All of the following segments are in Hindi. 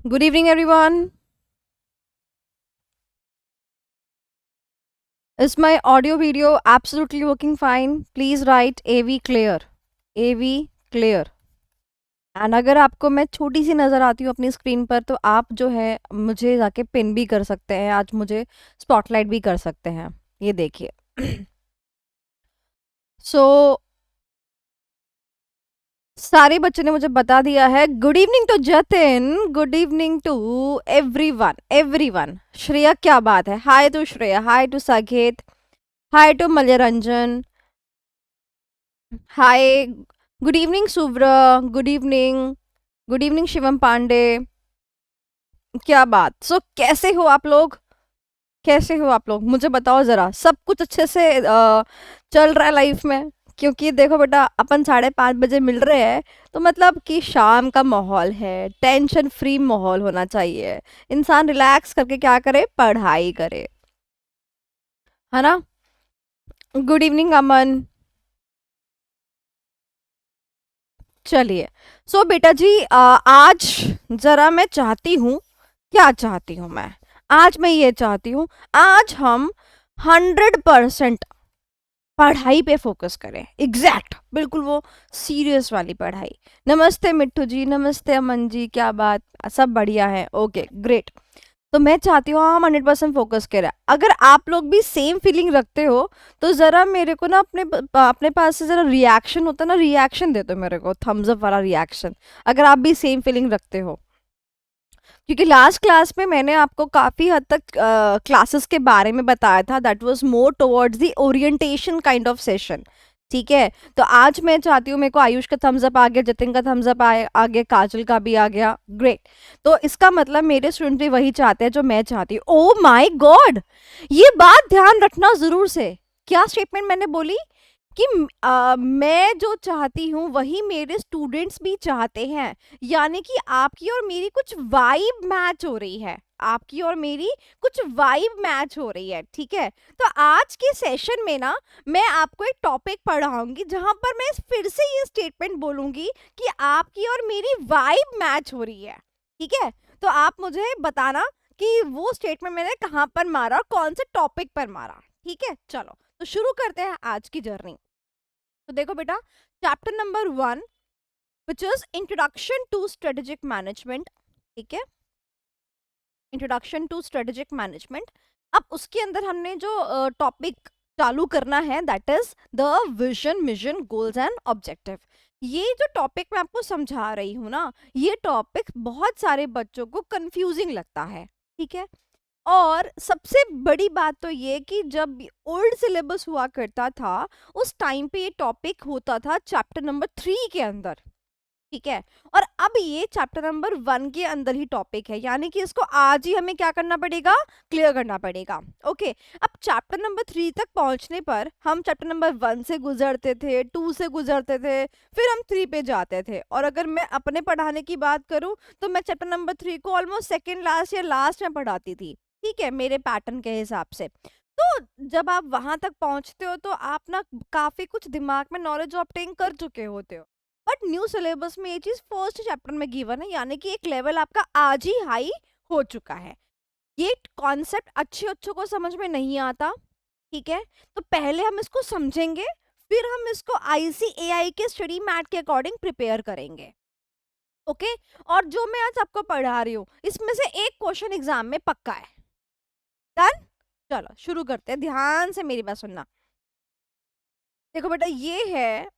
Good evening, everyone. Is my audio video absolutely working fine? Please write AV clear. AV clear. And अगर आपको मैं छोटी सी नज़र आती हूँ अपनी स्क्रीन पर तो आप जो है मुझे जाके पिन भी कर सकते हैं, आज मुझे स्पॉटलाइट भी कर सकते हैं। ये देखिए। सो सारे बच्चों ने मुझे बता दिया है। Good evening to Jatin, good evening to everyone, everyone. Shreya, क्या बात है। Hi to Shreya, hi to Saket, hi to Malayranjan, hi, good evening Subra, good evening, good evening Shivam Pandey. क्या बात। कैसे हो आप लोग? कैसे हो आप लोग? मुझे बताओ जरा। सब कुछ अच्छे से चल रहा है लाइफ में? क्योंकि देखो बेटा, अपन 5:30 बजे मिल रहे हैं, तो मतलब कि शाम का माहौल है, टेंशन फ्री माहौल होना चाहिए। इंसान रिलैक्स करके क्या करे, पढ़ाई करे, है ना। गुड इवनिंग अमन। चलिए। बेटा जी, आज जरा मैं चाहती हूँ, क्या चाहती हूँ मैं, आज मैं ये चाहती हूँ, आज हम 100% पढ़ाई पे फोकस करें। एग्जैक्ट, बिल्कुल वो सीरियस वाली पढ़ाई। नमस्ते मिट्टू जी, नमस्ते अमन जी, क्या बात, सब बढ़िया है। Okay great. तो मैं चाहती हूँ हम 100% फोकस करें। अगर आप लोग भी सेम फीलिंग रखते हो तो ज़रा मेरे को ना अपने पास से ज़रा रिएक्शन होता है ना, रिएक्शन दे दो मेरे को, थम्स अप वाला रिएक्शन, अगर आप भी सेम फीलिंग रखते हो। क्योंकि लास्ट क्लास में मैंने आपको काफ़ी हद तक क्लासेस के बारे में बताया था। That was more towards the orientation kind of session. ठीक है। तो आज मैं चाहती हूँ, मेरे को आयुष का थम्स अप आ गया, जतिन का थम्स अप आ गया, काजल का भी आ गया। ग्रेट। तो इसका मतलब मेरे स्टूडेंट भी वही चाहते हैं जो मैं चाहती हूँ। ओ माय गॉड, ये बात ध्यान रखना जरूर से। क्या स्टेटमेंट मैंने बोली? कि मैं जो चाहती हूँ वही मेरे स्टूडेंट्स भी चाहते हैं। यानी कि आपकी और मेरी कुछ वाइब मैच हो रही है, आपकी और मेरी कुछ वाइब मैच हो रही है। ठीक है। तो आज के सेशन में ना मैं आपको एक टॉपिक पढ़ाऊंगी जहां पर मैं फिर से ये स्टेटमेंट बोलूंगी कि आपकी और मेरी वाइब मैच हो रही है। ठीक है। तो आप मुझे बताना कि वो स्टेटमेंट मैंने कहाँ पर मारा, कौन से टॉपिक पर मारा। ठीक है, चलो तो शुरू करते हैं आज की जर्नी। तो देखो बेटा, chapter number 1 which is introduction to strategic management. ठीक है, इंट्रोडक्शन टू स्ट्रेटेजिक मैनेजमेंट। अब उसके अंदर हमने जो टॉपिक चालू करना है that is the vision, mission, goals and objective. ये जो टॉपिक मैं आपको समझा रही हूँ ना, ये टॉपिक बहुत सारे बच्चों को कंफ्यूजिंग लगता है। ठीक है। और सबसे बड़ी बात तो ये कि जब ओल्ड सिलेबस हुआ करता था उस टाइम पे ये टॉपिक होता था चैप्टर नंबर 3 के अंदर। ठीक है। और अब ये चैप्टर नंबर 1 के अंदर ही टॉपिक है, यानी कि इसको आज ही हमें क्या करना पड़ेगा, क्लियर करना पड़ेगा। ओके। अब चैप्टर नंबर 3 तक पहुंचने पर हम चैप्टर नंबर 1 से गुजरते थे, 2 से गुजरते थे, फिर हम 3 पे जाते थे। और अगर मैं अपने पढ़ाने की बात करूं तो मैं चैप्टर नंबर 3 को ऑलमोस्ट सेकेंड लास्ट या लास्ट में पढ़ाती थी। ठीक है, मेरे पैटर्न के हिसाब से। तो जब आप वहां तक पहुंचते हो तो आप ना काफी कुछ दिमाग में नॉलेज ऑब्टेन कर चुके होते हो। बट न्यू सिलेबस में ये चीज फर्स्ट चैप्टर में गिवन है, यानी कि एक लेवल आपका आज ही हाई हो चुका है। ये कॉन्सेप्ट अच्छे अच्छों को समझ में नहीं आता। ठीक है। तो पहले हम इसको समझेंगे, फिर हम इसको आईसीएआई के स्टडी मैट के अकॉर्डिंग प्रिपेयर करेंगे। ओके। और जो मैं आज आपको पढ़ा रही हूँ इसमें से एक क्वेश्चन एग्जाम में पक्का है। डन। चलो शुरू करते हैं, ध्यान से मेरी बात सुनना। देखो बेटा, ये है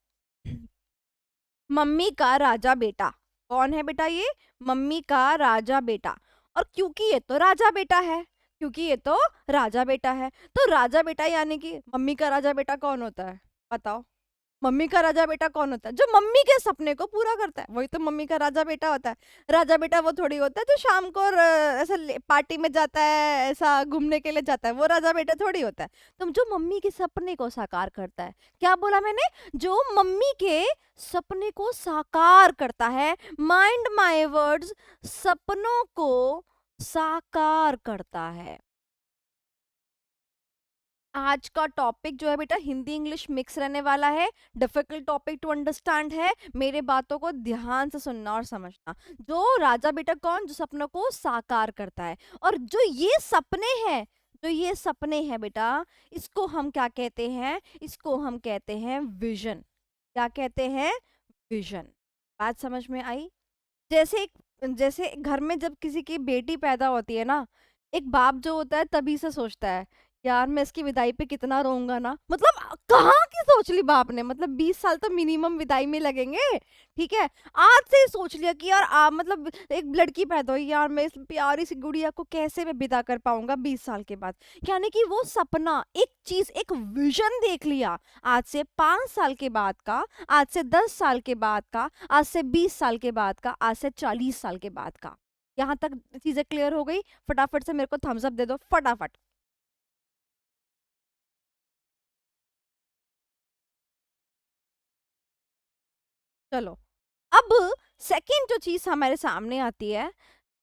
मम्मी का राजा बेटा। कौन है बेटा ये? मम्मी का राजा बेटा। और क्योंकि ये तो राजा बेटा है, क्योंकि ये तो राजा बेटा है, तो राजा बेटा यानी कि मम्मी का राजा बेटा कौन होता है? बताओ। मम्मी का राजा बेटा कौन होता है? जो मम्मी के सपने को पूरा करता है वही तो मम्मी का राजा बेटा होता है। राजा बेटा वो थोड़ी होता है जो शाम को ऐसा पार्टी में जाता है, ऐसा घूमने के लिए जाता है, वो राजा बेटा थोड़ी होता है। तो जो मम्मी के सपने को साकार करता है, क्या बोला मैंने, जो मम्मी के सपने को साकार करता है, माइंड माय वर्ड्स, सपनों को साकार करता है। आज का टॉपिक जो है बेटा हिंदी इंग्लिश मिक्स रहने वाला है, डिफिकल्ट टॉपिक टू अंडरस्टैंड है। मेरे बातों को ध्यान से सुनना और समझना। जो राजा बेटा कौन, जो सपनों को साकार करता है। और जो ये सपने हैं, जो ये सपने हैं बेटा, इसको हम क्या कहते हैं, इसको हम कहते हैं विजन। क्या कहते हैं, विजन। बात समझ में आई? जैसे जैसे घर में जब किसी की बेटी पैदा होती है ना, एक बाप जो होता है तभी से सोचता है, यार मैं इसकी विदाई पे कितना रोऊंगा ना। मतलब कहाँ की सोच ली बाप ने, मतलब 20 साल तो मिनिमम विदाई में लगेंगे। ठीक है, आज से ही सोच लिया कि यार मतलब एक लड़की पैदा हुई, यार मैं इस प्यारी सी गुड़िया को कैसे मैं विदा कर पाऊंगा 20 साल के बाद। यानी कि वो सपना, एक चीज, एक विजन देख लिया। आज से 5 साल के बाद का, आज से 10 साल के बाद का, आज से 20 साल के बाद का, आज से 40 साल के बाद का। यहाँ तक चीजें क्लियर हो गई? फटाफट से मेरे को थम्स अप दे दो, फटाफट। चलो, अब सेकंड जो चीज हमारे सामने आती है,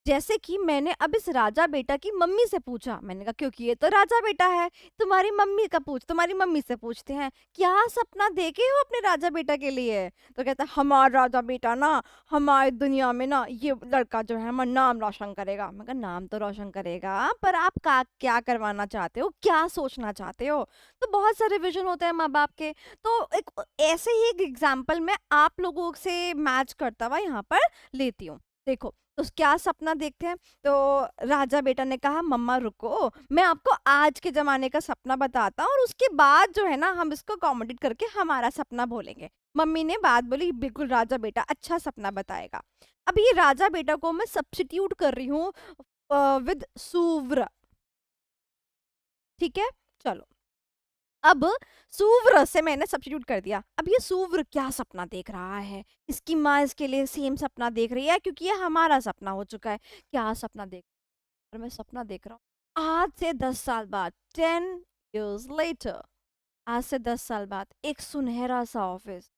जैसे कि मैंने अब इस राजा बेटा की मम्मी से पूछा। मैंने कहा क्योंकि ये तो राजा बेटा है, तुम्हारी मम्मी का पूछ, तुम्हारी मम्मी से पूछते हैं, क्या सपना देखे हो अपने राजा बेटा के लिए? तो कहता है, हमारा राजा बेटा ना हमारी दुनिया में ना ये लड़का जो है हमारा नाम रोशन करेगा। मैं कहा नाम तो रोशन करेगा, पर आप क्या करवाना चाहते हो, क्या सोचना चाहते हो? तो बहुत सारे विजन होते हैं माँ बाप के। तो एक ऐसे ही एक एग्जाम्पल मैं आप लोगों से मैच करता हुआ यहाँ पर लेती हूँ। देखो, तो क्या सपना देखते हैं। तो राजा बेटा ने कहा, मम्मा रुको, मैं आपको आज के जमाने का सपना बताता हूँ और उसके बाद जो है ना हम इसको अकोमोडेट करके हमारा सपना बोलेंगे। मम्मी ने बात बोली, बिल्कुल राजा बेटा अच्छा सपना बताएगा। अब ये राजा बेटा को मैं सब्स्टिट्यूट कर रही हूँ विद सूव्र। ठीक है, चलो। अब सूव्र से मैंने सब्स्टिट्यूट कर दिया। अब ये सूव्र क्या सपना देख रहा है, इसकी माँ इसके लिए सेम सपना देख रही है, क्योंकि ये हमारा सपना हो चुका है। क्या सपना देख, और मैं सपना देख रहा हूँ आज से 10 साल बाद, 10 years later, आज से 10 साल बाद एक सुनहरा सा ऑफिस,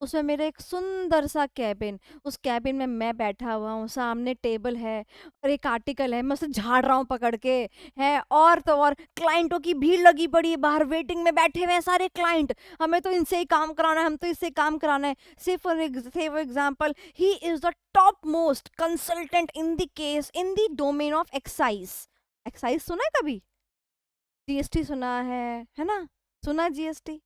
उसमें मेरा एक सुंदर सा कैबिन, उस कैबिन में मैं बैठा हुआ हूँ, सामने टेबल है और एक आर्टिकल है, मैं उसे झाड़ रहा हूँ पकड़ के। है और तो और क्लाइंटों की भीड़ लगी पड़ी है, बाहर वेटिंग में बैठे हुए हैं सारे क्लाइंट, हमें तो इनसे ही काम कराना है, हम तो इससे काम कराना है। से for example, he is the top most consultant in the case, in the domain of excise. Excise सुना है कभी? जीएसटी सुना है ना? सुना जीएसटी?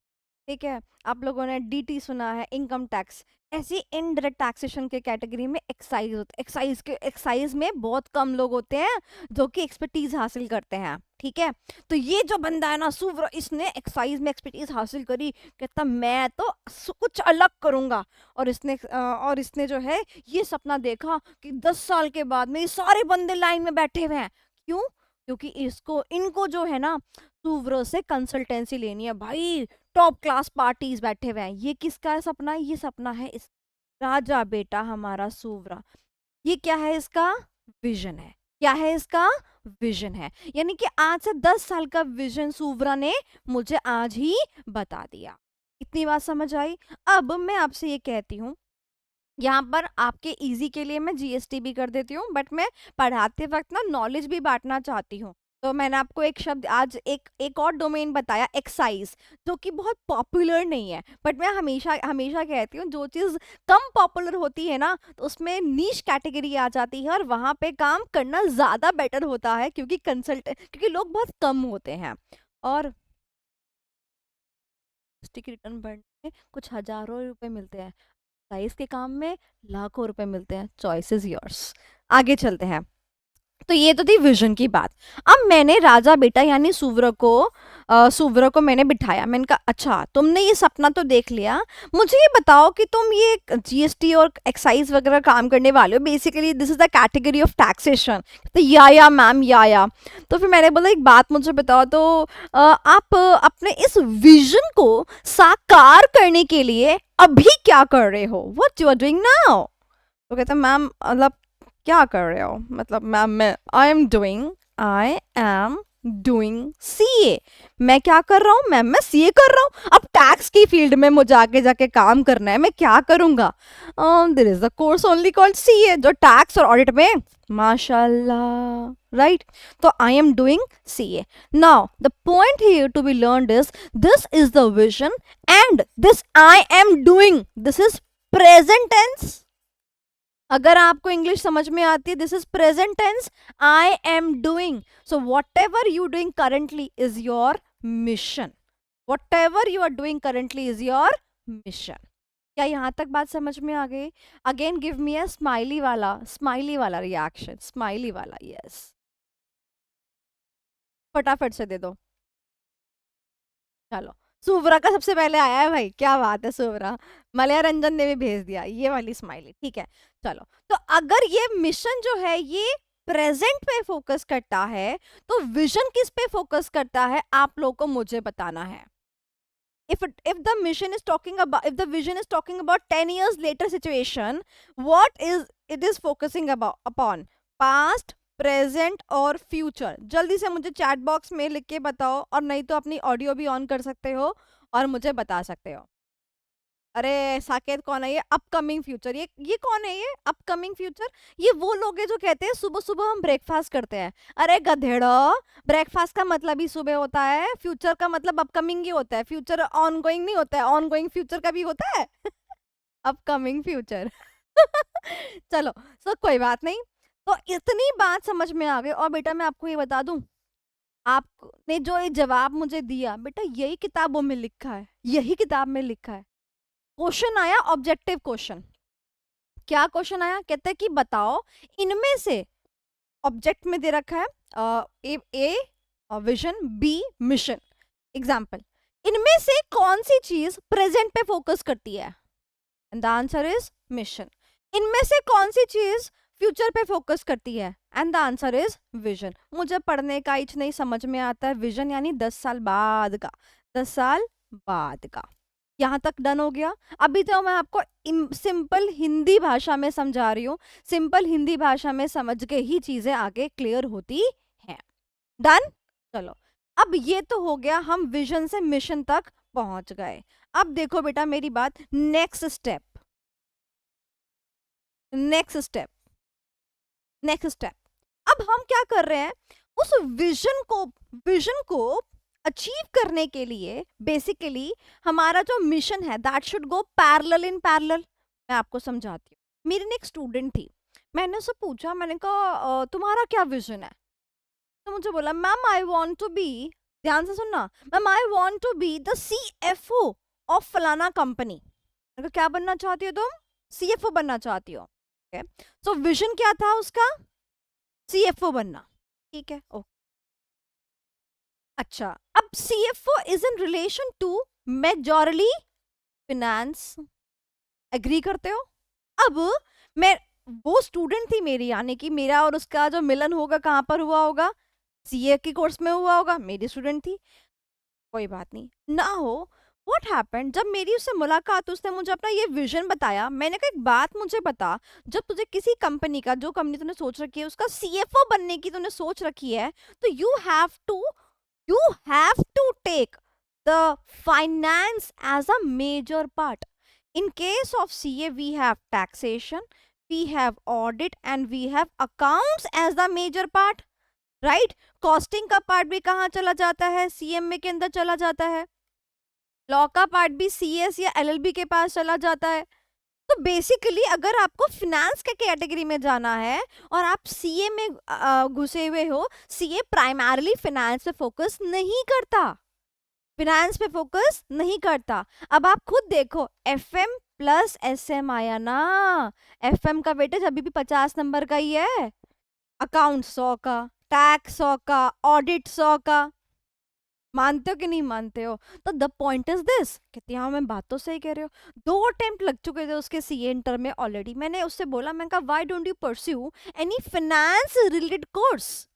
ठीक है, आप लोगों ने डीटी सुना है, इनकम टैक्स। ऐसी इनडायरेक्ट टैक्सेशन के कैटेगरी में एक्साइज होते, एक्साइज में बहुत कम लोग होते हैं जो कि एक्सपर्टीज हासिल करते हैं। ठीक है, तो ये जो बंदा है ना सूव्र, इसने एक्साइज में एक्सपर्टीज हासिल करी, कहता मैं तो कुछ अलग करूंगा। और इसने जो है ये सपना देखा कि 10 साल के बाद में ये सारे बंदे लाइन में बैठे हुए हैं। क्यों? क्योंकि इसको इनको जो है ना सूव्र से कंसल्टेंसी लेनी है भाई, टॉप क्लास पार्टीज बैठे हुए हैं। ये किसका सपना है? ये सपना है इस राजा बेटा हमारा सूव्रा। ये क्या है? इसका विजन है। क्या है इसका? विजन है। यानी कि आज से 10 साल का विजन सूव्रा ने मुझे आज ही बता दिया। इतनी बात समझ आई? अब मैं आपसे ये कहती हूँ, यहाँ पर आपके इजी के लिए मैं जीएसटी भी कर देती हूँ, बट मैं पढ़ाते वक्त ना नॉलेज भी बांटना चाहती हूँ। तो मैंने आपको एक शब्द आज एक और डोमेन बताया, एक्साइज, जो कि बहुत पॉपुलर नहीं है, बट मैं हमेशा हमेशा कहती हूँ जो चीज़ कम पॉपुलर होती है ना, तो उसमें नीश कैटेगरी आ जाती है और वहाँ पे काम करना ज़्यादा बेटर होता है, क्योंकि लोग बहुत कम होते हैं। और जीएसटी की रिटर्न भरने में कुछ हजारों रुपए मिलते हैं, साइज के काम में लाखों रुपए मिलते हैं। Choice is yours. आगे चलते हैं। तो ये तो थी विजन की बात। अब मैंने राजा बेटा यानी सुव्र को मैंने बिठाया। मैंने कहा अच्छा तुमने ये सपना तो देख लिया, मुझे ये बताओ कि तुम ये जीएसटी और एक्साइज वगैरह काम करने वाले हो, basically this is the category of taxation. तो या मैम या। तो फिर मैंने बोला एक बात मुझे बताओ, तो आप अपने इस विजन को साकार करने के लिए अभी क्या कर रहे हो? What you are doing now? तो कहता मैम मतलब क्या कर रहे हो? मतलब मैम मैं आई एम डूइंग सीए। मैं क्या कर रहा हूँ मैम? मैं सीए कर रहा हूँ। अब टैक्स की फील्ड में मुझे आगे जाके काम करना है, मैं क्या करूंगा? There is a course only called CA जो टैक्स और ऑडिट में, माशाल्लाह, राइट? तो I am doing CA. Now the point here to be learned is this is the vision and this I am doing, this is present tense. अगर आपको इंग्लिश समझ में आती है, this is present tense, I am doing. So whatever you doing currently is your mission. Whatever you are doing currently is your mission. क्या यहां तक बात समझ में आ गई? Again give me a smiley वाला रिएक्शन, स्माइली वाला, यस, फटाफट से दे दो। चलो, सुवरा का सबसे पहले आया है भाई, क्या बात है सुवरा। मलया रंजन ने भी भेज दिया ये वाली स्माइली, ठीक है। चलो, तो अगर ये मिशन जो है ये प्रेजेंट पे फोकस करता है, तो विजन किस पे फोकस करता है आप लोगों को मुझे बताना है। if the mission is talking about, if the vision is talking about 10 years later situation, what is it is focusing about upon? Past, present और फ्यूचर। जल्दी से मुझे चैट बॉक्स में लिख के बताओ, और नहीं तो अपनी ऑडियो भी ऑन कर सकते हो और मुझे बता सकते हो। अरे साकेत कौन है ये? अपकमिंग फ्यूचर, ये कौन है ये अपकमिंग फ्यूचर? ये वो लोग हैं जो कहते हैं सुबह सुबह हम ब्रेकफास्ट करते हैं। अरे गधेड़ो, ब्रेकफास्ट का मतलब ही सुबह होता है, फ्यूचर का मतलब अपकमिंग ही होता है, फ्यूचर ऑन गोइंग नहीं होता है, ऑन गोइंग फ्यूचर का भी होता है अपकमिंग फ्यूचर चलो, सो कोई बात नहीं। तो इतनी बात समझ में आ गई। और बेटा मैं आपको ये बता दूं, आपने जो ये जवाब मुझे दिया बेटा, यही किताबों में लिखा है, यही किताब में लिखा है। क्वेश्चन आया ऑब्जेक्टिव क्वेश्चन। क्या क्वेश्चन आया? कहते हैं कि बताओ इनमें से, ऑब्जेक्ट में दे रखा है A vision, B mission. Example, इनमें से कौन सी चीज प्रेजेंट पे फोकस करती है? And the answer is mission. इनमें से कौन सी चीज फ्यूचर पे फोकस करती है? And the answer is vision. मुझे पढ़ने का इच नहीं समझ में आता है, विजन यानी 10 साल बाद का, 10 साल बाद का। यहाँ तक डन हो गया। अभी तो मैं आपको सिंपल हिंदी भाषा में समझा रही हूँ, सिंपल हिंदी भाषा में समझ के ही चीजें आगे क्लियर होती हैं। डन? चलो, अब ये तो हो गया, हम विजन से मिशन तक पहुंच गए। अब देखो बेटा मेरी बात, next step, next step, next step. अब हम क्या कर रहे हैं, उस विजन को अचीव करने के लिए बेसिकली हमारा जो मिशन है that should go parallel in parallel. मैं आपको समझाती हूँ। मेरी एक स्टूडेंट थी, मैंने उससे पूछा, मैंने कहा तुम्हारा क्या विजन है? तो मुझे बोला ma'am I want to be, ध्यान से सुनना, ma'am I want to be the CFO of फलाना कंपनी। क्या बनना चाहती हो तुम? सीएफओ बनना चाहती हो। सो विजन क्या था उसका? सीएफओ बनना। ठीक है, ओके। अच्छा, अब CFO is in relation to majority finance, agree करते हो? अब मैं, वो स्टूडेंट थी मेरी, यानी कि मेरा और उसका जो मिलन होगा कहाँ पर हुआ होगा? सीए के कोर्स में हुआ होगा, मेरी स्टूडेंट थी। कोई बात नहीं ना हो। व्हाट हैपेंड, जब मेरी उससे मुलाकात, उसने मुझे अपना ये विजन बताया। मैंने कहा एक बात मुझे बता, जब तुझे किसी कंपनी का, जो कंपनी तूने सोच रखी है उसका सीएफओ बनने की तूने सोच रखी है, तो you have to take the finance as a major part. In case of CA, we have taxation, we have audit, and we have accounts as the major part, right? Costing का पार्ट भी कहाँ चला जाता है? CMA के अंदर चला जाता है। लॉ का पार्ट भी CS या LLB के पास चला जाता है। तो बेसिकली अगर आपको फिनेंस के कैटेगरी में जाना है और आप सीए में घुसे हुए हो, सीए प्राइमरली फिनेंस पे फोकस नहीं करता, फिनेंस पे फोकस नहीं करता। अब आप खुद देखो, एफएम प्लस एसएम आया ना, एफएम का वेटेज अभी भी 50 नंबर का ही है, अकाउंट 100 का, टैक्स 100 का, ऑडिट 100 का। मानते हो कि नहीं मानते हो? तो द पॉइंट इज दिस, कहती हाँ मैं बात तो सही कह रहे हो। 2 अटेम्प्ट लग चुके थे उसके सीए इंटर में ऑलरेडी। मैंने उससे बोला, मैं कहा why don't you pursue any finance related course?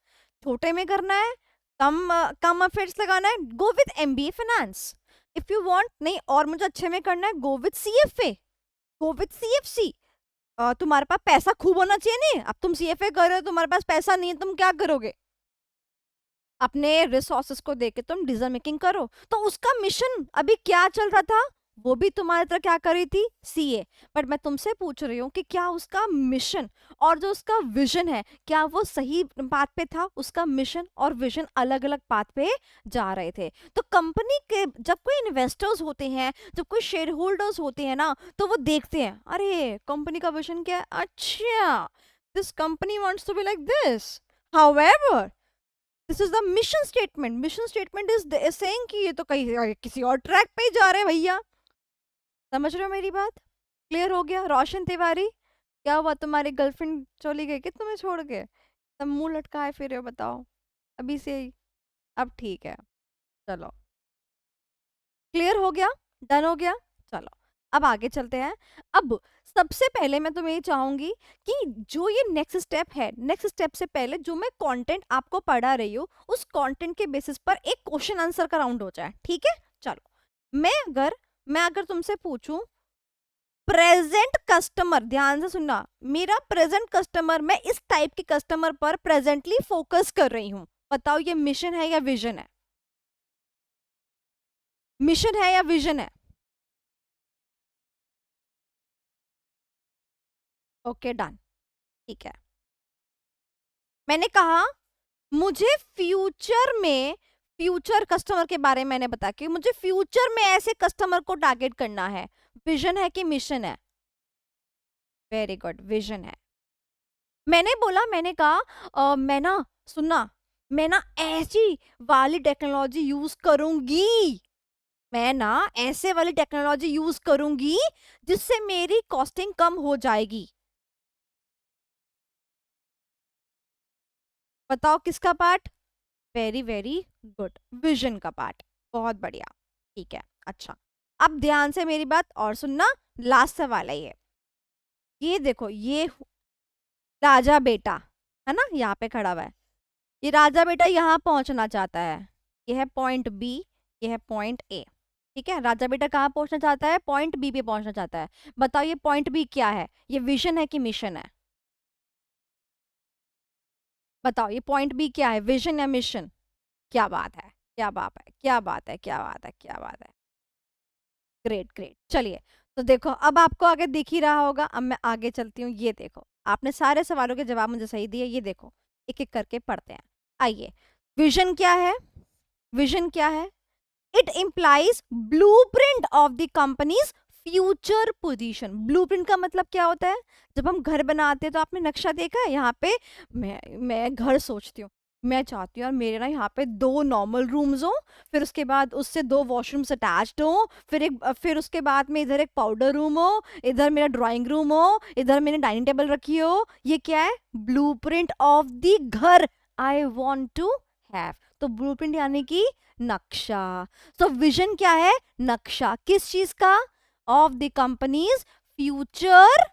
छोटे में करना है, कम अफेयर्स लगाना है, go with MBA finance. If you want, नहीं और मुझे अच्छे में करना है, go with CFA, go with CFC. तुम्हारे पास पैसा खूब होना चाहिए। नहीं, अब तुम सीएफए कर रहे हो, तुम्हारे पास पैसा नहीं है, तुम क्या करोगे? अपने रिसोर्सेस को देके तुम डिसीजन मेकिंग करो। तो उसका मिशन अभी क्या चल रहा था, वो भी तुम्हारी तरह क्या कर रही थी, सीए। बट मैं तुमसे पूछ रही हूँ कि क्या उसका मिशन और जो उसका विजन है, क्या वो सही बात पे था? उसका मिशन और विजन अलग अलग बात पे जा रहे थे। तो कंपनी के जब कोई इन्वेस्टर्स होते हैं, जब कोई शेयर होल्डर्स होते हैं ना, तो वो देखते हैं, अरे कंपनी का विजन क्या है, अच्छा this company wants to be like this, however this is the mission statement. Mission statement is saying कि ये तो कहीं किसी और ट्रैक पे ही जा रहे हैं भैया। समझ रहे हो मेरी बात? क्लियर हो गया? रोशन तिवारी, क्या हुआ, तुम्हारी गर्लफ्रेंड चली गई कि तुम्हें छोड़ के? तुम मुंह लटकाए फिर रहे हो, बताओ अभी से ही। अब ठीक है, चलो क्लियर हो गया, डन हो गया। चलो अब आगे चलते हैं। अब सबसे पहले मैं तुम्हें ये चाहूंगी कि जो ये नेक्स्ट स्टेप है, नेक्स्ट स्टेप से पहले जो मैं कंटेंट आपको पढ़ा रही हूँ, उस कंटेंट के बेसिस पर एक क्वेश्चन आंसर का राउंड हो जाए, ठीक है? चलो मैं अगर तुमसे पूछूं, प्रेजेंट कस्टमर, ध्यान से सुनना, मेरा प्रेजेंट कस्टमर, मैं इस टाइप के कस्टमर पर प्रेजेंटली फोकस कर रही हूं, बताओ ये मिशन है या विजन है? मिशन है या विजन है? ओके डन, ठीक है। मैंने कहा मुझे फ्यूचर में, फ्यूचर कस्टमर के बारे में मैंने बताया कि मुझे फ्यूचर में ऐसे कस्टमर को टारगेट करना है। विजन है कि मिशन है? वेरी गुड, विजन है। मैंने बोला, मैंने कहा मैं ना, सुनना, मैं ना ऐसी वाली टेक्नोलॉजी यूज करूंगी, मैं ना ऐसे वाली टेक्नोलॉजी यूज करूंगी जिससे मेरी कॉस्टिंग कम हो जाएगी। बताओ किसका part? Very very good, vision का पार्ट, बहुत बढ़िया, ठीक है। अच्छा, अब ध्यान से मेरी बात और सुनना, लास्ट सवाल है ये देखो, ये राजा बेटा है ना, यहाँ पे खड़ा हुआ है, ये राजा बेटा यहाँ पहुंचना चाहता है, ये है पॉइंट बी, ये है पॉइंट ए, ठीक है? राजा बेटा कहाँ पहुंचना चाहता है? पॉइंट बी पे पहुंचना चाहता है। बताओ ये पॉइंट बी क्या है, ये विजन है कि मिशन है? बताओ ये पॉइंट बी क्या है, विजन या मिशन? क्या बात है, क्या बात है, क्या बात है, क्या बात है, क्या बात है, ग्रेट ग्रेट। चलिए, तो देखो अब आपको आगे दिख ही रहा होगा, अब मैं आगे चलती हूँ। ये देखो, आपने सारे सवालों के जवाब मुझे सही दिए, ये देखो एक एक करके पढ़ते हैं। आइए, विजन क्या है? विजन क्या है? It implies blueprint of the company's future position. Blueprint का मतलब क्या होता है? जब हम घर बनाते हैं तो आपने नक्शा देखा है, यहाँ पे मैं घर सोचती हूँ, मैं चाहती हूँ यार मेरे ना यहाँ पे 2 नॉर्मल रूम्स हो, फिर उसके बाद उससे 2 वॉशरूम्स अटैच्ड हो, फिर उसके बाद में इधर एक पाउडर रूम हो, इधर मेरा ड्राइंग रूम हो, इधर मैंने डाइनिंग टेबल रखी हो। ये क्या है? ब्लूप्रिंट ऑफ द घर आई वॉन्ट टू हैव। तो ब्लूप्रिंट यानी कि नक्शा। सो विजन क्या है? नक्शा, किस चीज का? Of the company's future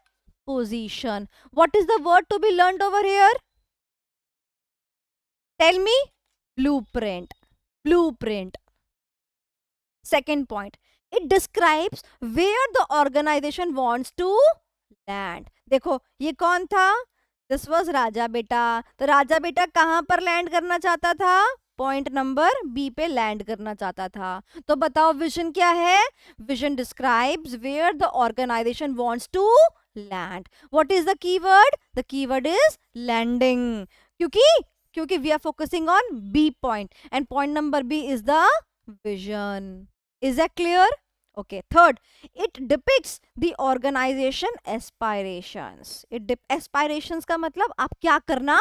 position. What is the word to be learned over here? Tell me. Blueprint, blueprint. Second point, it describes where the organisation wants to land. देखो ये कौन था? दिस वाज राजा बेटा। तो राजा बेटा कहां पर लैंड करना चाहता था? पॉइंट नंबर बी पे लैंड करना चाहता था। तो बताओ विजन क्या है? Vision describes where the organisation wants to land. What is the keyword? The keyword is landing, क्योंकि क्योंकि we are focusing on B point and point number B is the vision. Is that clear? Okay, third, it depicts the organization aspirations. Aspirations का मतलब आप क्या करना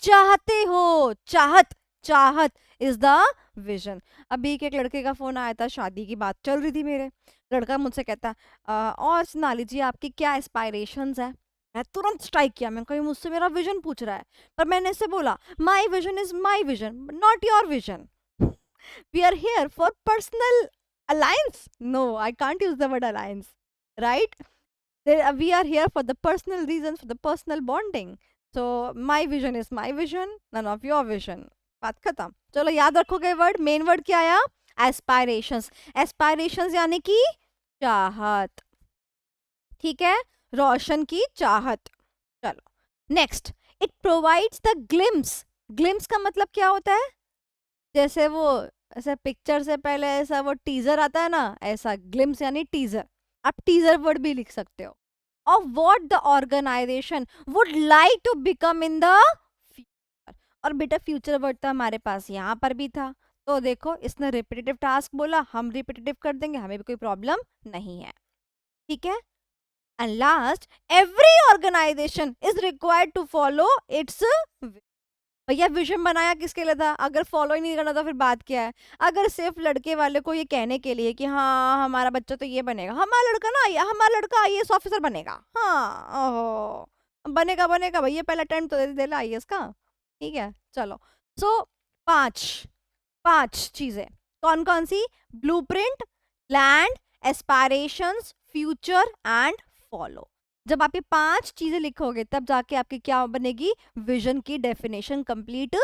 चाहते हो, चाहत, चाहत is the vision. अभी एक लड़के का फोन आया था, शादी की बात चल रही थी मेरे, लड़का मुझसे कहता और सोनाली जी आपकी क्या एस्पायरेशंस है? मैं तुरंत स्ट्राइक किया, मैं कहीं मुझसे मेरा विजन पूछ रहा है, पर मैंने इससे बोला my vision is my vision, not your vision. We are here for personal alliance. No, I can't use the word alliance, right? We are here for the personal reasons, for the personal bonding. So my vision is my vision, none of your vision. बात खत्म। चलो याद रखोगे वर्ड, मेन वर्ड क्या आया? एस्पायरेशंस। एस्पायरेशंस यानी कि चाहत, ठीक है? रोशन की चाहत। चलो next, it provides the glimpse. Glimpse का मतलब क्या होता है? जैसे वो ऐसा पिक्चर से पहले ऐसा वो टीजर आता है ना, ऐसा ग्लिम्स यानी टीजर, आप टीजर वर्ड भी लिख सकते हो। Of what the organisation would like to become in the future. और बेटा फ्यूचर वर्ड तो हमारे पास यहाँ पर भी था, तो देखो इसने रिपीटेटिव टास्क बोला, हम रिपीटेटिव कर देंगे, हमें भी कोई प्रॉब्लम नहीं है। ठीक है। And last, every organisation is required to follow its. भैया विजन बनाया किसके लिए था? अगर फॉलो ही नहीं करना तो फिर बात क्या है? अगर सिर्फ लड़के वाले को ये कहने के लिए कि हाँ हमारा बच्चा तो ये बनेगा, हमारा लड़का आईएएस ऑफिसर बनेगा, हाँ ओहो बनेगा बनेगा भैया, पहला अटेम्प्ट तो दे दे आईएएस का। ठीक है चलो। सो पांच, पांच चीजें कौन कौन सी? Blueprint, land, aspirations, future and follow. जब आप ये पांच चीजें लिखोगे तब जाके आपकी क्या बनेगी? विजन की डेफिनेशन कंप्लीट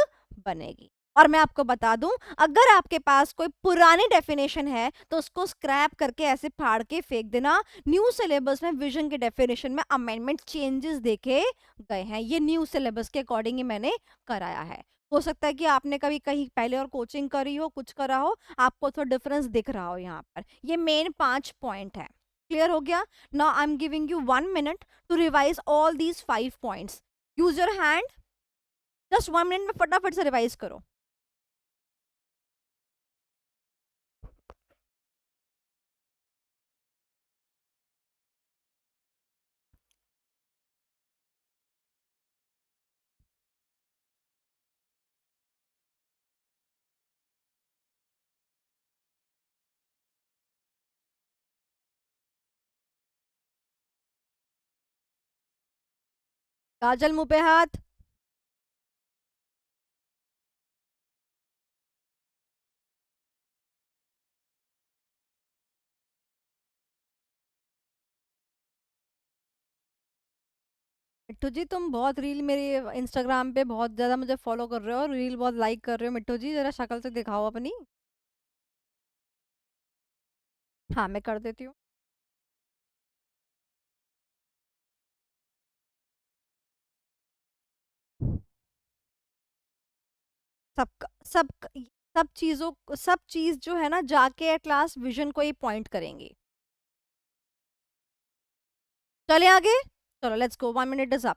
बनेगी। और मैं आपको बता दूं, अगर आपके पास कोई पुरानी डेफिनेशन है तो उसको स्क्रैप करके ऐसे फाड़ के फेंक देना। न्यू सिलेबस में विजन के डेफिनेशन में अमेंडमेंट चेंजेस देखे गए हैं, ये न्यू सिलेबस के अकॉर्डिंग ही मैंने कराया है। हो सकता है कि आपने कभी कहीं पहले और कोचिंग करी हो, कुछ करा हो, आपको थोड़ा डिफरेंस दिख रहा हो यहाँ पर। ये मेन 5 पॉइंट है। क्लियर हो गया? Now I am giving you 1 minute to revise all these 5 points. Use your hand, just 1 minute में फटाफट से रिवाइज करो। काजल मुंह पे हाथ। मिट्टू जी तुम बहुत रील मेरी इंस्टाग्राम पे बहुत ज्यादा मुझे फॉलो कर रहे हो, रील बहुत लाइक कर रहे हो। मिट्टू जी जरा शक्ल से दिखाओ अपनी। हाँ मैं कर देती हूँ। सब सब सब चीजों, सब चीज जो है ना जाके एट लास्ट विजन को ही पॉइंट करेंगी। चले आगे। चलो let's go, 1 minute is up.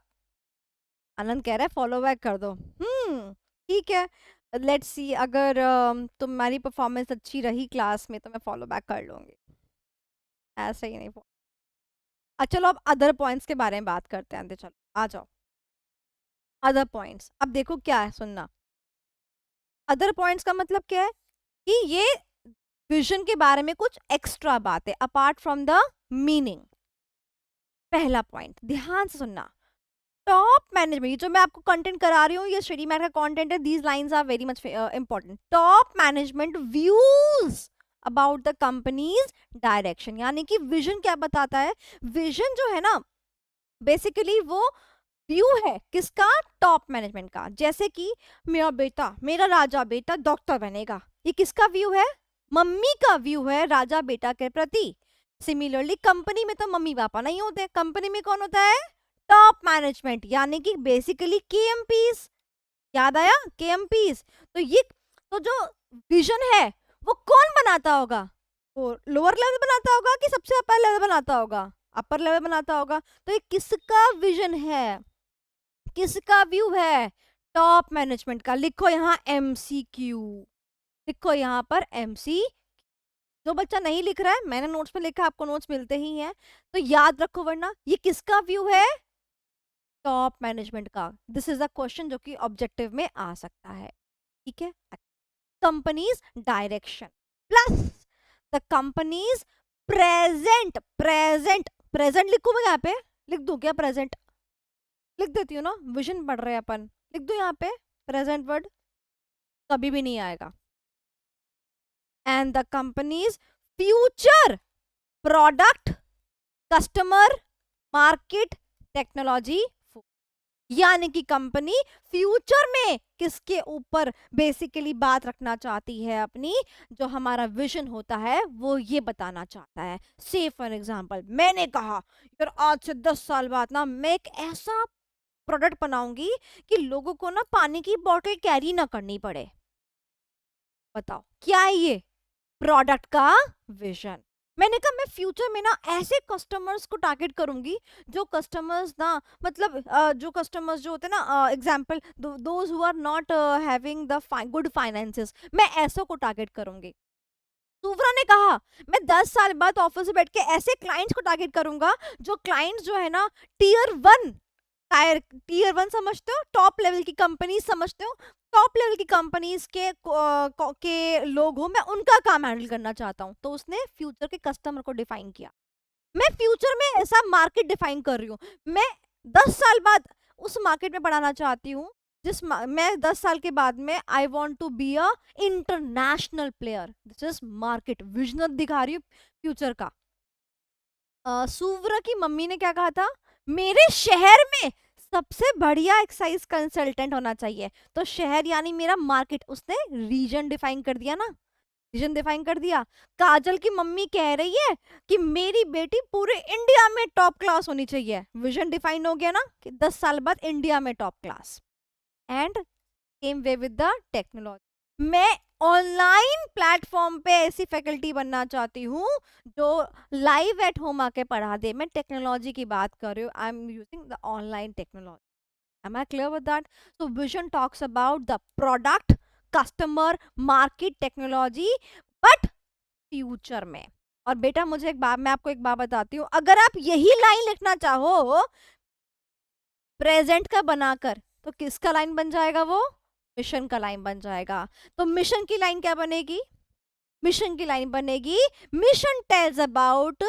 Anand कह रहा है फॉलो बैक कर दो। ठीक है। लेट्स सी, अगर तुम्हारी परफॉर्मेंस अच्छी रही क्लास में तो मैं फॉलो बैक कर लूंगी, ऐसे ही नहीं। चलो अब अदर पॉइंट्स के बारे में बात करते हैं। चलो आ जाओ। अदर पॉइंट्स, अब देखो क्या है, सुनना। अदर पॉइंट्स का मतलब क्या है? कि ये विजन के बारे में कुछ एक्स्ट्रा बात है अपार्ट फ्रॉम द मीनिंग। पहला पॉइंट ध्यान से सुनना। टॉप मैनेजमेंट, ये जो मैं आपको कंटेंट करा रही हूँ ये स्टडी मैट का कंटेंट है, these lines are very much important. Top management views about the company's direction, यानी कि विजन क्या बताता है? विजन जो है ना बेसिकली वो व्यू है किसका? टॉप मैनेजमेंट का। जैसे कि मेरा बेटा, मेरा राजा बेटा डॉक्टर बनेगा, ये किसका व्यू है? मम्मी का व्यू है राजा बेटा के प्रति। सिमिलरली कंपनी में तो मम्मी पापा नहीं होते, कंपनी में कौन होता है? टॉप मैनेजमेंट, यानी कि बेसिकली केएमपीस। याद आया? केएमपीस। तो ये, तो जो विजन है वो कौन बनाता होगा? वो लोअर लेवल बनाता होगा कि सबसे अपर लेवल बनाता होगा? अपर लेवल बनाता होगा। तो ये किसका विजन है, किसका व्यू है? टॉप मैनेजमेंट का। लिखो यहाँ एमसीक्यू, लिखो यहाँ पर एमसी। जो बच्चा नहीं लिख रहा है, मैंने नोट्स में लिखा, आपको नोट्स मिलते ही हैं तो याद रखो, वरना ये किसका व्यू है? टॉप मैनेजमेंट का। दिस इज अ क्वेश्चन जो कि ऑब्जेक्टिव में आ सकता है। ठीक है। Companies direction plus the companies present, present, present लिखूं मैं यहाँ पे? लिख दूं क्या प्रेजेंट? लिख देती हूँ ना, विजन पढ़ रहे हैं अपन, लिख दूं यहाँ पे प्रेजेंट वर्ड? कभी भी नहीं आएगा। And the company's future product, customer, market, technology, यानी कि कंपनी फ्यूचर में किसके ऊपर बेसिकली बात रखना चाहती है अपनी? जो हमारा विजन होता है वो ये बताना चाहता है। से फॉर एग्जांपल मैंने कहा यार आज से 10 साल बाद ना मैं एक ऐसा प्रोडक्ट बनाऊंगी कि लोगों को ना पानी की बोतल कैरी ना करनी पड़े। बताओ क्या है ये? प्रोडक्ट का विजन। मैंने कहा मैं फ्यूचर में ना ऐसे कस्टमर्स को टारगेट करूंगी जो कस्टमर्स ना, मतलब जो कस्टमर्स जो होते हैं ना, example those who are not having the good finances, मैं ऐसों को टारगेट करूंगी। सुवरा ने कहा मैं 10 साल बाद ऑफिस में बैठ के ऐसे क्लाइंट्स को टारगेट करूंगा जो क्लाइंट्स जो है ना टीयर 1, टीयर 1 समझते हो, टॉप लेवल की कंपनी समझते हो, टॉप लेवल की कंपनीज के लोग हो, मैं उनका काम हैंडल करना चाहता हूँ। तो उसने फ्यूचर के कस्टमर को डिफाइन किया। मैं फ्यूचर में ऐसा मार्केट डिफाइन कर रही हूँ। मैं 10 साल बाद उस मार्केट में बढ़ाना चाहती हूँ मैं 10 साल के बाद में I want to be a international player. This is market vision दिखा रही हूँ फ्यूचर का। सुव्र की मम्मी ने क्या कहा था? मेरे शहर में सबसे बढ़िया एक्साइज कंसल्टेंट होना चाहिए। तो शहर यानी मेरा मार्केट, उसने रीजन डिफाइन कर दिया ना, रीजन डिफाइन कर दिया। काजल की मम्मी कह रही है कि मेरी बेटी पूरे इंडिया में टॉप क्लास होनी चाहिए। विजन डिफाइन हो गया ना कि 10 साल बाद इंडिया में top class. And same way with the technology. मैं ऑनलाइन प्लेटफॉर्म पे ऐसी फैकल्टी बनना चाहती हूँ जो लाइव एट होम आके पढ़ा दे। मैं टेक्नोलॉजी की बात कर रही हूँ, I am using the online technology. Am I clear with that? So vision talks about the product, customer, market, technology, but future में। और बेटा मुझे एक बात, मैं आपको एक बात बताती हूँ, अगर आप यही लाइन लिखना चाहो प्रेजेंट का बनाकर, तो किसका लाइन बन जाएगा वो? मिशन का लाइन बन जाएगा। तो मिशन की लाइन क्या बनेगी? मिशन की लाइन बनेगी mission tells about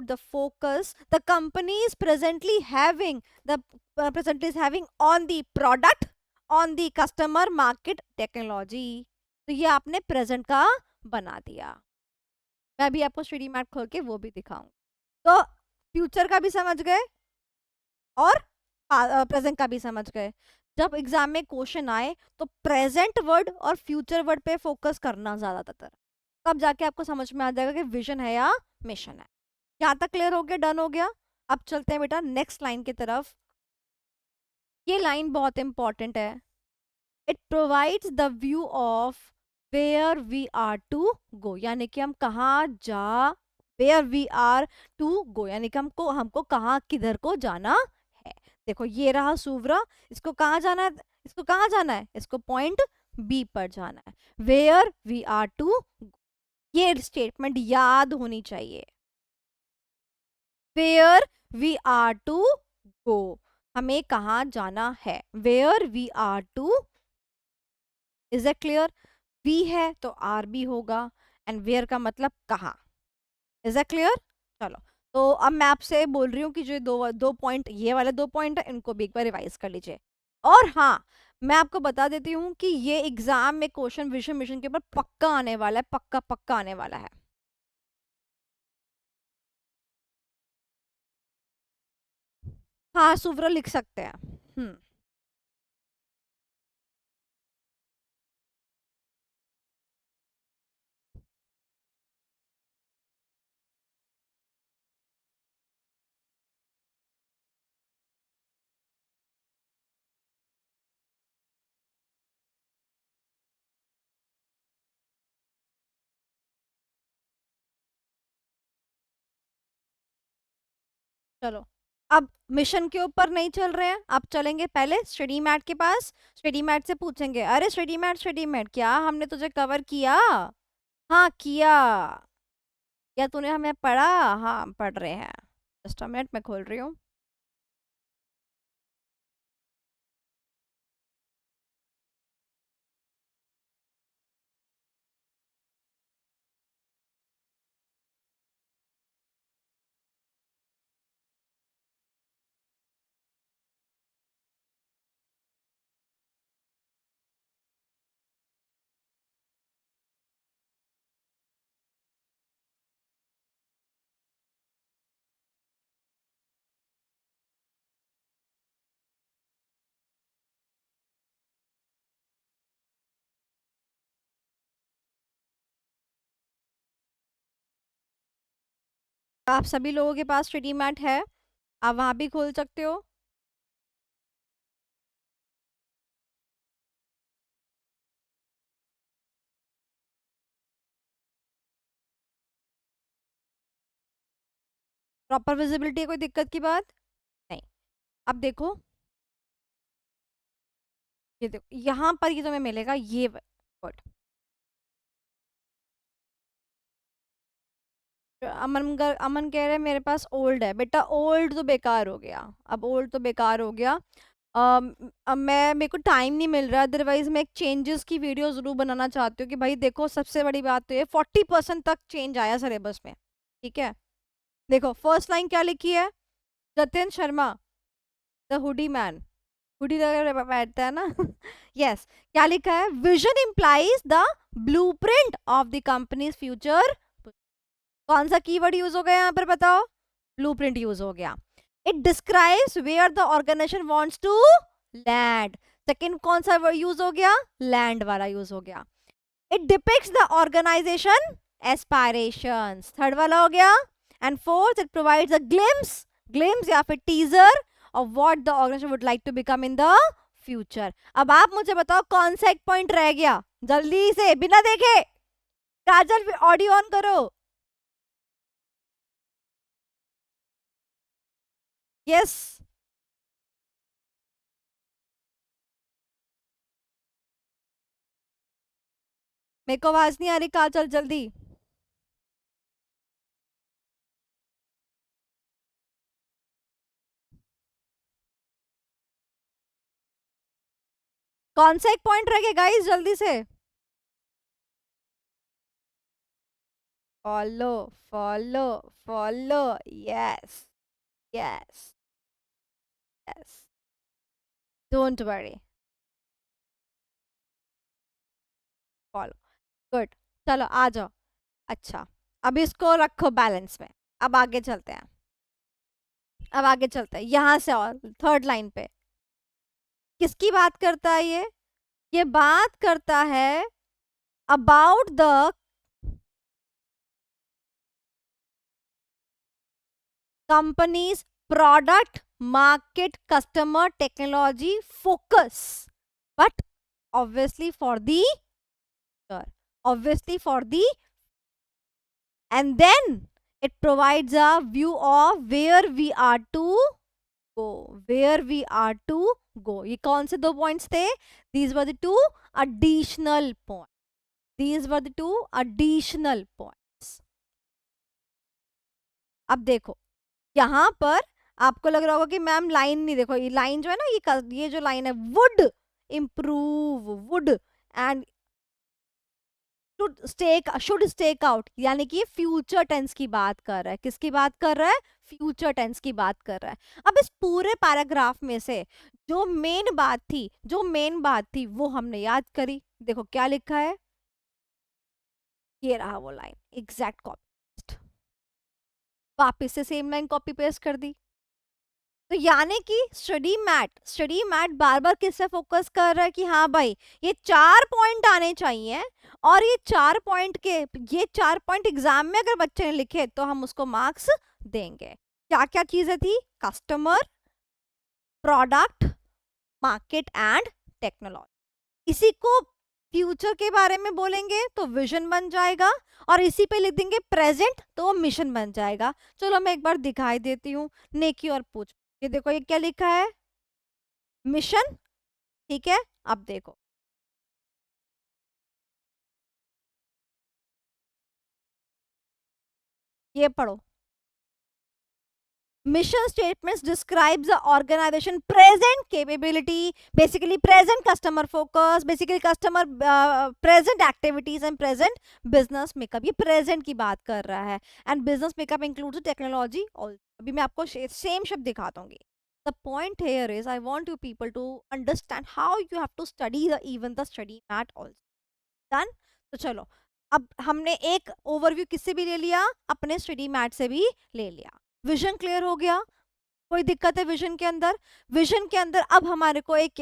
the focus the company is presently is having on the product, on the customer, market, technology। तो ये आपने प्रेजेंट का बना दिया। मैं अभी आपको स्टडी मैट खोल के वो भी दिखाऊंगी। तो फ्यूचर का भी समझ गए और प्रेजेंट का भी समझ गए। जब एग्जाम में क्वेश्चन आए तो प्रेजेंट वर्ड और फ्यूचर वर्ड पे फोकस करना ज्यादातर, तब जाके आपको समझ में आ जाएगा कि विजन है या मिशन है। यहाँ तक क्लियर हो गया? डन हो गया? अब चलते हैं बेटा नेक्स्ट लाइन की तरफ। ये लाइन बहुत इंपॉर्टेंट है। It provides the view of where we are to go, यानी कि हम कहाँ जा, where we are to go यानी कि हमको हमको कहाँ किधर को जाना है। देखो ये रहा सुव्रा, इसको कहाँ जाना है? इसको कहाँ जाना है? इसको पॉइंट बी पर जाना है। वेयर वी आर टू, ये स्टेटमेंट याद होनी चाहिए। Where we are to go, हमें कहाँ जाना है, where we are to. Is it clear? We है तो आर भी होगा, एंड वेयर का मतलब कहाँ। Is it clear? चलो, तो अब मैं आपसे बोल रही हूँ कि जो दो दो पॉइंट, ये वाले 2 पॉइंट है, इनको भी एक बार रिवाइज कर लीजिए। और हाँ, मैं आपको बता देती हूँ कि ये एग्जाम में क्वेश्चन विजन मिशन के ऊपर पक्का आने वाला है, पक्का पक्का आने वाला है। हाँ सुव्र लिख सकते हैं। हम्म। चलो, अब मिशन के ऊपर नहीं चल रहे हैं, अब चलेंगे पहले स्टडी मैट के पास। स्टडी मैट से पूछेंगे, अरे स्टडी मैट क्या हमने तुझे कवर किया? हाँ किया। या तूने हमें पढ़ा? हाँ पढ़ रहे हैं। जस्ट अ मिनट, मैं खोल रही हूँ। आप सभी लोगों के पास स्टडी मैट है, आप वहां भी खोल सकते हो। प्रॉपर विजिबिलिटी है, कोई दिक्कत की बात नहीं। अब देखो, ये देखो यहाँ पर ये तुम्हें मिलेगा ये वर्ड। अमन कह रहे मेरे पास ओल्ड है। बेटा ओल्ड तो बेकार हो गया, अब ओल्ड तो बेकार हो गया। अब मेरे को टाइम नहीं मिल रहा, अदरवाइज मैं एक चेंजेस की वीडियो जरूर बनाना चाहती हूँ कि भाई देखो सबसे बड़ी बात तो ये 40% तक चेंज आया सिलेबस में। ठीक है, देखो फर्स्ट लाइन क्या लिखी है, Jatin Sharma the hoodie man, hoodie बैठता है ना यस क्या लिखा है, vision implies the blueprint of the company's future. कौन सा कीवर्ड यूज हो गया यहाँ पर बताओ, ब्लूप्रिंट यूज हो गया। It describes where the organisation wants to land, second कौन सा यूज हो गया, लैंड वाला यूज हो गया। It depicts the organisation aspirations, third वाला हो गया। And fourth it provides a glimpse, glimpse या फिर teaser of what the organisation would like to become in the future. अब आप मुझे बताओ कौन सा एक पॉइंट रह गया, जल्दी से बिना देखे, काजल ऑडियो ऑन करो। यस मेरे को आवाज नहीं आ रही, काजल जल्दी। कौन सा एक पॉइंट रह गया गाइस, जल्दी से। Follow follow follow, yes yes yes, don't worry, follow, good. चलो आ जाओ। अच्छा, अब इसको रखो बैलेंस में, अब आगे चलते हैं, अब आगे चलते हैं यहां से, और थर्ड लाइन पे किसकी बात करता है ये बात करता है about the companies product market customer technology focus, but obviously for the obviously for the, and then it provides a view of where we are to go, where we are to go। ये कौन से दो पॉइंट्स थे, these were the two additional points, these were the two additional points। अब देखो यहाँ पर आपको लग रहा होगा कि मैम लाइन नहीं, देखो ये लाइन जो है ना, ये जो लाइन है, would improve, would and should stake out, यानी कि फ्यूचर टेंस की बात कर रहा है, किसकी बात कर रहा है, फ्यूचर टेंस की बात कर रहा है। अब इस पूरे पैराग्राफ में से जो मेन बात थी, जो मेन बात थी वो हमने याद करी। देखो क्या लिखा है, ये रहा वो लाइन, एग्जैक्ट कॉपी, वापिस से सेम लाइन कॉपी पेस्ट कर दी। तो यानी कि स्टडी मैट बार बार किससे फोकस कर रहा है कि हाँ भाई ये 4 पॉइंट आने चाहिए, और ये 4 पॉइंट एग्जाम में अगर बच्चे ने लिखे तो हम उसको मार्क्स देंगे। क्या क्या चीजें थी, customer, product, market and technology. इसी को फ्यूचर के बारे में बोलेंगे तो विजन बन जाएगा, और इसी पे लिख देंगे प्रेजेंट तो मिशन बन जाएगा। चलो मैं एक बार दिखाई देती हूँ, नेकी और पूछ। ये देखो ये क्या लिखा है, मिशन, ठीक है। अब देखो ये पढ़ो, mission statements describes the organization present capability, basically present customer focus, basically customer present activities and present business makeup। ये present की बात कर रहा है, and business makeup includes technology also। अभी मैं आपको सेम शब्द दिखाता हूँ। The point here is I want you people to understand how you have to study the even the study mat also। Done? तो चलो अब हमने एक ओवरव्यू किससे भी ले लिया, अपने स्टडी मैट से भी ले लिया। विजन क्लियर हो गया, कोई दिक्कत है विजन के अंदर, विजन के अंदर अब हमारे को एक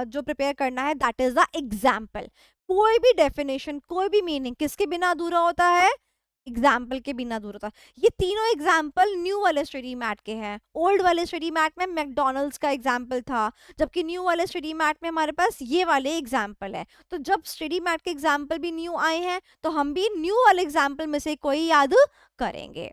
जो प्रिपेयर करना है दैट इज द एग्जाम्पल। कोई भी डेफिनेशन, कोई भी मीनिंग किसके बिना अधूरा होता है, एग्जाम्पल के बिना दूर होता। ये तीनों एग्जाम्पल न्यू वाले स्टडी मैट के हैं। ओल्ड वाले स्टडी मैट में मैकडोनल्ड्स का एग्जाम्पल था, जबकि न्यू वाले स्टडी मैट में हमारे पास ये वाले एग्जाम्पल है। तो जब स्टडी मैट के एग्जाम्पल भी न्यू आए हैं तो हम भी न्यू वाले एग्जाम्पल में से कोई याद करेंगे।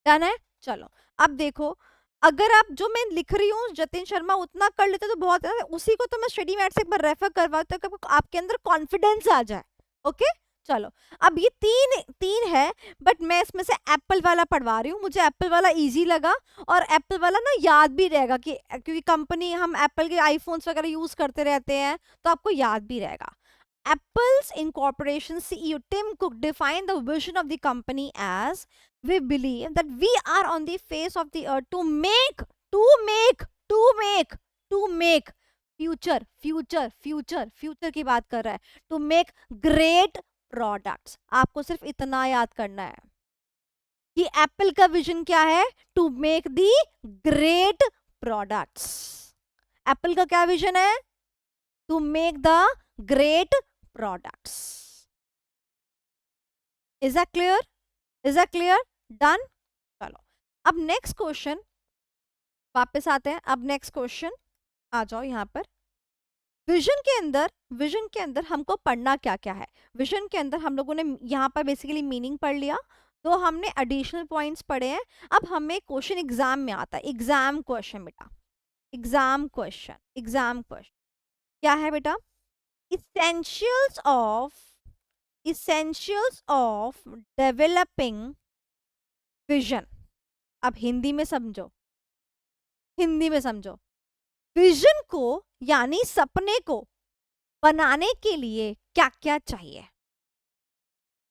डन है? चलो अब देखो, अगर आप जो मैं लिख रही हूँ जतिन शर्मा उतना कर लेते तो बहुत है, उसी को तो मैं स्टडी मैट से एक बार रेफर करवाती हूँ ताकि आपके अंदर कॉन्फिडेंस आ जाए। ओके चलो, अब ये तीन तीन है, बट मैं इसमें से एप्पल वाला पढ़वा रही हूँ, मुझे एप्पल वाला इजी लगा और एप्पल वाला ना याद भी रहेगा कि क्योंकि कंपनी हम एप्पल के आईफोन्स वगैरह यूज करते रहते हैं, तो आपको याद भी रहेगा। Apple's Incorporation CEO Tim Cook defined the vision of the company as, we believe that we are on the face of the earth to make, to make, to make future, future, future, future की बात कर रहा है, to make great products। आपको सिर्फ इतना याद करना है कि एप्पल का विजन क्या है, to make the great products. Apple का क्या विजन है, to make the great products। is that clear, is that clear, done। चलो अब नेक्स्ट क्वेश्चन वापस आते हैं, अब नेक्स्ट क्वेश्चन आ जाओ यहाँ पर। विजन के अंदर हमको पढ़ना क्या क्या है, विजन के अंदर हम लोगों ने यहाँ पर बेसिकली मीनिंग पढ़ लिया, तो हमने एडिशनल पॉइंट्स पढ़े हैं। अब हमें क्वेश्चन एग्जाम में आता है, एग्जाम क्वेश्चन बेटा, एग्जाम क्वेश्चन, एग्जाम क्वेश्चन क्या है बेटा, essentials of developing vision। अब हिंदी में समझो, हिंदी में समझो, विजन को यानी सपने को बनाने के लिए क्या क्या चाहिए।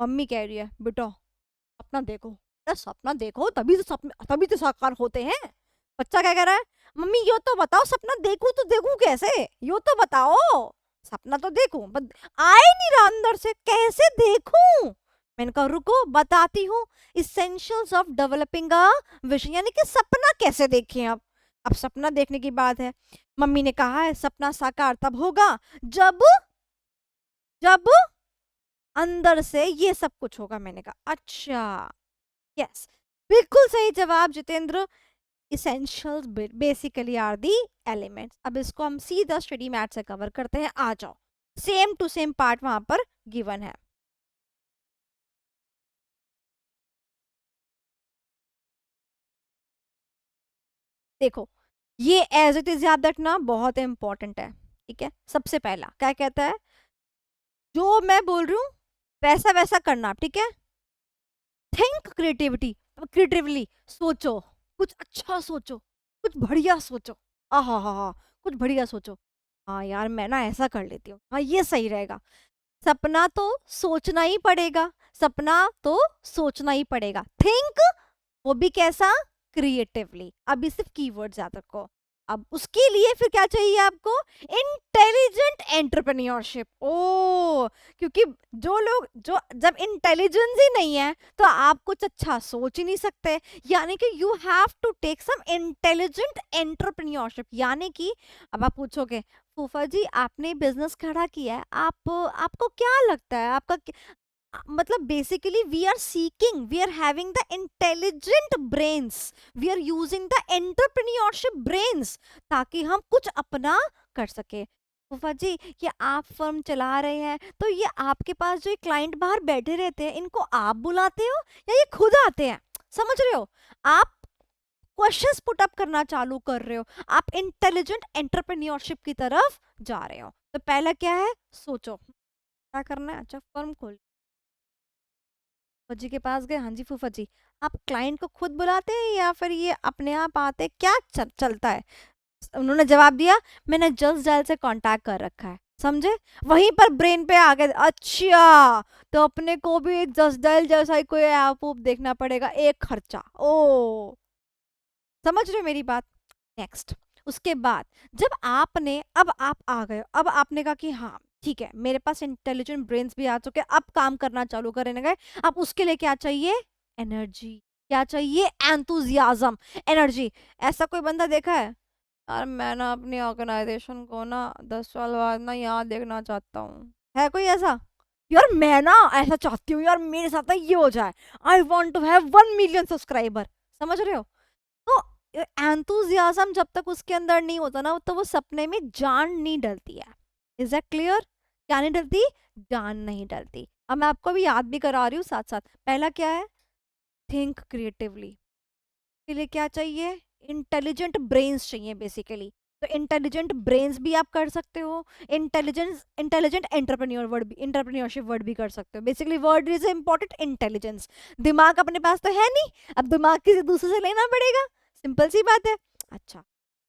मम्मी कह रही है बेटा सपना देखो, सपना देखो तभी तो सपने, तभी तो साकार होते हैं। बच्चा क्या कह रहा है, मम्मी यो तो बताओ सपना देखूं तो देखूं कैसे, यो तो बताओ, सपना तो देखूं आए नहीं रहा अंदर से, कैसे देखूं। मैंने कहा रुको बताती हूँ, essentials of developing a vision, यानी कि सपना कैसे देखें। अब सपना देखने की बात है, मम्मी ने कहा है सपना साकार तब होगा जब जब अंदर से ये सब कुछ होगा। मैंने कहा अच्छा, यस बिल्कुल सही जवाब Jitendra. essentials basically are the elements। अब इसको हम सीधा स्टडी मैथ से कवर करते हैं, आ जाओ, सेम टू सेम पार्ट वहां पर गिवन है। देखो ये एज इट इज याद रखना बहुत इंपॉर्टेंट है, ठीक है। सबसे पहला क्या कहता है, जो मैं बोल रही हूँ वैसा वैसा करना, ठीक है। थिंक क्रिएटिवली सोचो, कुछ अच्छा सोचो, कुछ बढ़िया सोचो, आहा हा हा, कुछ बढ़िया सोचो। हाँ यार मैं ना ऐसा कर लेती हूँ, हाँ ये सही रहेगा। सपना तो सोचना ही पड़ेगा, सपना तो सोचना ही पड़ेगा। थिंक, वो भी कैसा, क्रिएटिवली। अभी सिर्फ कीवर्ड्स याद रखो। अब उसके लिए फिर क्या चाहिए आपको, इंटेलिजेंट एंटरप्रेन्योरशिप। ओ, क्योंकि जो लोग जो जब इंटेलिजेंस ही नहीं है तो आप कुछ अच्छा सोच ही नहीं सकते, यानी कि you have to take some intelligent entrepreneurship. यानी कि अब आप पूछोगे फूफा जी आपने बिजनेस खड़ा किया है, आप आपको क्या लगता है आपका मतलब basically we are seeking, we are having the intelligent brains, we are using the entrepreneurship brains, ताकि हम कुछ अपना कर सके। फूफा जी ये आप फर्म चला रहे हैं, तो ये आपके पास जो क्लाइंट बाहर बैठे रहते हैं इनको आप बुलाते हो या ये खुद आते हैं, समझ रहे हो। आप क्वेश्चंस पुट अप करना चालू कर रहे हो, आप इंटेलिजेंट एंटरप्रेन्योरशिप की तरफ जा रहे हो। तो पहला क्या है, सोचो क्या करना है। अच्छा फर्म खोल, फूफा जी के पास गए, हाँ जी फूफा जी आप क्लाइंट को खुद बुलाते हैं या फिर ये अपने आप आते हैं, क्या चलता है। उन्होंने जवाब दिया मैंने जस्ट डायल से कांटेक्ट कर रखा है, समझे। वहीं पर ब्रेन पे आ गए, अच्छा तो अपने को भी एक जस्ट डायल जैसा ही कोई ऐप देखना पड़ेगा, एक खर्चा। ओ समझ रहे हो मेरी बात। नेक्स्ट उसके बाद जब आपने, अब आप आ गए, अब आपने कहा कि हाँ ठीक है मेरे पास इंटेलिजेंट ब्रेन्स भी आ चुके, अब काम करना चालू करने गए। अब उसके लिए क्या चाहिए, एनर्जी। क्या चाहिए, एंथुजियाज्म, एनर्जी। ऐसा कोई बंदा देखा है, यार मैं ना अपनी ऑर्गेनाइजेशन को ना 10 साल बाद ना यहाँ देखना चाहता हूँ, है कोई ऐसा। यार मैं ना ऐसा चाहती हूँ यार मेरे साथ ना ये हो जाए, I want to have 1 million subscriber, समझ रहे हो। तो एंथुजियाज्म जब तक उसके अंदर नहीं होता ना तो वो सपने में जान नहीं डलती है। इज दैट क्लियर, क्या नहीं डलती, जान नहीं डलती। अब मैं आपको भी याद भी करा रही हूँ साथ साथ। पहला क्या है, थिंक क्रिएटिवली, के लिए क्या चाहिए? इंटेलिजेंट ब्रेन्स चाहिए बेसिकली। तो इंटेलिजेंट ब्रेन्स भी आप कर सकते हो, इंटेलिजेंट एंटरप्रेन्योर वर्ड भी, एंटरप्रेन्योरशिप वर्ड भी कर सकते हो। Basically word is important, intelligence. दिमाग अपने पास तो है नहीं, अब दिमाग किसी दूसरे से लेना पड़ेगा, सिंपल सी बात है। अच्छा,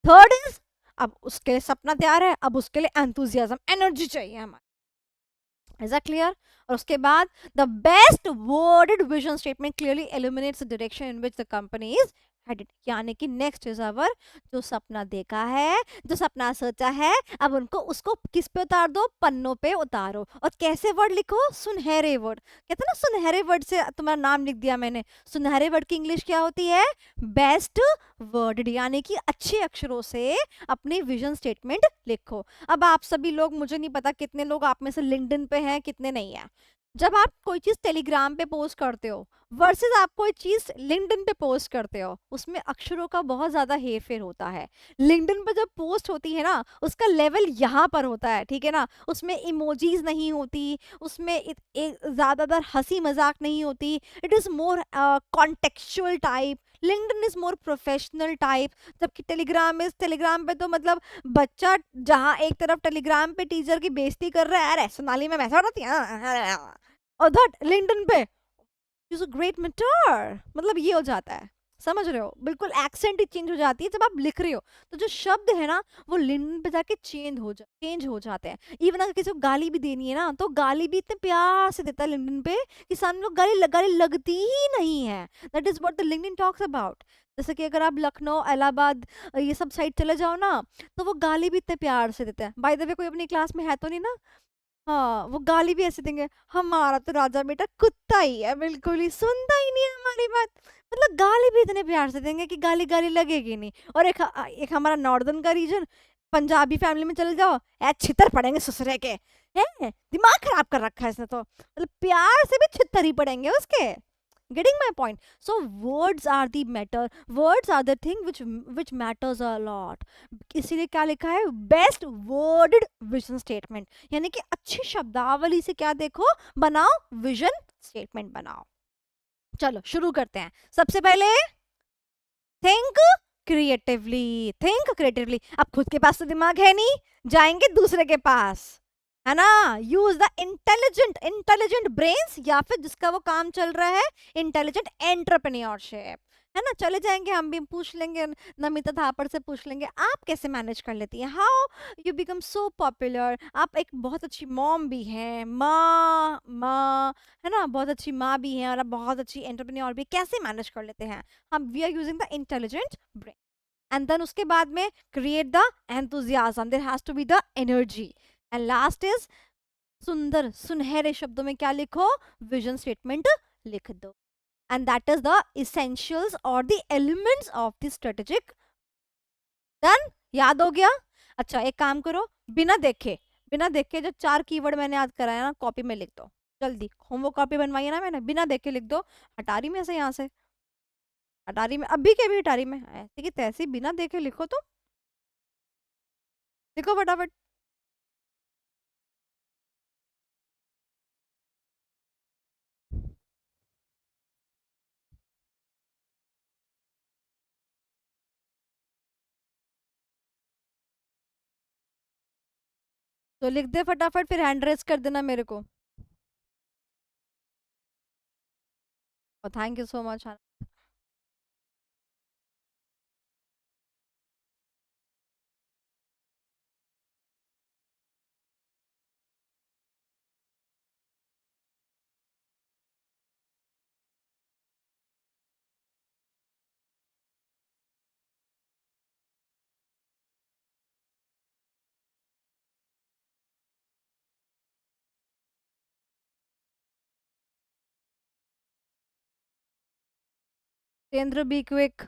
थर्ड इज, अब उसके लिए सपना तैयार है, अब उसके लिए एंथुजियाज्म, एनर्जी चाहिए हमारे। Is that clear? और उसके बाद the best worded vision statement clearly eliminates the direction in which the company is headed. यानी कि नेक्स्ट इज अवर, जो सपना देखा है, जो सपना सोचा है, अब उनको उसको किस पे उतार दो? पन्नों पे उतारो। और कैसे वर्ड लिखो? सुनहरे वर्ड। कहते हैं ना, सुनहरे वर्ड से तुम्हारा नाम लिख दिया मैंने। सुनहरे वर्ड की इंग्लिश क्या होती है? Best worded. यानी कि अच्छे अक्षरों से अपनी विजन स्टेटमेंट लिखो। अब आप सभी लोग, मुझे नहीं पता कितने लोग आप में से लिंक्डइन पे हैं, कितने नहीं है। जब आप कोई चीज टेलीग्राम पे पोस्ट करते हो वर्सेस आप कोई चीज लिंक्डइन पे पोस्ट करते हो, उसमें अक्षरों का बहुत ज्यादा हेरफेर होता है। लिंक्डइन पे जब पोस्ट होती है ना, उसका लेवल यहाँ पर होता है, ठीक है ना, उसमें इमोजीज नहीं होती, उसमें ज्यादातर हंसी मजाक नहीं होती। It is more contextual type, LinkedIn is more professional type. जबकि टेलीग्राम पे तो मतलब बच्चा जहाँ एक तरफ टेलीग्राम पे टीचर की बेइज्जती कर रहा है, अरे सोनाली मैम ऐसा बनाती है, और दैट लिंक्डइन पे इज अ ग्रेट मेंटर, मतलब ये हो जाता है। समझ रहे हो? बिल्कुल एक्सेंट ही चेंज हो जाती है जब आप लिख रहे हो। तो जो शब्द है ना, वो लिंक्डइन पे जाके चेंज हो जाते हैं। इवन अगर किसी को गाली भी देनी है ना, तो गाली भी इतने प्यार से देता है लिंक्डइन पे कि सामने लोग गाली लगती ही नहीं है। That is what the LinkedIn talks about. जैसे कि अगर आप लखनऊ, इलाहाबाद, ये सब साइड चले जाओ ना, तो वो गाली भी इतने प्यार से देते हैं। बाय द वे, कोई अपनी क्लास में है तो नहीं ना? हाँ, वो गाली भी ऐसे देंगे, हमारा तो राजा बेटा कुत्ता ही है, बिल्कुल ही सुनता ही नहीं है हमारी बात। मतलब गाली भी इतने प्यार से देंगे कि गाली गाली लगेगी नहीं। और एक हमारा नॉर्दर्न का रीजन, पंजाबी फैमिली में चले जाओ, ऐ छितर पड़ेंगे ससुरे के, हैं दिमाग खराब कर रखा है इसने तो, मतलब प्यार से भी छितर ही पड़ेंगे उसके। getting my point? So words are the matter, words are the thing which matters a lot. इसीलिए क्या लिखा है? Best worded vision statement. यानी कि अच्छी शब्दावली से क्या देखो, बनाओ, विजन स्टेटमेंट बनाओ। चलो शुरू करते हैं। सबसे पहले थिंक क्रिएटिवली, थिंक क्रिएटिवली। अब खुद के पास तो दिमाग है नहीं, जाएंगे दूसरे के पास, है ना। यूज द इंटेलिजेंट ब्रेन्स, या फिर जिसका वो काम चल रहा है इंटेलिजेंट एंटरप्रेन्योरशिप, है ना। चले जाएंगे, हम भी पूछ लेंगे, नमिता थापर से पूछ लेंगे, आप कैसे मैनेज कर लेती हैं, how you become so popular. आप एक बहुत अच्छी मॉम भी हैं, माँ माँ, है ना, बहुत अच्छी माँ भी हैं, और आप बहुत अच्छी एंटरप्रेन्योर भी, कैसे मैनेज कर लेते हैं। हम we are using the intelligent brain. And then उसके बाद में create the enthusiasm, there has to be the energy. And last is सुंदर सुनहरे शब्दों में क्या लिखो? विजन स्टेटमेंट लिख दो। And that is the essentials और the elements of the strategic. Done? याद हो गया? अच्छा, एक काम करो, बिना देखे जो 4 कीवर्ड मैंने याद कराया ना, कॉपी में लिख दो जल्दी। होमवर्क कॉपी बनवाई है ना मैंने, बिना देखे लिख दो। हटारी में से, यहाँ से हटारी में, अभी के भी हटारी में, ऐसे की तैसे बिना देखे लिखो, तो लिखो फटाफट। तो लिख दे फटाफट, फिर हैंड रेस कर देना मेरे को। और थैंक यू सो मच। तेंद्र बी क्विक।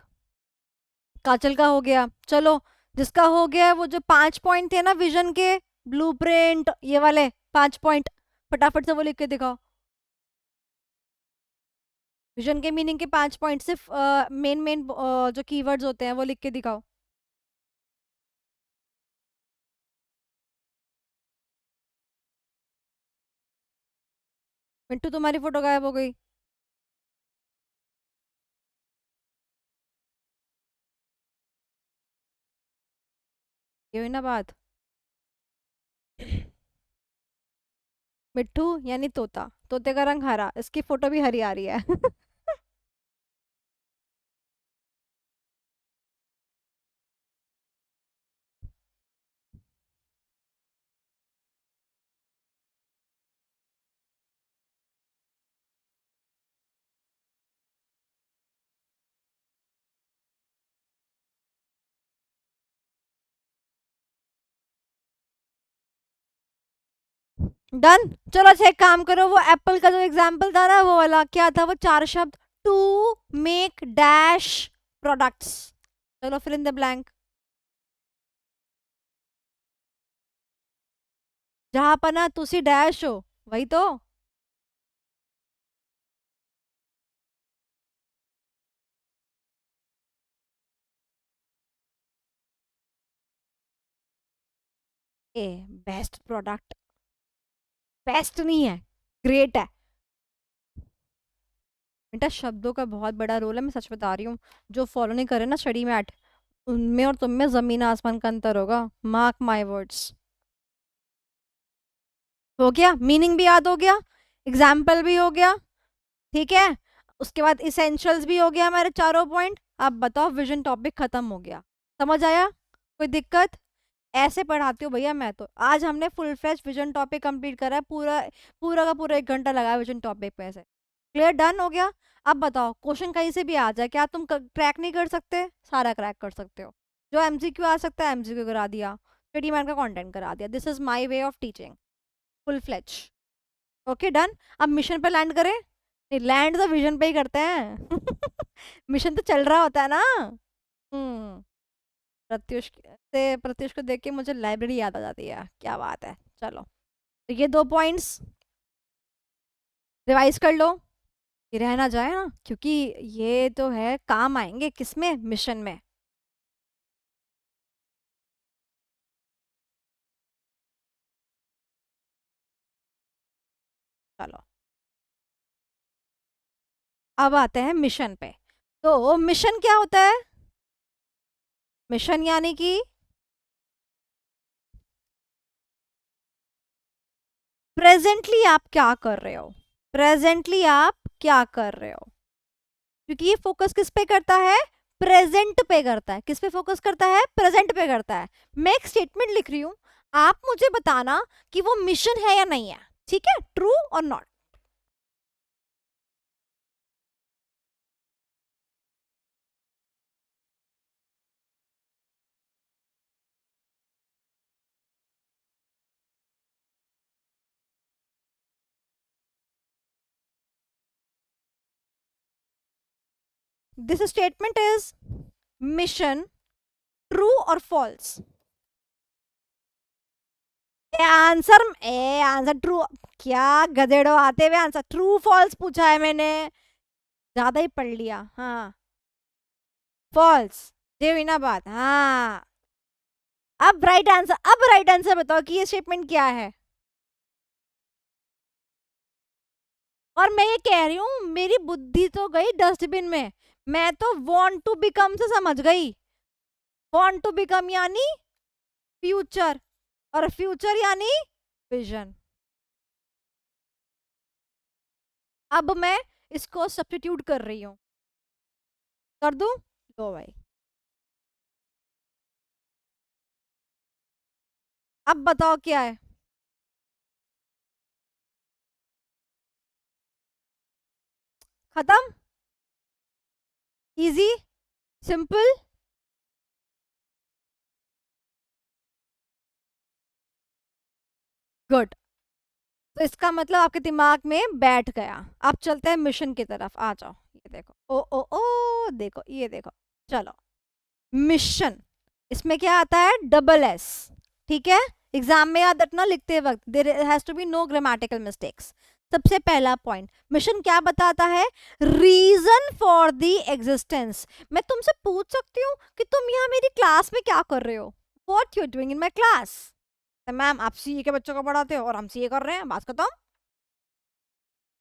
काजल का हो गया, चलो। जिसका हो गया, वो जो 5 पॉइंट थे ना विजन के, ब्लूप्रिंट, ये वाले 5 पॉइंट, फटाफट से वो लिख के दिखाओ। विजन के मीनिंग के 5 पॉइंट, सिर्फ मेन मेन जो कीवर्ड्स होते हैं वो लिख के दिखाओ। मिंटू, तुम्हारी फोटो गायब हो गई। ये हुई ना बात। मिट्ठू यानी तोता, तोते का रंग हरा, इसकी फोटो भी हरी आ रही है। डन। चलो अच्छा एक काम करो, वो एप्पल का जो एग्जाम्पल था ना, वो वाला क्या था, वो चार शब्द, टू मेक डैश प्रोडक्ट्स। चलो फिल इन द ब्लैंक। जहां पर ना तुसी डैश हो, वही तो। ए, बेस्ट प्रोडक्ट, बेस्ट नहीं है, ग्रेट है। बेटा शब्दों का बहुत बड़ा रोल है, मैं सच बता रही हूँ। जो फॉलो नहीं करे ना स्टडी मैट, उनमें और तुम में जमीन आसमान का अंतर होगा, मार्क माई वर्ड्स। हो गया, मीनिंग भी याद हो गया, एग्जाम्पल भी हो गया, ठीक है। उसके बाद इसेंशियल्स भी हो गया हमारे चारों पॉइंट। अब बताओ, विजन टॉपिक खत्म हो गया। समझ आया? कोई दिक्कत? ऐसे पढ़ाती हूँ भैया मैं तो। आज हमने full fledge vision topic complete करा है, पूरा पूरा का पूरा 1 घंटा लगा है विजन टॉपिक पे से। क्लियर, डन हो गया। अब बताओ, क्वेश्चन कहीं से भी आ जाए, क्या तुम क्रैक नहीं कर सकते? सारा क्रैक कर सकते हो। जो एमसीक्यू आ सकता है एमसीक्यू करा दिया, स्टडी मैन का कंटेंट करा दिया। This is my way of teaching, full fledge. Okay done. अब मिशन पे लैंड करें? नहीं, लैंड तो विजन पे ही करते हैं। मिशन तो चल रहा होता है ना। हम्म। प्रत्युष प्रत्युष को देख के मुझे लाइब्रेरी याद आ जाती है, क्या बात है। चलो, तो ये 2 पॉइंट्स रिवाइज कर लो, ये रह ना जाए ना, क्योंकि ये तो है काम आएंगे किसमें, मिशन में। चलो, अब आते हैं मिशन पे। तो मिशन क्या होता है? मिशन यानी कि प्रेजेंटली आप क्या कर रहे हो, प्रेजेंटली आप क्या कर रहे हो। क्योंकि ये फोकस किस पे करता है, प्रेजेंट पे करता है। किस पे फोकस करता है, प्रेजेंट पे करता है। मैं एक स्टेटमेंट लिख रही हूं, आप मुझे बताना कि वो मिशन है या नहीं है, ठीक है, ट्रू और not. This statement is mission true और false. Answer, a answer true, क्या गधेड़ो आते हुए आंसर ट्रू फॉल्स पूछा है मैंने, ज्यादा ही पढ़ लिया। हाँ, फॉल्स, ये हुई ना बात। हाँ, अब राइट आंसर, अब राइट आंसर बताओ कि ये स्टेटमेंट क्या है। और मैं ये कह रही हूँ, मेरी बुद्धि तो गई डस्टबिन में। मैं तो वांट टू बिकम से समझ गई। वांट टू बिकम यानी फ्यूचर, और फ्यूचर यानी विजन। अब मैं इसको सब्स्टिट्यूट कर रही हूँ, कर दूं? लो भाई, अब बताओ क्या है। खत्म, इजी, सिंपल। गुड। तो इसका मतलब आपके दिमाग में बैठ गया। अब चलते हैं मिशन की तरफ, आ जाओ। ये देखो, ओ ओ ओ, देखो ये देखो। चलो, मिशन, इसमें क्या आता है, डबल एस, ठीक है। एग्जाम में याद रखना, लिखते वक्त there has to be no grammatical mistakes. सबसे पहला पॉइंट, मिशन क्या बताता है, रीजन फॉर द एग्जिस्टेंस। मैं तुमसे पूछ सकती हूँ कि तुम यहाँ मेरी क्लास में क्या कर रहे हो, what you doing in my class. Ma'am आप सीए के बच्चों को पढ़ाते हो और हम सीए कर रहे हैं, बात खत्म।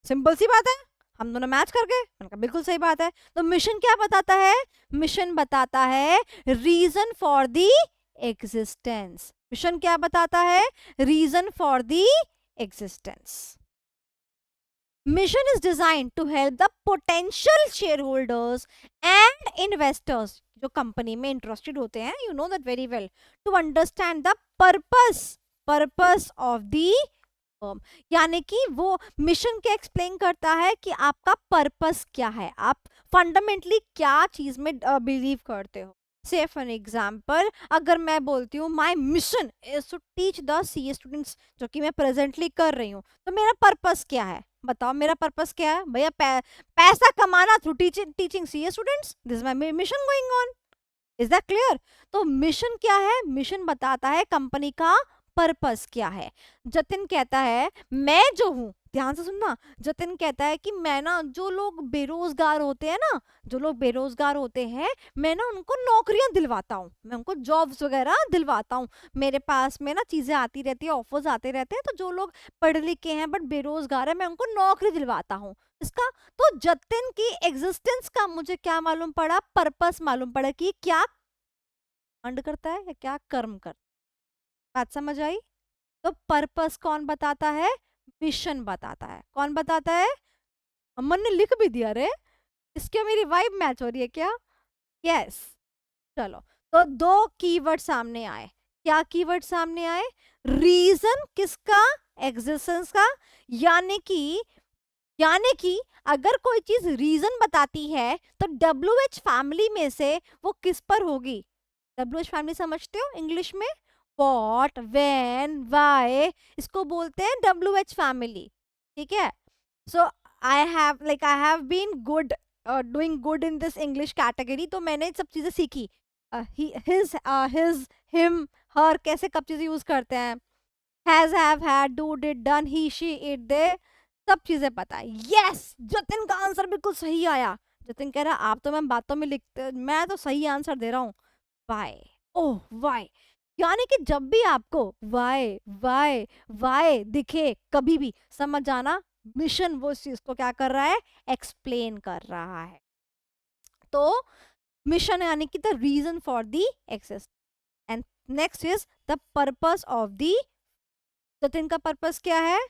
सिंपल सी बात है, हम दोनों मैच कर गए। मैंने कहा बिल्कुल सही बात है। तो मिशन क्या बताता है, मिशन बताता है reason for the existence. Mission क्या बताता है? Reason for the existence. Mission is designed to help the potential shareholders and investors जो कंपनी में इंटरेस्टेड होते हैं, you know that very well, to understand the purpose of the firm. यानी कि वो मिशन क्या एक्सप्लेन करता है कि आपका पर्पस क्या है, आप फंडामेंटली क्या चीज में बिलीव करते हो। से फॉर एग्जाम्पल अगर मैं बोलती हूँ my mission is to teach the CA students, जो कि मैं प्रेजेंटली कर रही हूँ, तो मेरा पर्पस क्या है? बताओ मेरा पर्पस क्या है भैया? पैसा कमाना through teaching CA students, this my mission going on. Is that clear? तो मिशन क्या है? मिशन बताता है कंपनी का पर्पस क्या है। जतिन कहता है मैं जो हूं, ध्यान से सुनना, जतिन कहता है कि मैं ना जो लोग बेरोजगार होते हैं ना, जो लोग बेरोजगार होते हैं, मैं ना उनको नौकरियां दिलवाता हूँ, मैं उनको जॉब्स वगैरह दिलवाता हूँ। मेरे पास में ना चीजें आती रहती है, ऑफर्स आते रहते हैं, तो जो लोग पढ़े लिखे हैं बट बेरोजगार है, मैं उनको नौकरी दिलवाता हूँ। इसका तो जतिन की एग्जिस्टेंस का मुझे क्या मालूम पड़ा? पर्पस मालूम पड़ा कि क्या कांड करता है या क्या कर्म करता है। बात समझ आई? तो पर्पस कौन बताता है? मिशन बताता है। कौन बताता है? अमन ने लिख भी दिया रे, इसके मेरी वाइब मैच हो रही है क्या? यस। चलो, तो दो कीवर्ड सामने आए। क्या कीवर्ड सामने आए? रीजन किसका? एग्जिस्टेंस का। यानी कि यानी कि अगर कोई चीज रीजन बताती है तो WH फैमिली में से वो किस पर होगी? WH फैमिली समझते हो इंग्लिश में? वॉट, वेन, वाई, इसको बोलते हैं WH फैमिली। ठीक है? So I have been good, doing good in this English category, तो मैंने सब चीजें सीखी। हिज, हिम, हर, कैसे कब चीजें यूज करते हैं, has, have, had, do, did, done, he, she, it, they, सब चीजें पता है। यस, जतिन का आंसर बिल्कुल सही आया। जतिन कह रहा आप तो मैम बातों में लिखते, मैं तो सही आंसर दे रहा हूँ। वाई, ओह वाई। यानी कि जब भी आपको वाई वाई वाई दिखे कभी भी समझ जाना मिशन वो इस चीज को क्या कर रहा है? एक्सप्लेन कर रहा है। तो मिशन यानी कि the reason for the exist. And next is the purpose of the, Jatin का पर्पस क्या है?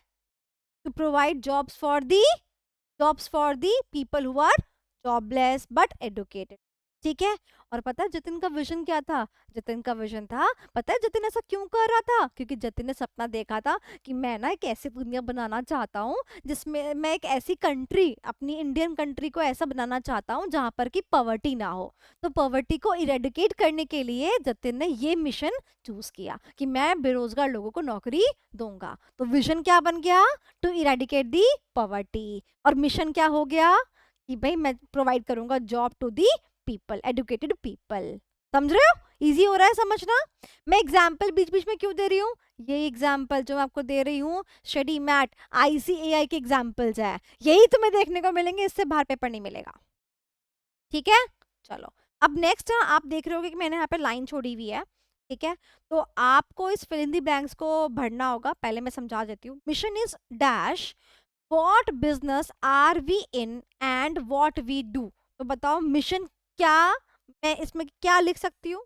To provide jobs for the people who are jobless but educated. ठीक है? और पता है जतिन का विजन क्या था? जतिन का विजन था, पता है जतिन ऐसा क्यों कर रहा था? क्योंकि जतिन ने सपना देखा था कि मैं ना एक ऐसी दुनिया बनाना चाहता हूँ जिसमें मैं एक ऐसी कंट्री, अपनी इंडियन कंट्री को ऐसा बनाना चाहता हूँ जहां पर कि पॉवर्टी ना हो। तो पॉवर्टी को इरेडिकेट करने के लिए जतिन ने ये मिशन चूज किया कि मैं बेरोजगार लोगों को नौकरी दूंगा। तो विजन क्या बन गया? To eradicate the poverty. और मिशन क्या हो गया? कि भाई मैं प्रोवाइड करूंगा job to the people, educated people. समझ रहे हो? इजी हो रहा है समझना? मैं एग्जाम्पल बीच बीच में क्यों दे रही हूँ? ये एग्जाम्पल जो मैं आपको दे रही हूँ स्टडी मैट ICAI के एग्जाम्पल्स है, यही तुम्हें देखने को मिलेंगे, इससे बाहर पेपर नहीं मिलेगा। ठीक है? चलो, अब नेक्स्ट आप देख रहे होगे कि मैंने यहाँ पे लाइन छोड़ी हुई है। ठीक है? तो आपको इस फिल इन दी ब्लैंक्स को भरना होगा। पहले मैं समझा देती हूँ। Mission is dash what business are we in and what we do. तो बताओ मिशन क्या, मैं इसमें क्या लिख सकती हूँ?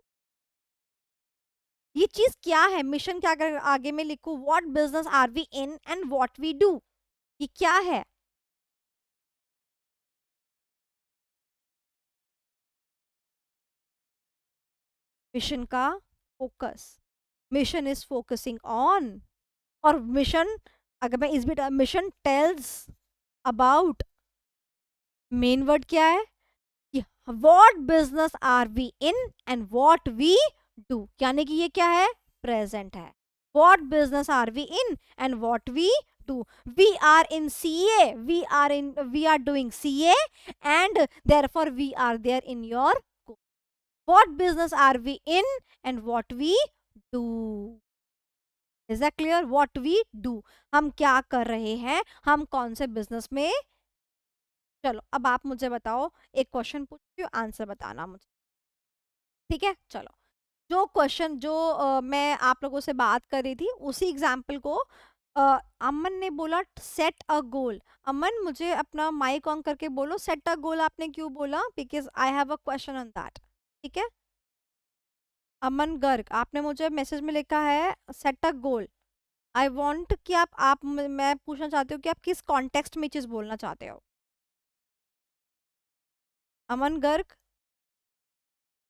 ये चीज क्या है? मिशन क्या कर आगे में लिखूं? What business are we in and what we do, ये क्या है? मिशन का focus. Mission is focusing on. और मिशन, अगर मैं इस भी, mission tells about, main word क्या है? What business are we in and what we do, यानी कि ये क्या है? प्रेजेंट है। What business are we in and what we do. We are in CA, we are doing CA and therefore we are there in your. What business are we in and what we do. Is that clear? What we do, हम क्या कर रहे हैं, हम कौन से बिजनेस में। चलो अब आप मुझे बताओ, एक क्वेश्चन पूछती हूँ, आंसर बताना मुझे। ठीक है? चलो, जो क्वेश्चन जो मैं आप लोगों से बात कर रही थी उसी एग्जाम्पल को, अमन ने बोला सेट अ गोल। अमन मुझे अपना माइक ऑन करके बोलो, सेट अ गोल आपने क्यों बोला? Because I have a question on that. ठीक है? अमन गर्ग, आपने मुझे मैसेज में लिखा है set a goal. I want कि मैं पूछना चाहती हूँ कि आप किस कॉन्टेक्स्ट में चीज बोलना चाहते हो। अमन गर्ग,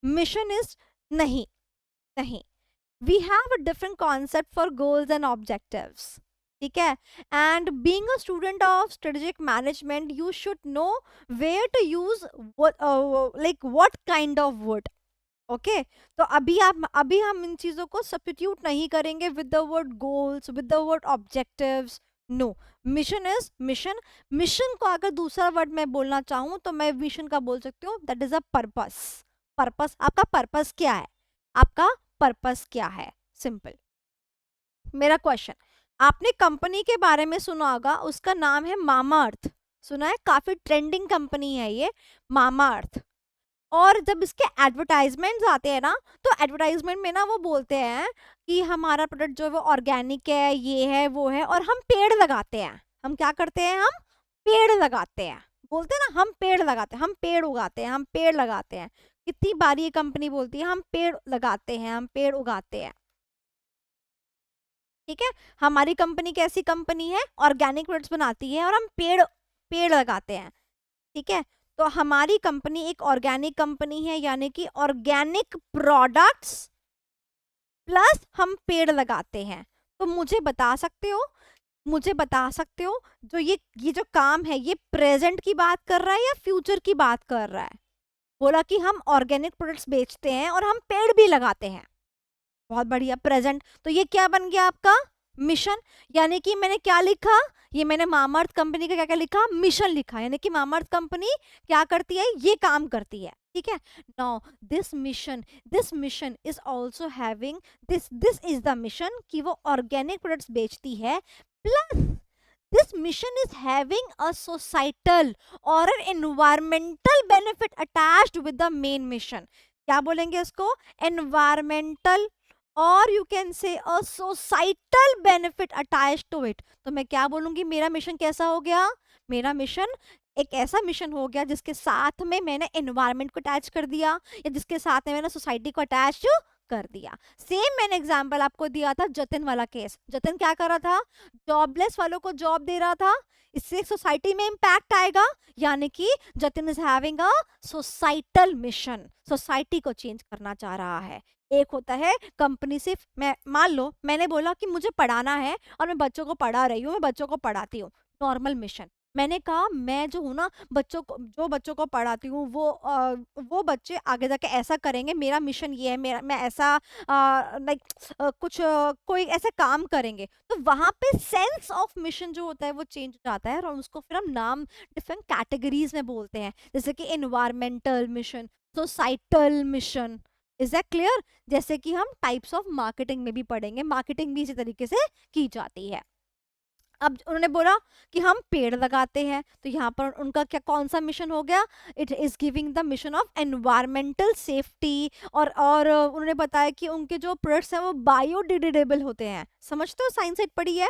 मिशन इज, नहीं, नहीं, we have a different concept for goals and objectives, ठीक है। And being a student of strategic management you should know where to use like what kind of word, okay. तो अभी हम इन चीजों को सब्स्टिट्यूट नहीं करेंगे with the word goals, with the word objectives, no. Mission is mission. Mission को अगर दूसरा वर्ड मैं बोलना चाहूं तो मैं मिशन का बोल सकती हूँ that is a purpose. Purpose, आपका पर्पस क्या है, आपका पर्पस क्या है, सिंपल। मेरा क्वेश्चन, आपने कंपनी के बारे में सुना होगा, उसका नाम है मामा अर्थ। सुना है, काफी ट्रेंडिंग कंपनी है ये, मामा अर्थ। और जब इसके एडवर्टाइजमेंट्स आते हैं ना, तो एडवर्टाइजमेंट में ना वो बोलते हैं कि हमारा प्रोडक्ट जो है वो ऑर्गेनिक है, ये है वो है, और हम पेड़ लगाते हैं। हम क्या करते हैं, हम पेड़ लगाते हैं। बोलते हैं ना हम पेड़ लगाते हैं, हम पेड़ उगाते हैं, हम पेड़ लगाते हैं। कितनी बार ये कंपनी बोलती है हम पेड़ लगाते हैं, हम पेड़ उगाते हैं, ठीक है। हमारी कंपनी कैसी कंपनी है, ऑर्गेनिक प्रोडक्ट्स बनाती है और हम पेड़ पेड़ लगाते हैं, ठीक है। तो हमारी कंपनी एक ऑर्गेनिक कंपनी है, यानी कि ऑर्गेनिक प्रोडक्ट्स प्लस हम पेड़ लगाते हैं। तो मुझे बता सकते हो जो ये जो काम है ये प्रेजेंट की बात कर रहा है या फ्यूचर की बात कर रहा है। बोला कि हम ऑर्गेनिक प्रोडक्ट्स बेचते हैं और हम पेड़ भी लगाते हैं, बहुत बढ़िया, प्रेजेंट। तो ये क्या बन गया आपका, मिशन। यानी कि मैंने क्या लिखा, ये मैंने मामाअर्थ कंपनी का क्या क्या लिखा, मिशन लिखा। यानी कि मामाअर्थ कंपनी क्या करती है, ये काम करती है, ठीक है। Now this mission is also having, this is the mission कि वो ऑर्गेनिक प्रोडक्ट्स बेचती है, plus this mission is having a societal or an environmental benefit attached with the main mission। क्या बोलेंगे इसको, environmental और you can say a societal benefit attach to it. तो मैं क्या बोलूंगी, मेरा मिशन कैसा हो गया, मेरा मिशन एक ऐसा मिशन हो गया जिसके साथ में मैंने एनवायरनमेंट को अटैच कर दिया, या जिसके साथ में मैंने सोसाइटी को अटैच कर दिया। सेम मैंने एग्जांपल आपको दिया था जतिन वाला केस। जतिन क्या कर रहा था, जॉबलेस वालों को जॉब दे रहा था, इससे सोसाइटी में इम्पैक्ट आएगा। यानी कि Jatin is having a societal mission, society को चेंज करना चाह रहा है। एक होता है कंपनी, सिर्फ मैं मान लो मैंने बोला कि मुझे पढ़ाना है और मैं बच्चों को पढ़ा रही हूँ, मैं बच्चों को पढ़ाती हूँ, नॉर्मल मिशन। मैंने कहा मैं जो हूँ ना, बच्चों को पढ़ाती हूँ वो बच्चे आगे जाके ऐसा करेंगे, मेरा मिशन ये है, मेरा मैं ऐसा लाइक कुछ कोई ऐसे काम करेंगे। तो वहां पे सेंस ऑफ मिशन जो होता है वो चेंज हो जाता है, और उसको फिर हम नाम डिफरेंट कैटेगरीज में बोलते हैं, जैसे कि environmental mission, societal mission. Is that clear. जैसे कि हम टाइप्स ऑफ मार्केटिंग में भी पढ़ेंगे, मार्केटिंग भी इसी तरीके से की जाती है। अब उन्होंने बोला कि हम पेड़ लगाते हैं, तो यहाँ पर उनका क्या कौन सा मिशन हो गया, it is giving the mission of environmental safety. और उन्होंने बताया कि उनके जो प्रोडक्ट्स हैं वो बायोडिग्रेडेबल होते हैं। समझते हो, साइंस एक पढ़ी है,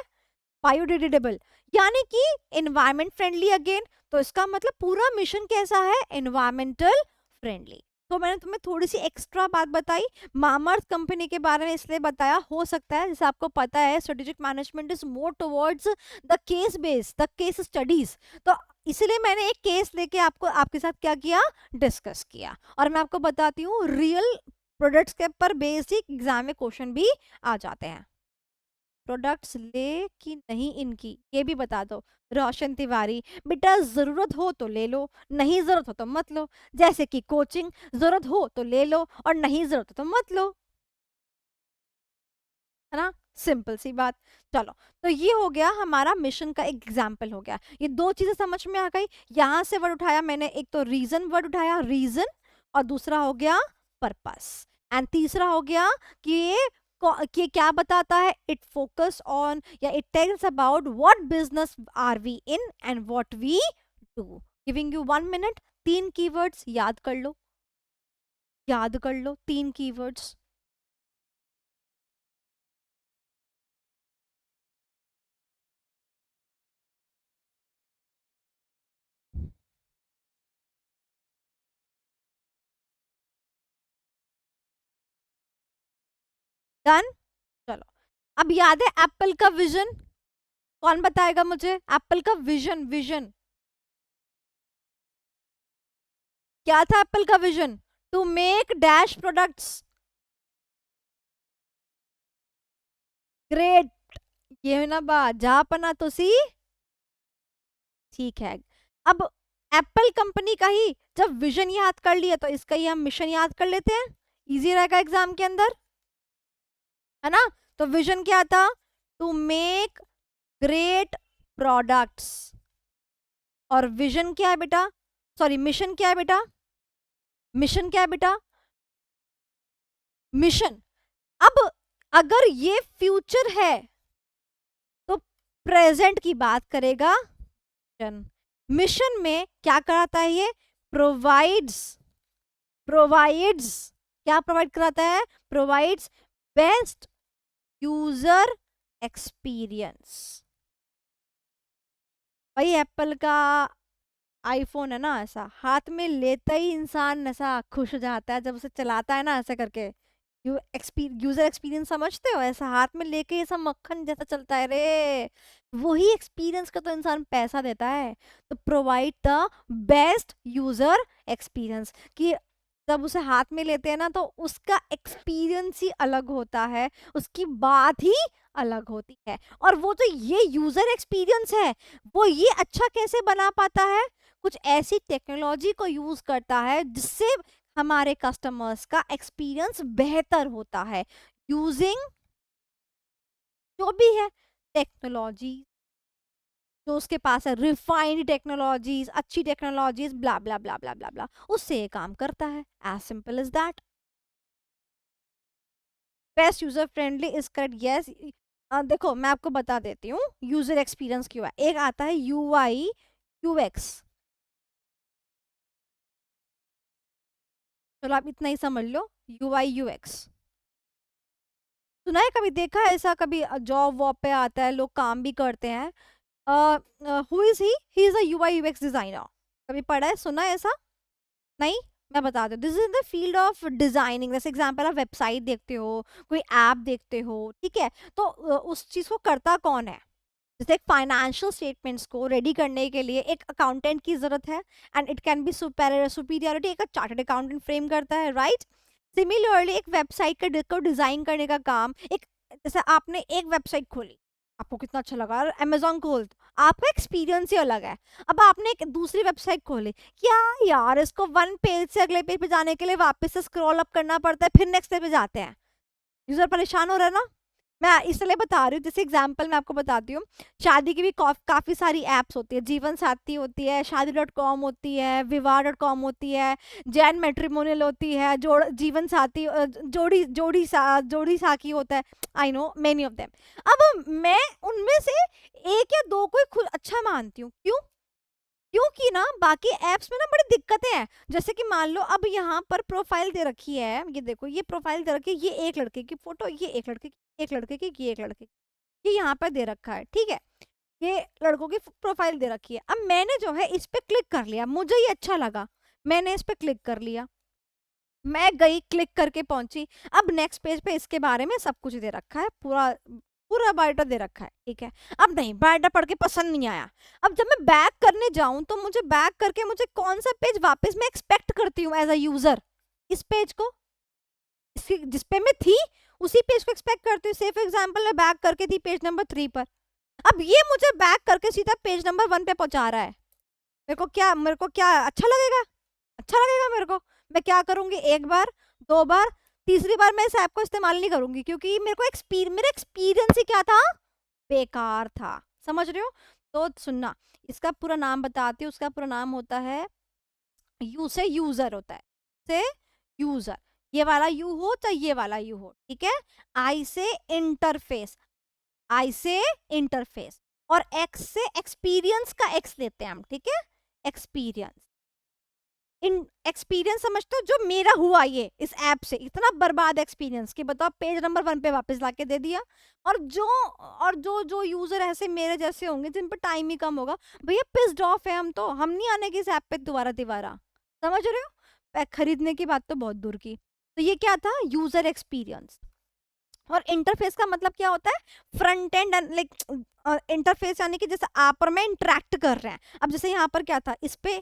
बायोडिग्रेडेबल यानी कि एनवायरमेंट फ्रेंडली अगेन। तो इसका मतलब पूरा मिशन कैसा है, एनवायरमेंटल फ्रेंडली। तो मैंने तुम्हें थोड़ी सी एक्स्ट्रा बात बताई मामर्थ कंपनी के बारे में, इसलिए बताया, हो सकता है जैसे आपको पता है strategic management is more towards the case based, the case studies. तो इसलिए मैंने एक केस लेके आपको आपके साथ क्या किया, डिस्कस किया। और मैं आपको बताती हूँ रियल प्रोडक्ट्स के ऊपर बेस्ड ही एग्जाम में क्वेश्चन भी आ जाते हैं। प्रोडक्ट्स ले कि नहीं इनकी, ये भी बता दो। रोशन तिवारी, बेटा जरूरत हो तो ले लो, नहीं जरूरत हो तो मत लो। जैसे कि कोचिंग, जरूरत हो तो ले लो और नहीं जरूरत हो तो मत लो, है ना, सिंपल सी बात। चलो, तो ये हो गया हमारा मिशन का एग्जाम्पल हो गया। ये दो चीजें समझ में आ गई। यहां से वर्ड उठाया मैंने, एक तो रीजन वर्ड उठाया, रीजन, और दूसरा हो गया पर्पस, एंड तीसरा हो गया कि कि क्या बताता है, इट फोकस ऑन या it tells about what business are we in and what we do. Giving you 1 minute, 3 keywords याद कर लो, याद कर लो 3 कीवर्ड्स। डन। चलो, अब याद है एप्पल का विजन? कौन बताएगा मुझे एप्पल का विजन? विजन क्या था एप्पल का vision? To make dash products great. ये ना बात जहां पना तो सी ठीक है। अब एप्पल कंपनी का ही जब विजन याद कर लिया तो इसका ही हम मिशन याद कर लेते हैं, इजी रहेगा एग्जाम के अंदर, है ना? तो विजन क्या था? To make great products. और विजन क्या है बेटा? सॉरी, मिशन क्या है बेटा? मिशन क्या है बेटा? मिशन। अब अगर ये फ्यूचर है तो प्रेजेंट की बात करेगा मिशन। मिशन में क्या कराता है ये? प्रोवाइड्स, प्रोवाइड्स क्या प्रोवाइड कराता है? Provides best user experience. भाई एप्पल का आईफोन है ना, ऐसा हाथ में लेता ही इंसान ऐसा खुश हो जाता है जब उसे चलाता है ना, ऐसा करके। यूजर एक्सपीरियंस समझते हो? ऐसा हाथ में लेके ये सब मक्खन जैसा चलता है रे, वही एक्सपीरियंस का तो इंसान पैसा देता है। तो provide the best user experience, कि जब उसे हाथ में लेते हैं ना तो उसका एक्सपीरियंस ही अलग होता है, उसकी बात ही अलग होती है। और वो जो ये यूजर एक्सपीरियंस है वो ये अच्छा कैसे बना पाता है? कुछ ऐसी टेक्नोलॉजी को यूज करता है जिससे हमारे कस्टमर्स का एक्सपीरियंस बेहतर होता है, यूजिंग जो भी है टेक्नोलॉजी जो उसके पास है, रिफाइंड टेक्नोलॉजीज, अच्छी technologies, blah blah blah blah blah blah, उससे ये काम करता है। As simple as that. Best user friendly is correct, yes. देखो मैं आपको बता देती हूँ यूजर एक्सपीरियंस क्यों है। एक आता है यूआई यूएक्स, चलो आप इतना ही समझ लो, यूआई यूएक्स सुना है कभी? देखा है ऐसा कभी? जॉब वॉब पे आता है, लोग काम भी करते हैं। Who is he is a UI UX designer. कभी पढ़ा है, सुना है ऐसा? नहीं? मैं बता दूं, this is the field of designing. जैसे एग्जांपल, आप वेबसाइट देखते हो, कोई ऐप देखते हो, ठीक है? तो उस चीज को करता कौन है? जैसे एक फाइनेंशियल स्टेटमेंट्स को रेडी करने के लिए एक अकाउंटेंट की जरूरत है, and it can be superiority एक चार्टर्ड अकाउंटेंट फ्रेम करता है, राइट? सिमिलरली एक वेबसाइट को डिजाइन करने का काम एक, जैसे आपने एक वेबसाइट खोली, आपको कितना अच्छा लगा, अमेजोन खोल दो, आपका एक्सपीरियंस ही अलग है। अब आपने एक दूसरी वेबसाइट खोली, क्या यार इसको वन पेज से अगले पेज पे जाने के लिए वापस से स्क्रॉल अप करना पड़ता है, फिर नेक्स्ट पेज पे जाते हैं, यूजर परेशान हो रहा है ना? मैं इसलिए बता रही हूँ, जैसे एग्जांपल मैं आपको बताती हूँ, शादी की भी काफी सारी एप्स होती है, जीवन साथी होती है, शादी.com होती है, विवाह.com होती है, जैन मैट्रिमोनियल होती है, जीवन साथी, जोड़ी साखी होता है, I know many of them. अब मैं उनमें से एक या दो को ही खुद अच्छा मानती हूँ, क्यों? क्योंकि ना बाकी एप्स में ना बड़ी दिक्कतें हैं। जैसे कि मान लो अब यहाँ पर प्रोफाइल दे रखी है, ये देखो ये प्रोफाइल दे रखी है, ये एक लड़के की फोटो, ये एक लड़के की, एक लड़के की, ये एक लड़के की, ये यहाँ पर दे रखा है, ठीक है? ये लड़कों की प्रोफाइल दे रखी है। अब मैंने जो है इस पे क्लिक कर लिया, मुझे ये अच्छा लगा, मैंने इस पे क्लिक कर लिया, मैं गई क्लिक करके पहुंची। अब नेक्स्ट पेज पे इसके बारे में सब कुछ दे रखा है, पूरा पूरा बायोडा दे रखा है, ठीक है? अब नहीं, बायोडा पढ़ के पसंद नहीं आया, अब जब मैं बैक करने जाऊं तो मुझे बैक करके मुझे कौन सा पेज वापस मैं एक्सपेक्ट करती हूँ एज अ यूजर? इस पेज को, जिस पे मैं थी उसी पेज को एक्सपेक्ट करती हूँ। से फॉर एग्जाम्पल मैं बैक करके थी पेज नंबर 3 पर, अब ये मुझे बैक करके सीधा पेज नंबर 1 पे पहुंचा रहा है। मेरे को क्या अच्छा लगेगा? अच्छा लगेगा मेरे को? मैं क्या करूंगी, एक बार, दो बार, तीसरी बार मैं इस ऐप को इस्तेमाल नहीं करूंगी, क्योंकि मेरे को मेरा एक्सपीरियंस ही क्या था? बेकार था। समझ रहे हो? तो सुनना, इसका पूरा नाम बताती हूँ, उसका पूरा नाम होता है, यू से यूजर होता है, से यूजर, ये वाला यू हो चाहे ये वाला यू हो, ठीक है? आई से इंटरफेस, आई से इंटरफेस, और एक्स से एक्सपीरियंस का एक्स लेते हैं हम, ठीक है? एक्सपीरियंस, इन एक्सपीरियंस समझते हो जो मेरा हुआ ये इस ऐप से, इतना बर्बाद एक्सपीरियंस कि बताओ पेज नंबर 1 पे वापस लाके दे दिया। और जो यूजर ऐसे मेरे जैसे होंगे जिन पर टाइम ही कम होगा, भैया पिस्ड ऑफ है हम नहीं आने की इस ऐप पे दोबारा दोबारा। समझ रहे हो? खरीदने की बात तो बहुत दूर की। तो ये क्या था? User experience. और इंटरफेस का मतलब क्या होता है, फ्रंट एंड लाइक इंटरफेस यानी कि जैसे आप और मैं इंटरेक्ट कर रहे हैं। अब जैसे यहाँ पर क्या था, इस पे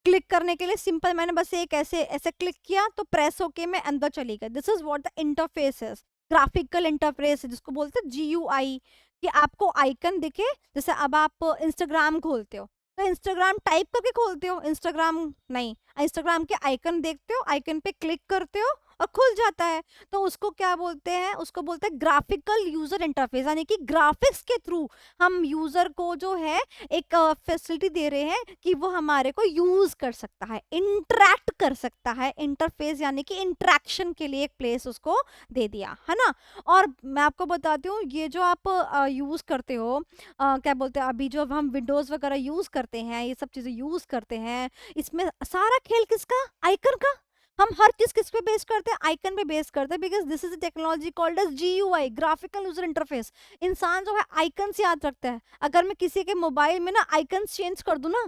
क्लिक करने के लिए सिंपल मैंने बस एक ऐसे ऐसे क्लिक किया तो प्रेस होके मैं अंदर चली गई। This is what the interface is, graphical interface है जिसको बोलते हैं GUI, कि आपको आइकन दिखे। जैसे अब आप इंस्टाग्राम खोलते हो तो इंस्टाग्राम टाइप करके खोलते हो, इंस्टाग्राम नहीं, इंस्टाग्राम के आइकन देखते हो, आइकन पे क्लिक करते हो और खुल जाता है। तो उसको क्या बोलते हैं, उसको बोलते हैं ग्राफिकल यूजर इंटरफेस, यानी कि ग्राफिक्स के थ्रू हम यूजर को जो है एक फैसिलिटी दे रहे हैं कि वो हमारे को यूज कर सकता है, इंटरेक्ट कर सकता है। इंटरफेस यानी कि इंटरेक्शन के लिए एक प्लेस उसको दे दिया है ना। और मैं आपको बताती हूँ, ये जो आप यूज करते हो, क्या बोलते हैं, अभी जो हम विंडोज वगैरह यूज करते हैं, ये सब चीजें यूज करते हैं, इसमें सारा खेल किसका, आइकन का। हम हर चीज किस पे बेस करते हैं, आइकन पे बेस करते हैं, because this is technology called as GUI, graphical user interface. इंसान जो है आइकन्स याद रखता है। अगर मैं किसी के मोबाइल में ना आइकन्स चेंज कर दूं ना,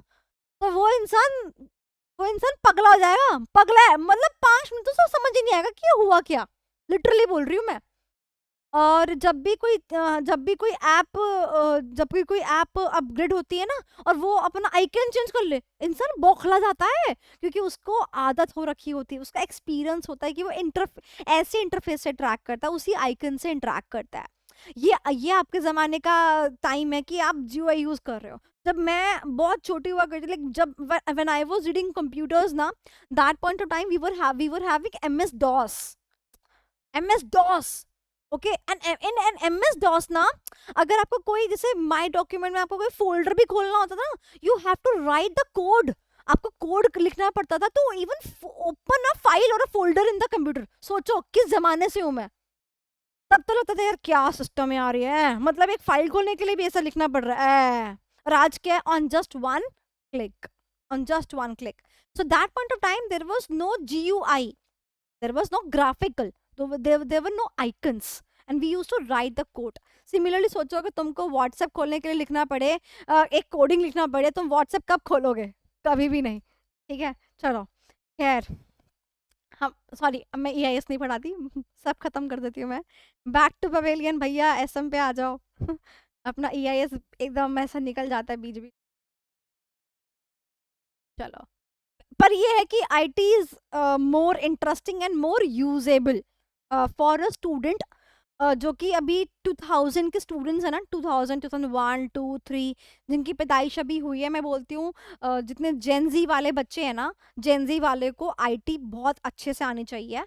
तो वो इंसान पगला हो जाएगा, पगला है मतलब 5 मिनट तो समझ ही नहीं आएगा कि ये हुआ क्या। लिटरली बोल रही हूँ मैं। और जब भी कोई ऐप अपग्रेड होती है ना, और वो अपना आइकन चेंज कर ले, इंसान बौखला जाता है, क्योंकि उसको आदत हो रखी होती है, उसका एक्सपीरियंस होता है कि वो ऐसे इंटरफेस से ट्रैक करता है, उसी आइकन से इंटरेक्ट करता है। ये आपके ज़माने का टाइम है कि आप GUI यूज़ कर रहे हो। जब मैं बहुत छोटी हुआ करती, लाइक जब when I was reading computers ना, that point of time we were having MS DOS। Okay, and in an MS DOS ना, अगर आपको कोई जैसे माई डॉक्यूमेंट में आपको कोई फोल्डर भी खोलना होता था, you have to write the code. आपको कोड लिखना पड़ता था तो इवन ओपन अ फाइल और a folder in the computer. सोचो किस जमाने से हूं मैं। तब तो लगता था यार क्या सिस्टम है यार, ये मतलब एक फाइल खोलने के लिए भी ऐसा लिखना पड़ रहा है। और आज क्या है, on just one click, on just one click. So that point of time there was no GUI, there was no graphical, there were no icons, and we used to write the code. Similarly सोचो अगर तुमको WhatsApp खोलने के लिए लिखना पड़े, एक कोडिंग लिखना पड़े, तुम WhatsApp कब खोलोगे, कभी भी नहीं। ठीक है, चलो खैर, हम सॉरी, अब मैं EIS नहीं पढ़ाती सब खत्म कर देती हूँ मैं। बैक टू पवेलियन भैया, SM पे आ जाओ अपना EIS एकदम ऐसा निकल जाता है बीच बीच। चलो, पर ये है कि IT is more interesting and more usable for a student, जो कि अभी 2000 के स्टूडेंट्स हैं ना, 2000 2001 2 3 जिनकी पैदाइश अभी हुई है, मैं बोलती हूँ जितने जेनजी वाले बच्चे हैं ना, जेनजी वाले को IT बहुत अच्छे से आनी चाहिए।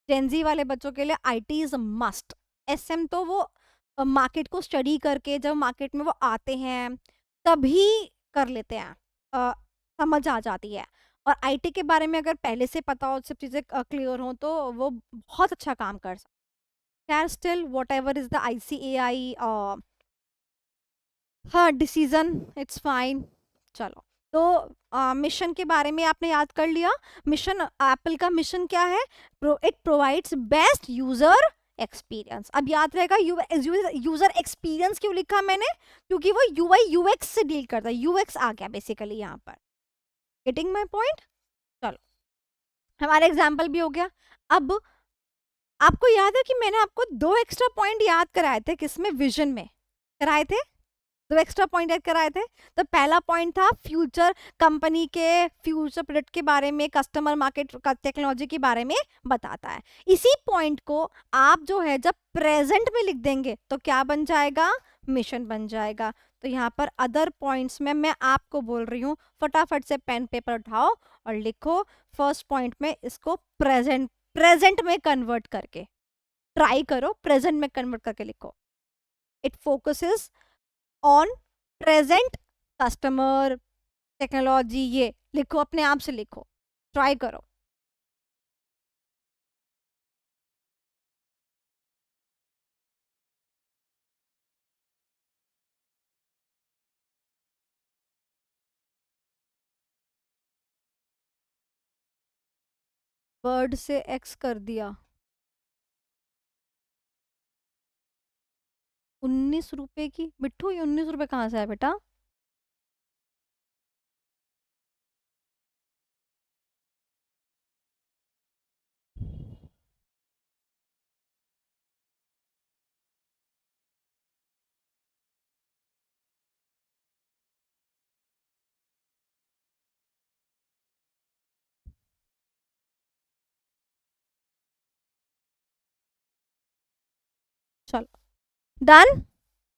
जेनजी वाले बच्चों के लिए IT इज मस्ट। SM तो वो मार्केट को स्टडी करके जब मार्केट में वो आते हैं तभी कर लेते हैं, अ, समझ आ जाती है। और IT के बारे में अगर पहले से पता हो, सब चीज़ें क्लियर हो, तो वो बहुत अच्छा काम कर सकते हैं। Still what ever is the ICAI हाँ डिसीजन, इट्स फाइन। चलो, तो मिशन के बारे में आपने याद कर लिया। मिशन, एप्पल का मिशन क्या है, it provides best user experience. अब याद रहेगा यूजर एक्सपीरियंस क्यों लिखा मैंने, क्योंकि वो UI UX से डील करता है, UX आ गया बेसिकली यहाँ पर। Getting my point. चलो, हमारा एग्जाम्पल भी हो गया। अब आपको याद है कि मैंने आपको 2 एक्स्ट्रा पॉइंट याद कराए थे, किसमें, विजन में कराए थे। 2 एक्स्ट्रा पॉइंट ऐड कराए थे। तो पहला पॉइंट था फ्यूचर, कंपनी के फ्यूचर प्रोडक्ट के बारे में, कस्टमर मार्केट का टेक्नोलॉजी के बारे में बताता है। इसी पॉइंट को आप जो है जब प्रेजेंट में लिख देंगे तो क्या बन जाएगा, मिशन बन जाएगा। तो यहाँ पर अदर पॉइंट्स में मैं आपको बोल रही हूँ, फटाफट से पेन पेपर उठाओ और लिखो। फर्स्ट पॉइंट में इसको प्रेजेंट प्रेजेंट में कन्वर्ट करके ट्राई करो, प्रेजेंट में कन्वर्ट करके लिखो। It focuses on present customer technology, ये लिखो, अपने आप से लिखो, ट्राई करो। वर्ड से एक्स कर दिया, 19 रुपए की, मिट्टू ये 19 रुपए कहाँ से है बेटा। चलो डन,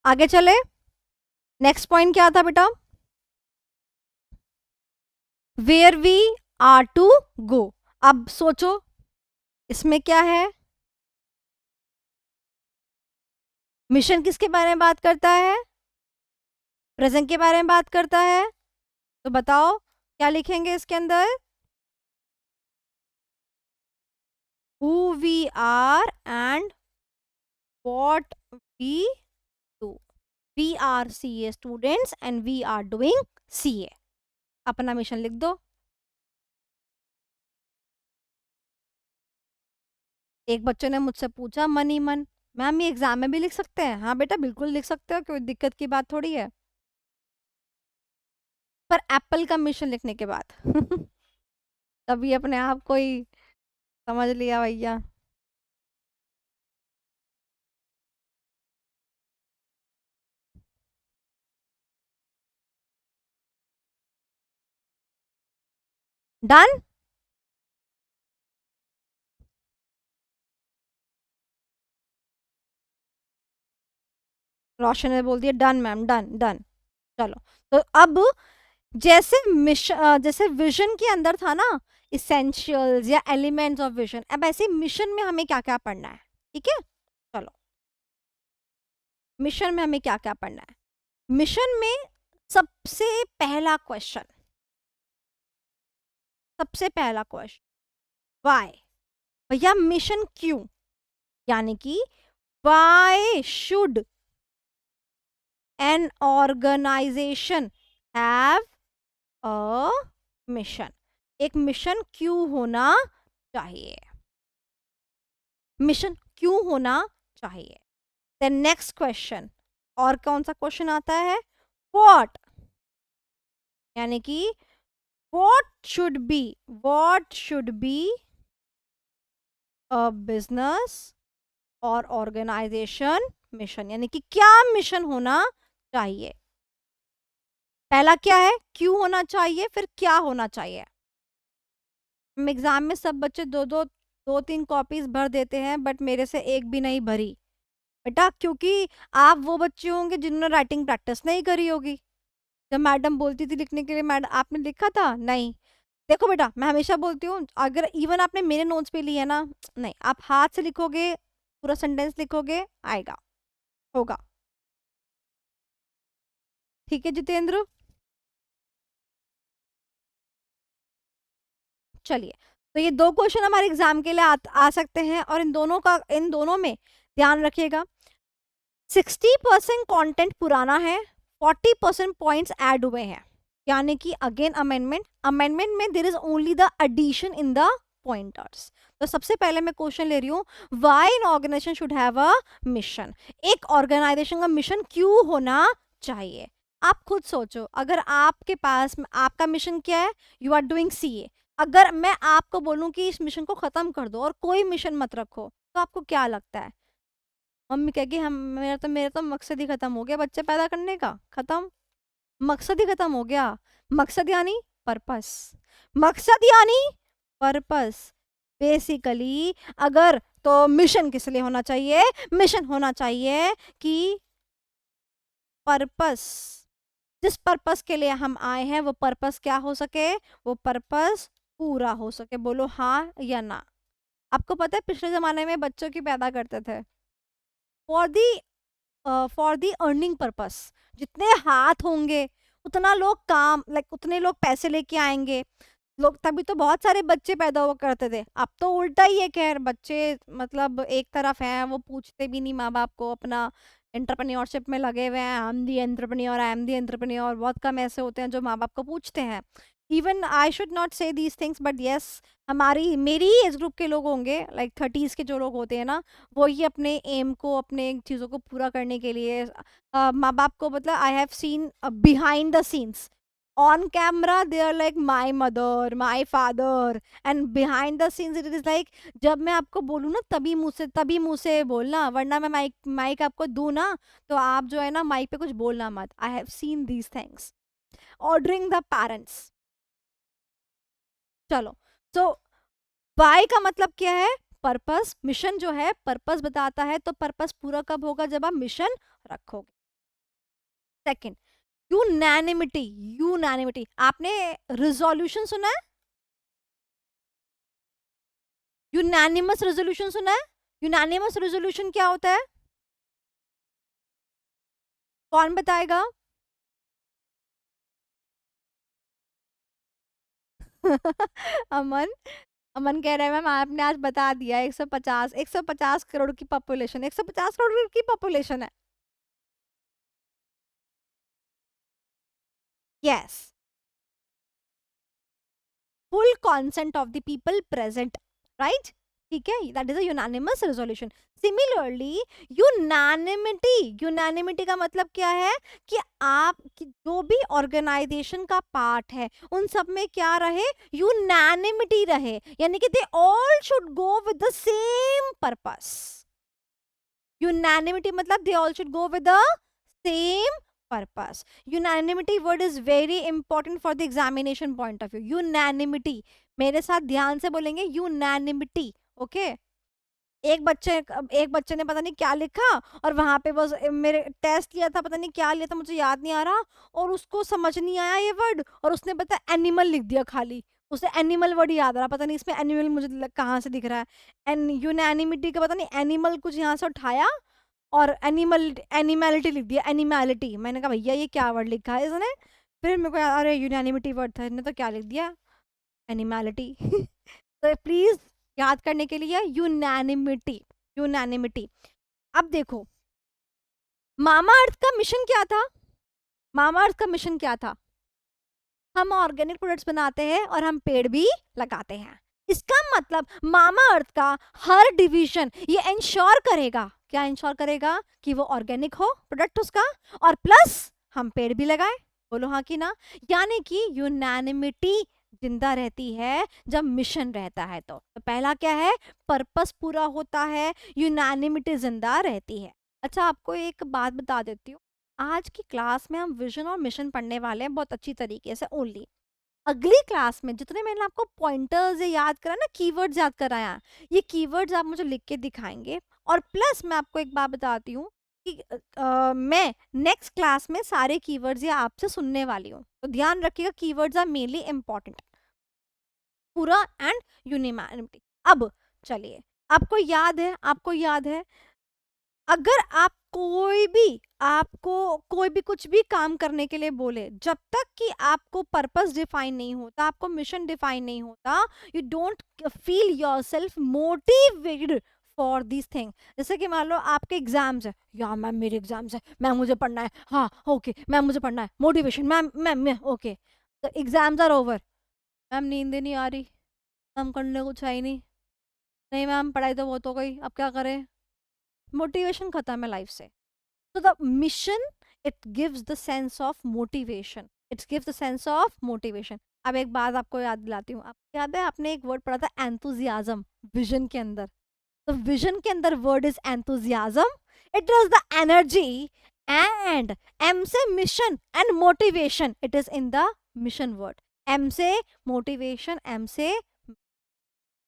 आगे चले। नेक्स्ट पॉइंट क्या था बेटा? Where we are to go. अब सोचो इसमें क्या है? मिशन किसके बारे में बात करता है? प्रेजेंट के बारे में बात करता है। तो बताओ क्या लिखेंगे इसके अंदर? Who we are and what we do. We are CA students and we are doing CA. अपना मिशन लिख दो। एक बच्चे ने मुझसे पूछा मन ही मन, मैम ये एग्जाम में भी लिख सकते हैं? हाँ बेटा बिल्कुल लिख सकते हो, कोई दिक्कत की बात थोड़ी है। पर एप्पल का मिशन लिखने के बाद तभी अपने आप को ही समझ लिया भैया। डन। रोशन ने बोल दिया डन मैम, डन डन। चलो तो अब जैसे मिशन, जैसे विजन के अंदर था ना इसेंशियल्स या एलिमेंट्स ऑफ विजन, अब ऐसे मिशन में हमें क्या क्या पढ़ना है? ठीक है, चलो मिशन में हमें क्या क्या पढ़ना है? मिशन में सबसे पहला क्वेश्चन, सबसे पहला क्वेश्चन वाई। भैया मिशन क्यों, यानी कि why should an organisation have a mission. एक मिशन क्यों होना चाहिए? मिशन क्यों होना चाहिए? देन नेक्स्ट क्वेश्चन, और कौन सा क्वेश्चन आता है? व्हाट, यानी कि what should be a business और ऑर्गेनाइजेशन मिशन, यानी कि क्या मिशन होना चाहिए? पहला क्या है? क्यों होना चाहिए, फिर क्या होना चाहिए। एग्जाम में सब बच्चे दो तीन कॉपीज भर देते हैं, बट मेरे से एक भी नहीं भरी बेटा, क्योंकि आप वो बच्चे होंगे जिन्होंने राइटिंग प्रैक्टिस नहीं करी होगी। जब मैडम बोलती थी लिखने के लिए, मैडम आपने लिखा था? नहीं। देखो बेटा मैं हमेशा बोलती हूँ, अगर इवन आपने मेरे नोट्स पे लिए ना, नहीं आप हाथ से लिखोगे, पूरा सेंटेंस लिखोगे, आएगा, होगा। ठीक है जितेंद्र, चलिए। तो ये दो क्वेश्चन हमारे एग्जाम के लिए आ सकते हैं, और इन दोनों में ध्यान रखिएगा 60% कंटेंट पुराना है, 40% पॉइंट्स ऐड हुए हैं, यानी कि अगेन अमेंडमेंट में there is only the addition in the pointers. तो सबसे पहले मैं क्वेश्चन ले रही हूँ, why an organisation should have a mission. एक ऑर्गेनाइजेशन का मिशन क्यों होना चाहिए? आप खुद सोचो, अगर आपके पास आपका मिशन क्या है, यू आर डूइंग सीए, अगर मैं आपको बोलूं कि इस मिशन को खत्म कर दो और कोई मिशन मत रखो, तो आपको क्या लगता है? मम्मी कहेगी हम, मेरा तो मकसद ही खत्म हो गया बच्चे पैदा करने का, खत्म, मकसद ही खत्म हो गया। मकसद यानी पर्पस, मकसद यानी पर्पस। बेसिकली अगर तो मिशन किस लिए होना चाहिए? मिशन होना चाहिए कि पर्पस, जिस पर्पस के लिए हम आए हैं वो पर्पस क्या हो सके, वो पर्पस पूरा हो सके। बोलो हाँ या ना। आपको पता है पिछले जमाने में बच्चों की पैदा करते थे for the for the earning purpose. जितने हाथ होंगे उतना लोग काम, लाइक उतने लोग पैसे लेके आएंगे लोग, तभी तो बहुत सारे बच्चे पैदा हुआ करते थे। अब तो उल्टा ही है, खैर बच्चे मतलब एक तरफ हैं, वो पूछते भी नहीं माँ बाप को, अपना एंटरप्रेन्योरशिप में लगे हुए हैं, आई एम दी एंटरप्रेन्योर। बहुत कम ऐसे होते हैं जो माँ बाप को पूछते हैं। इवन आई शुड नॉट से दीज थिंग्स, बट येस हमारी मेरी एज ग्रुप के लोग होंगे, लाइक 30s के जो लोग होते हैं ना, वो ही अपने एम को, अपने चीज़ों को पूरा करने के लिए माँ बाप को, मतलब I have seen behind the scenes, on camera they are like my mother, my father, and behind the scenes it is like, जब मैं आपको बोलूँ ना तभी मुंह से बोलना, वरना मैं माइक माइक आपको दूँ ना, तो आप जो है ना माइक पे कुछ बोलना मत। I have seen these things ordering the parents. चलो, तो वाई का मतलब क्या है? पर्पस, मिशन जो है पर्पस बताता है, तो पर्पस पूरा कब होगा, जब आप मिशन रखोगे। Second, unanimity. यूनैनिमिटी, आपने रिजोल्यूशन सुना है? यूनैनिमस रेजोल्यूशन सुना है? यूनैनिमस रेजोल्यूशन क्या होता है, कौन बताएगा? अमन, अमन कह रहे हैं मैम आपने आज बता दिया, 150, 150 करोड़ की पॉपुलेशन, 150 करोड़ की पॉपुलेशन है। Yes, full consent of the people present, right? ठीक है, that is a unanimous resolution. Similarly unanimity, unanimity का मतलब क्या है कि आप कि जो भी ऑर्गेनाइजेशन का पार्ट है उन सब में क्या रहे, यूनानिमिटी रहे, यानी कि they all should go with the same purpose. Unanimity मतलब they all should go with the same purpose. Unanimity word is very important for the examination point of view. Unanimity, मेरे साथ ध्यान से बोलेंगे, यूनानिमिटी। ओके, एक बच्चे ने पता नहीं क्या लिखा, और वहां पे वो मेरे टेस्ट लिया था, पता नहीं क्या लिया था, मुझे याद नहीं आ रहा, और उसको समझ नहीं आया ये वर्ड, और उसने पता एनिमल लिख दिया खाली, उसे एनिमल वर्ड याद आ रहा, पता नहीं इसमें एनिमल मुझे कहाँ से दिख रहा है। एन यूनैनिमिटी का पता नहीं एनिमल कुछ यहाँ से उठाया, और एनिमल एनिमैलिटी लिख दिया, एनिमैलिटी। मैंने कहा भैया ये क्या वर्ड लिखा है इसने, फिर मेरे को अरे यूनैनिमिटी वर्ड था, इसने तो क्या लिख दिया, एनिमैलिटी। तो प्लीज याद करने के लिए यूनैनिमिटी, यूनैनिमिटी। अब देखो, मामा अर्थ का मिशन क्या था, मामा अर्थ का मिशन क्या था, हम ऑर्गेनिक प्रोडक्ट्स बनाते हैं और हम पेड़ भी लगाते हैं। इसका मतलब मामा अर्थ का हर डिवीजन ये इंश्योर करेगा, क्या इंश्योर करेगा, कि वो ऑर्गेनिक हो प्रोडक्ट उसका, और प्लस हम पेड़ भी लगाए। बोलो हाँ कि ना? यानी कि यूनैनिमिटी जिंदा रहती है जब मिशन रहता है। तो पहला क्या है, पर्पस पूरा होता है, यूनैनिमिटी जिंदा रहती है। अच्छा, आपको एक बात बता देती हूँ, आज की क्लास में हम विजन और मिशन पढ़ने वाले हैं बहुत अच्छी तरीके से ओनली। अगली क्लास में जितने मैंने आपको पॉइंटर्स याद करा ना, कीवर्ड्स याद कराया, ये कीवर्ड्स आप मुझे लिख के दिखाएंगे। और प्लस मैं आपको एक बात बताती हूँ कि मैं नेक्स्ट क्लास में सारे कीवर्ड्स ये आपसे सुनने वाली हूँ, तो ध्यान रखिएगा, कीवर्ड्स आर मेनली इंपॉर्टेंट, पूरा एंड यूनिमैनिटी। अब चलिए, आपको याद है, आपको याद है, अगर आप कोई भी कुछ भी काम करने के लिए बोले, जब तक कि आपको पर्पस डिफाइन नहीं होता, आपको मिशन डिफाइन नहीं होता, you don't feel yourself motivated for this thing. जैसे कि मान लो आपके एग्जाम्स है, या मैम मेरे एग्जाम्स है, मैम मुझे पढ़ना है, हाँ ओके मैम मुझे पढ़ना है, मोटिवेशन मैम मैम मैं okay, the exams are over, ma'am नींद ही नहीं आ रही, मैम करने कुछ है ही नहीं, नहीं मैम पढ़ाई तो बहुत हो गई, अब क्या करें, मोटिवेशन खत्म है लाइफ से। So the mission, it gives the sense of motivation. It gives the sense of motivation. अब एक बात आपको याद दिलाती हूँ, आपको याद है आपने एक वर्ड पढ़ा था enthusiasm विजन के अंदर, तो विजन के अंदर word is enthusiasm. It is the energy, and M से mission and motivation, it is in the mission word. M से motivation, M से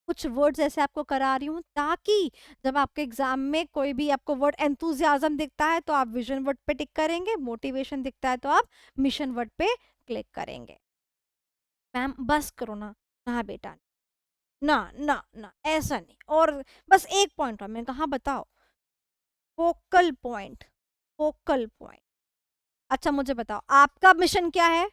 कुछ वर्ड्स ऐसे आपको करा रही हूँ ताकि जब आपके एग्जाम में कोई भी आपको वर्ड एंथुजियाज्म दिखता है तो आप विजन वर्ड पे टिक करेंगे, मोटिवेशन दिखता है तो आप मिशन वर्ड पे क्लिक करेंगे। मैम बस करो ना, ना बेटा, ना ना ना ऐसा नहीं, और बस एक पॉइंट और मैंने कहा बताओ, फोकल पॉइंट, फोकल पॉइंट। अच्छा मुझे बताओ आपका मिशन क्या है,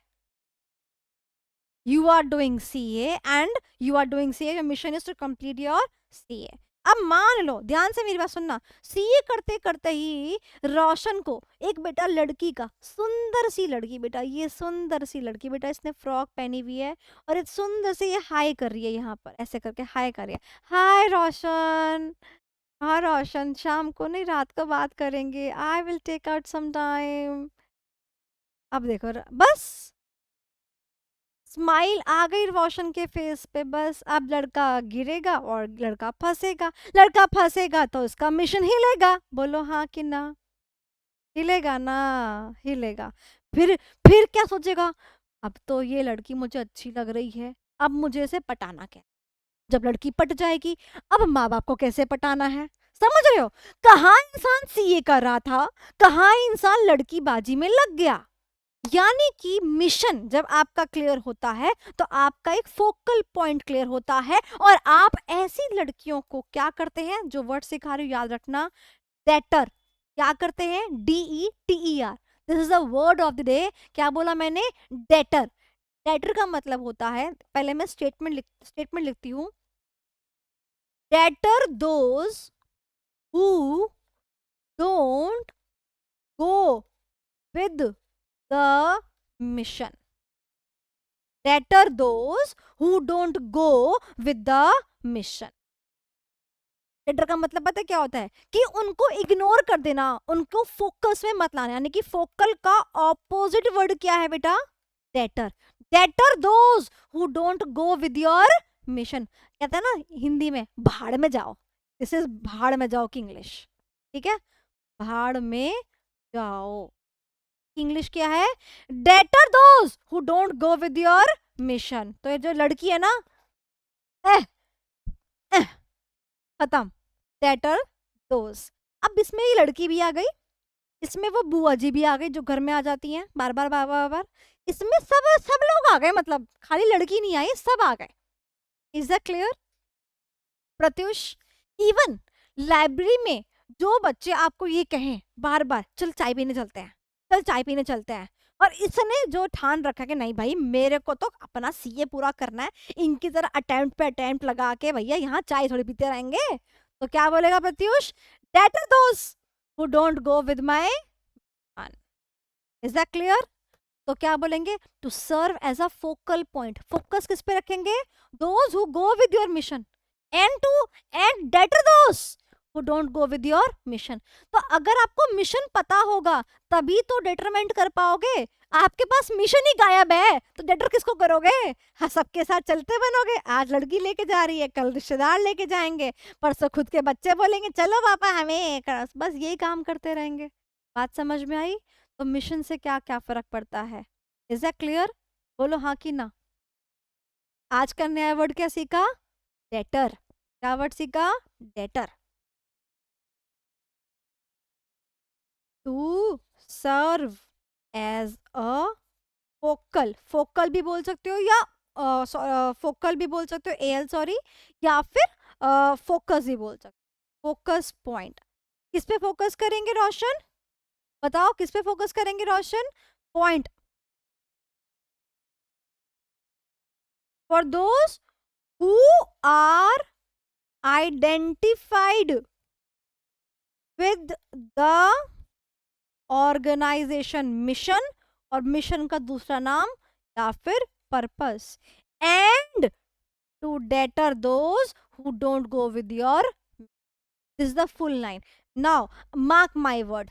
you are doing CA and you are doing CA, your mission is to complete your CA। अब मान लो, ध्यान से मेरी बात सुनना, सीए करते करते ही रोशन को एक बेटा लड़की का, सुंदर सी लड़की बेटा, ये सुंदर सी लड़की बेटा, इसने फ्रॉक पहनी हुई है और एक सुंदर से ये हाय कर रही है, यहाँ पर ऐसे करके हाय कर रही है, हाय रोशन, हाँ रोशन शाम को नहीं रात को बात करेंगे, I will take out some time. अब देखो बस स्माइल आ गई रोशन के फेस पे, बस अब लड़का गिरेगा और लड़का फंसेगा, लड़का फंसेगा तो उसका मिशन हिलेगा। बोलो हाँ कि ना? हिलेगा ना, हिलेगा। फिर फिर क्या सोचेगा, अब तो ये लड़की मुझे अच्छी लग रही है, अब मुझे इसे पटाना क्या, जब लड़की पट जाएगी, अब माँ बाप को कैसे पटाना है, समझ रहे हो। कहाँ इंसान सीए कर रहा था, कहाँ इंसान लड़की बाजी में लग गया। यानी कि मिशन जब आपका क्लियर होता है तो आपका एक फोकल पॉइंट क्लियर होता है, और आप ऐसी लड़कियों को क्या करते हैं, जो वर्ड सिखा रही हूं याद रखना, डेटर। क्या करते हैं, DETER, this is the word of the day. क्या बोला मैंने, डेटर। डेटर का मतलब होता है, पहले मैं स्टेटमेंट लिखती हूँ, debtor those who don't go with the mission. Debtor those who don't go with the mission. Debtor का मतलब पता है क्या होता है, कि उनको इग्नोर कर देना, उनको फोकस में मत लाना। यानी कि फोकल का ऑपोजिट वर्ड क्या है बेटा, debtor. Debtor those who don't go with your mission. कहते हैं ना हिंदी में, भाड़ में जाओ। दिस इज भाड़ में जाओ की इंग्लिश, ठीक है, भाड़ में जाओ। इंग्लिश क्या है, debtor those who don't go with your mission. तो ये जो लड़की है ना, एह, एह, खत्म, डेटर दोज। अब इसमें ये लड़की भी आ गई, इसमें वो बुआ जी भी आ गई जो घर में आ जाती हैं बार बार बार बार बार। इसमें सब सब लोग आ गए, मतलब खाली लड़की नहीं आई, सब आ गए। Is that clear Pratyush. Even library में जो बच्चे आपको ये कहें बार बार, चल चाय पीने चलते हैं, चल चाय पीने चलते हैं, और इसने जो ठान रखा कि नहीं भाई मेरे को तो अपना सीए पूरा करना है, इनकी तरह अटेम्प्ट पे अटेम्प्ट लगा के भैया यहाँ चाय थोड़ी पीते रहेंगे, तो क्या बोलेगा Pratyush, deter are those who don't go with my one. Is that clear. तो क्या बोलेंगे, to serve as a focal point, focus किस पे रखेंगे, those who go with your mission, and to and deter those who don't go with your mission. तो अगर आपको मिशन पता होगा तभी तो डेटरमेंट कर पाओगे। आपके पास मिशन ही गायब है तो डेटर किसको करोगे, हाँ सबके साथ चलते बनोगे। आज लड़की लेके जा रही है, कल रिश्तेदार लेके जाएंगे, परसों खुद के बच्चे बोलेंगे चलो पापा हमें बस यही काम करते रहेंगे। बात समझ में आई। तो मिशन से क्या क्या फर्क पड़ता है, इज दैट क्लियर, बोलो हाँ कि ना। आज का नया वर्ड क्या सीखा, डेटर। क्या वर्ड सीखा, deter. To serve as a focal, focal भी बोल सकते हो, या फोकल भी बोल सकते हो, एल सॉरी, या फिर फोकस भी बोल सकते हो, फोकस पॉइंट। किस पे फोकस करेंगे रोशन, बताओ किस पे फोकस करेंगे Roshan, point for those who are identified with the organization mission, और मिशन का दूसरा नाम या फिर purpose, and to deter those who don't go with your, this the full line. Now mark my word,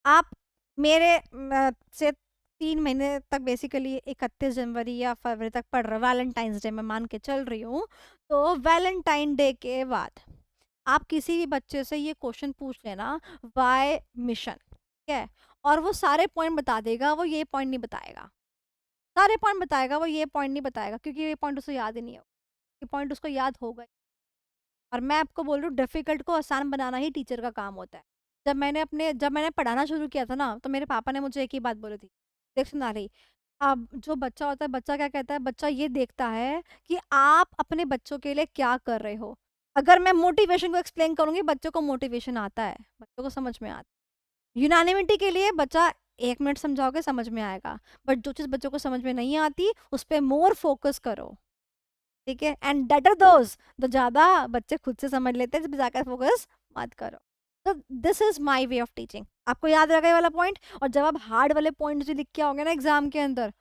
आप मेरे से 3 महीने तक बेसिकली 31 जनवरी या फरवरी तक पढ़ रहे हो, वैलेंटाइंस डे में मान के चल रही हूँ। तो वैलेंटाइन डे के बाद आप किसी भी बच्चे से ये क्वेश्चन पूछ लेना, वाई मिशन, ठीक है, और वो सारे पॉइंट बता देगा, वो ये पॉइंट नहीं बताएगा, सारे पॉइंट बताएगा, वो ये पॉइंट नहीं बताएगा, क्योंकि ये पॉइंट उसे याद ही नहीं है, ये पॉइंट उसको याद होगा। और मैं आपको बोल रही हूँ डिफिकल्ट को आसान बनाना ही टीचर का काम होता है। जब मैंने पढ़ाना शुरू किया था ना, तो मेरे पापा ने मुझे एक ही बात बोली थी, देख सुना रही, अब जो बच्चा होता है, बच्चा क्या कहता है, बच्चा ये देखता है कि आप अपने बच्चों के लिए क्या कर रहे हो। अगर मैं मोटिवेशन को एक्सप्लेन करूंगी, बच्चों को मोटिवेशन आता है, बच्चों को समझ में आता है। यूनानिमिटी के लिए बच्चा 1 मिनट समझाओगे समझ में आएगा, बट जो चीज़ बच्चों को समझ में नहीं आती उस पर मोर फोकस करो, ठीक है, एंड डेट आर दोज, तो ज्यादा बच्चे खुद से समझ लेते हैं, ज्यादा फोकस मत करो। तो this is my way of teaching, आपको याद रहेगा ये वाला पॉइंट। और जब आप हार्ड वाले पॉइंट जो लिख के आओगे ना एग्जाम के अंदर,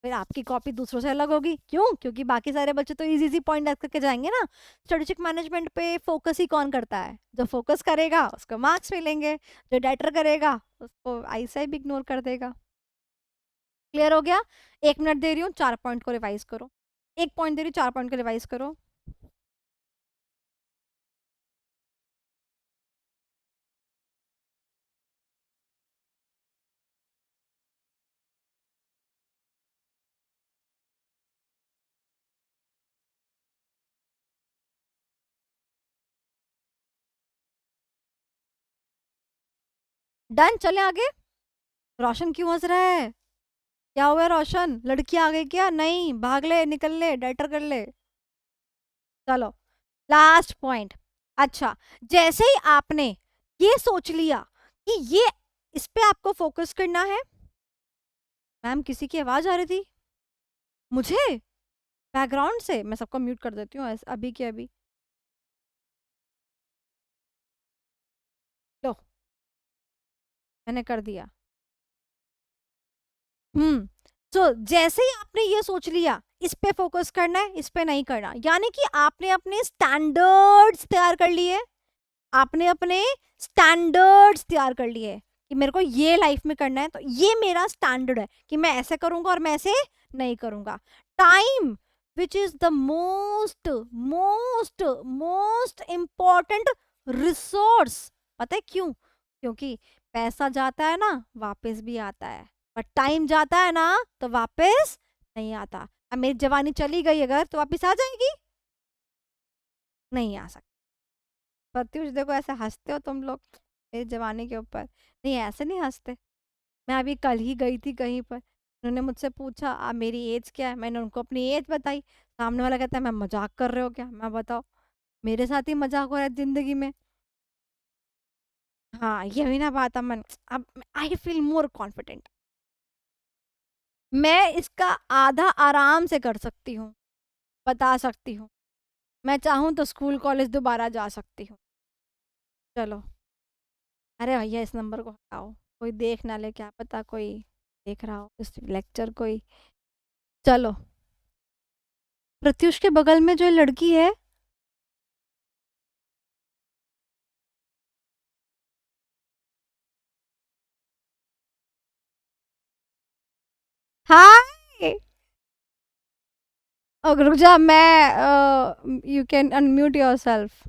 फिर आपकी कॉपी दूसरों से अलग होगी, क्यों, क्योंकि बाकी सारे बच्चे तो इजी इजी पॉइंट रख करके जाएंगे ना। स्ट्रेटेजिक मैनेजमेंट पे फोकस ही कौन करता है, जो फोकस करेगा उसको मार्क्स मिलेंगे, जो डेटर करेगा उसको आई से भी इग्नोर कर देगा। क्लियर हो गया। 1 मिनट दे रही हूँ, 4 पॉइंट को रिवाइज करो, 1 पॉइंट दे रही हूँ, 4 पॉइंट को रिवाइज करो। डन, चले आगे। रोशन क्यों हंस रहा है? क्या हुआ है रोशन? लड़की आ गई क्या? नहीं, भाग ले, निकल ले, डेटर कर ले। चलो, लास्ट पॉइंट। अच्छा, जैसे ही आपने ये सोच लिया कि ये इस पे आपको फोकस करना है। मैम, किसी की आवाज आ रही थी मुझे बैकग्राउंड से। मैं सबको म्यूट कर देती हूँ अभी के अभी। लो, मैंने कर दिया। तो जैसे ही आपने ये सोच लिया इस पे फोकस करना है, इस पे नहीं करना, यानी कि आपने अपने स्टैंडर्ड्स तैयार कर लिए। आपने अपने स्टैंडर्ड्स तैयार कर लिए कि मेरे को ये लाइफ में करना है, तो ये मेरा स्टैंडर्ड है कि मैं ऐसे करूंगा और मैं ऐसे नहीं करूंगा। Time, which is the most most most important resource. पता है क्यों? क्योंकि पैसा जाता है ना, वापस भी आता है, पर टाइम जाता है ना तो वापस नहीं आता। अब मेरी जवानी चली गई अगर, तो वापस आ जाएगी? नहीं आ सकती। प्रत्युष, देखो ऐसे हंसते हो तुम लोग मेरी जवानी के ऊपर। नहीं, ऐसे नहीं हंसते। मैं अभी कल ही गई थी कहीं पर, उन्होंने मुझसे पूछा मेरी एज क्या है, मैंने उनको अपनी एज बताई। सामने वाला कहता है मैं मजाक कर रहे हो क्या? मैं बताओ, मेरे साथ ही मजाक हो रहा है जिंदगी में। हाँ, ये हुई ना बात अमन। अब आई फील मोर कॉन्फिडेंट। मैं इसका आधा आराम से कर सकती हूँ, बता सकती हूँ। मैं चाहूँ तो स्कूल कॉलेज दोबारा जा सकती हूँ। चलो, अरे भैया इस नंबर को हटाओ, कोई देख ना ले, क्या पता कोई देख रहा हो इस लेक्चर कोई। चलो, प्रत्युष के बगल में जो लड़की है, हाय। रुक जा, मैं you can unmute yourself.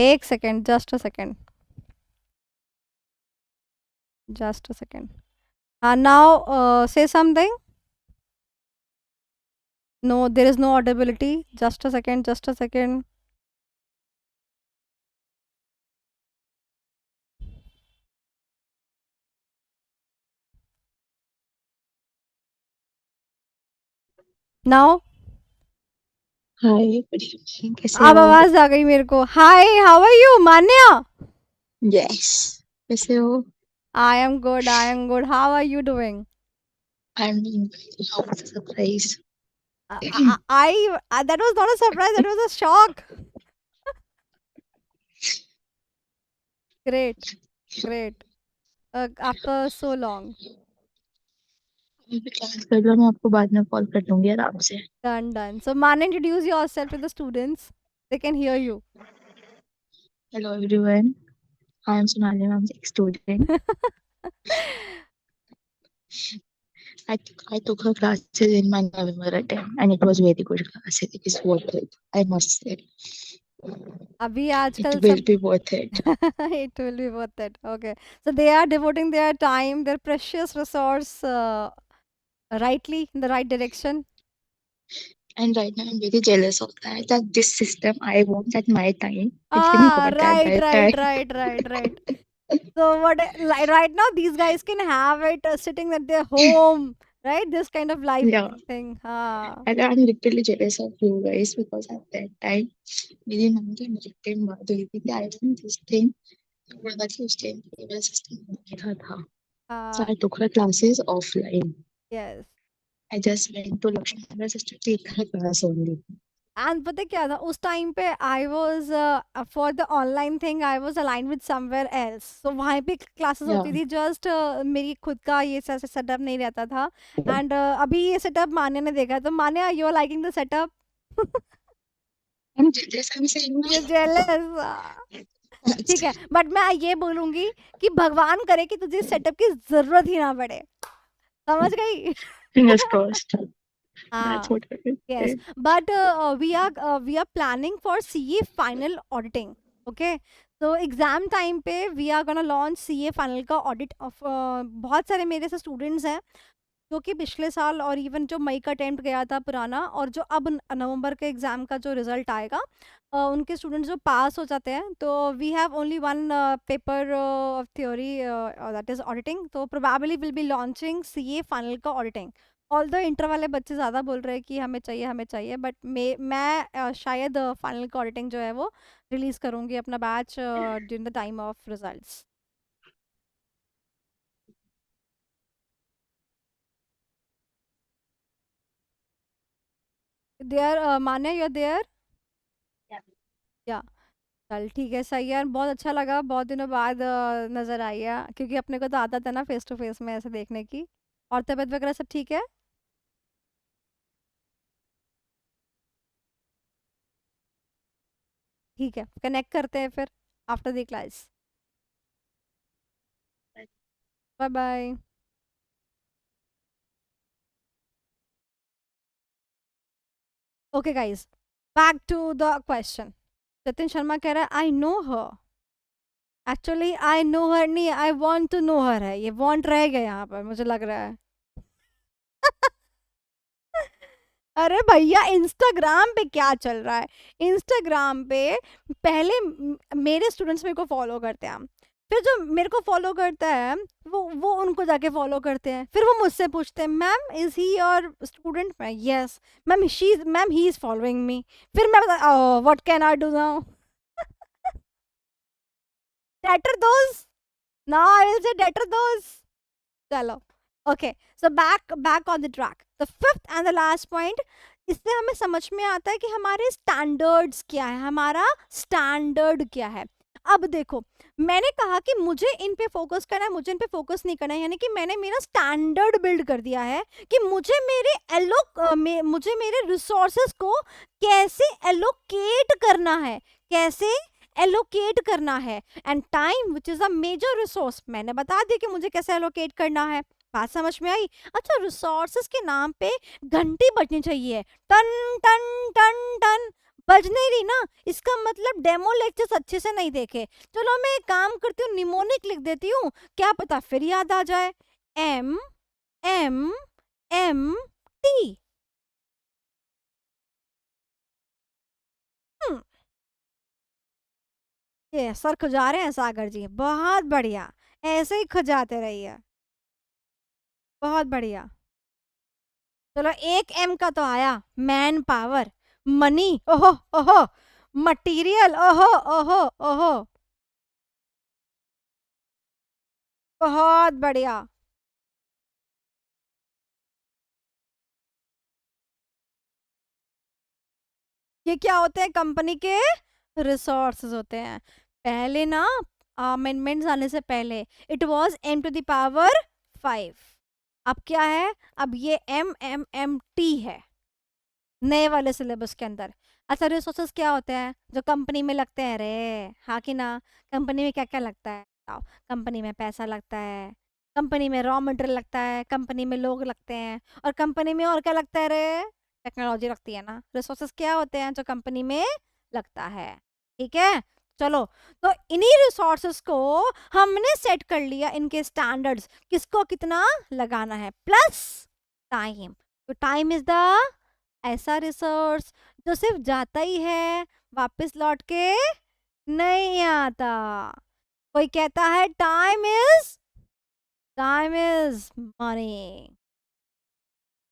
एक second, just a second, just a second. हाँ, now say something. No, there is no audibility. Just a second, just a second. Now hi, good evening, कैसे अब हो? आवाज आ गई मेरे को। Hi, how are you Manya? Yes, कैसे हो? I am good, I am good. How are you doing? I am doing well. How was the surprise? That was not a surprise, that was a shock. Great, great. After so long. अभी क्लास कर लो, मैं आपको बाद में कॉल कर लूंगी आराम से। Done, done. So, Man, introduce yourself to the students. They can hear you. Hello everyone, I am Sonali ma'am, एक student. I took her classes in my November attempt and it was very good class. It is worth it, I must say. अभी It आजकल will सब be worth it. it will be worth it. Okay. So they are devoting their time, their precious resource, rightly in the right direction. And right now I'm very jealous of that this system I want at my time. I didn't got at Right, that right, time. right, right, right. So what like right now these guys can have it sitting at their home, right? This kind of life Yeah. thing. हाँ. And I'm literally jealous of you guys because at that time मेरी मम्मी की निगेटिव बात हुई थी कि I want this thing. बोला कि उस टाइम केबल सिस्टम देखा था. So I took her classes offline. Yes. I just went to Lakshmi Nagar just to take her class only. And पता है क्या था उस टाइम पे? I was for the online thing I was aligned with somewhere else, so वहाँ पे क्लासेस Yeah. होती थी। जस्ट मेरी खुद का ये सेटअप नहीं रहता था। एंड अभी ये सेटअप मान्या ने देखा, तो Manya, you are liking the setup? I'm jealous. I'm saying ये जेलस। ठीक है, बट मैं ये बोलूंगी कि भगवान करे कि तुझे सेटअप की जरूरत ही ना पड़े। समझ गई? fingers crossed. That's हाँ, what I would yes, say. but we are planning for CA final auditing. Okay, so exam time पे we are gonna launch CA final का ऑडिट ऑफ। बहुत सारे मेरे से स्टूडेंट्स हैं जो कि पिछले साल और इवन जो मई का अटेम्प्ट गया था पुराना, और जो अब नवंबर के एग्ज़ाम का जो रिजल्ट आएगा, उनके स्टूडेंट्स जो पास हो जाते हैं, तो we have only one paper of theory, that is auditing. तो probably will be launching CA final का ऑडिटिंग। ऑल्दो इंटर वाले बच्चे ज़्यादा बोल रहे हैं कि हमें चाहिए, बट मैं शायद फाइनल का ऑडिटिंग जो है वो रिलीज़ करूँगी अपना batch during the time of results. There Manya, you are there? या चल ठीक है, सही है यार, बहुत अच्छा लगा, बहुत दिनों बाद नज़र आई है, क्योंकि अपने को तो आदत है ना फेस टू फेस में ऐसे देखने की। और तबीयत वगैरह सब ठीक है? ठीक है, कनेक्ट करते हैं फिर after the class. Bye bye. Okay guys, back to the question. Jatin Sharma कह रहा है I know her. Actually I know her नहीं, I want to know her है, ये वांट रह गया यहाँ पर मुझे लग रहा है। अरे भैया, इंस्टाग्राम पे क्या चल रहा है? इंस्टाग्राम पे पहले मेरे स्टूडेंट्स मेरे को फॉलो करते हैं, फिर जो मेरे को फॉलो करता है वो उनको जाके फॉलो करते हैं, फिर वो मुझसे पूछते हैं ma'am is he your student? मैं yes ma'am he is following me. फिर मैं बता what can I do now? Deter दोस्त, now I will say deter दोस्त। चलो, okay, so back back on the track. The fifth and the last point, इससे हमें समझ में आता है कि हमारे स्टैंडर्ड्स क्या है, हमारा स्टैंडर्ड क्या है। अब देखो, मैंने कहा कि मुझे इन पे फोकस करना है, मुझे इन पे फोकस नहीं करना है, यानी कि मैंने मेरा स्टैंडर्ड बिल्ड कर दिया है कि मुझे मेरे रिसोर्सेस को कैसे एलोकेट करना है, कैसे एलोकेट करना है। And time which is a major resource, मैंने बता दिया कि मुझे कैसे एलोकेट करना है। बात समझ में आई? अच्छा, रिसोर्सेस के नाम पे घंटी बजनी चाहिए, टन टन टन टन, बज नहीं रही ना, इसका मतलब डेमो लेक्चर्स अच्छे से नहीं देखे। चलो मैं एक काम करती हूँ, निमोनिक लिख देती हूँ, क्या पता फिर याद आ जाए। M M M T. ये सर खुजा रहे हैं सागर जी, बहुत बढ़िया, ऐसे ही खुजाते रहिए, बहुत बढ़िया। चलो, एक एम का तो आया, मैन पावर, मनी, ओहो ओहो, मटेरियल, ओहो ओहो ओहो, बहुत बढ़िया। ये क्या होते हैं? कंपनी के रिसोर्सेज होते हैं। पहले ना, अमेंडमेंट्स आने से पहले it was M to the power 5। अब क्या है? अब ये एम एम एम टी है नए वाले सिलेबस के अंदर। अच्छा, रिसोर्सेज क्या होते हैं जो कंपनी में लगते हैं रे? हाँ कि ना? कंपनी में क्या क्या लगता है बताओ? कंपनी में पैसा लगता है, कंपनी में रॉ मटेरियल लगता है, कंपनी में लोग लगते हैं, और कंपनी में और क्या लगता है रे? टेक्नोलॉजी लगती है ना। रिसोर्सेज क्या होते हैं जो कंपनी में लगता है? ठीक है, चलो, तो इन्हीं रिसोर्सेज को हमने सेट कर लिया, इनके स्टैंडर्ड्स, किसको कितना लगाना है, प्लस टाइम। तो टाइम इज द ऐसा रिसोर्स जो सिर्फ जाता ही है, वापस लौट के नहीं आता। कोई कहता है time is money,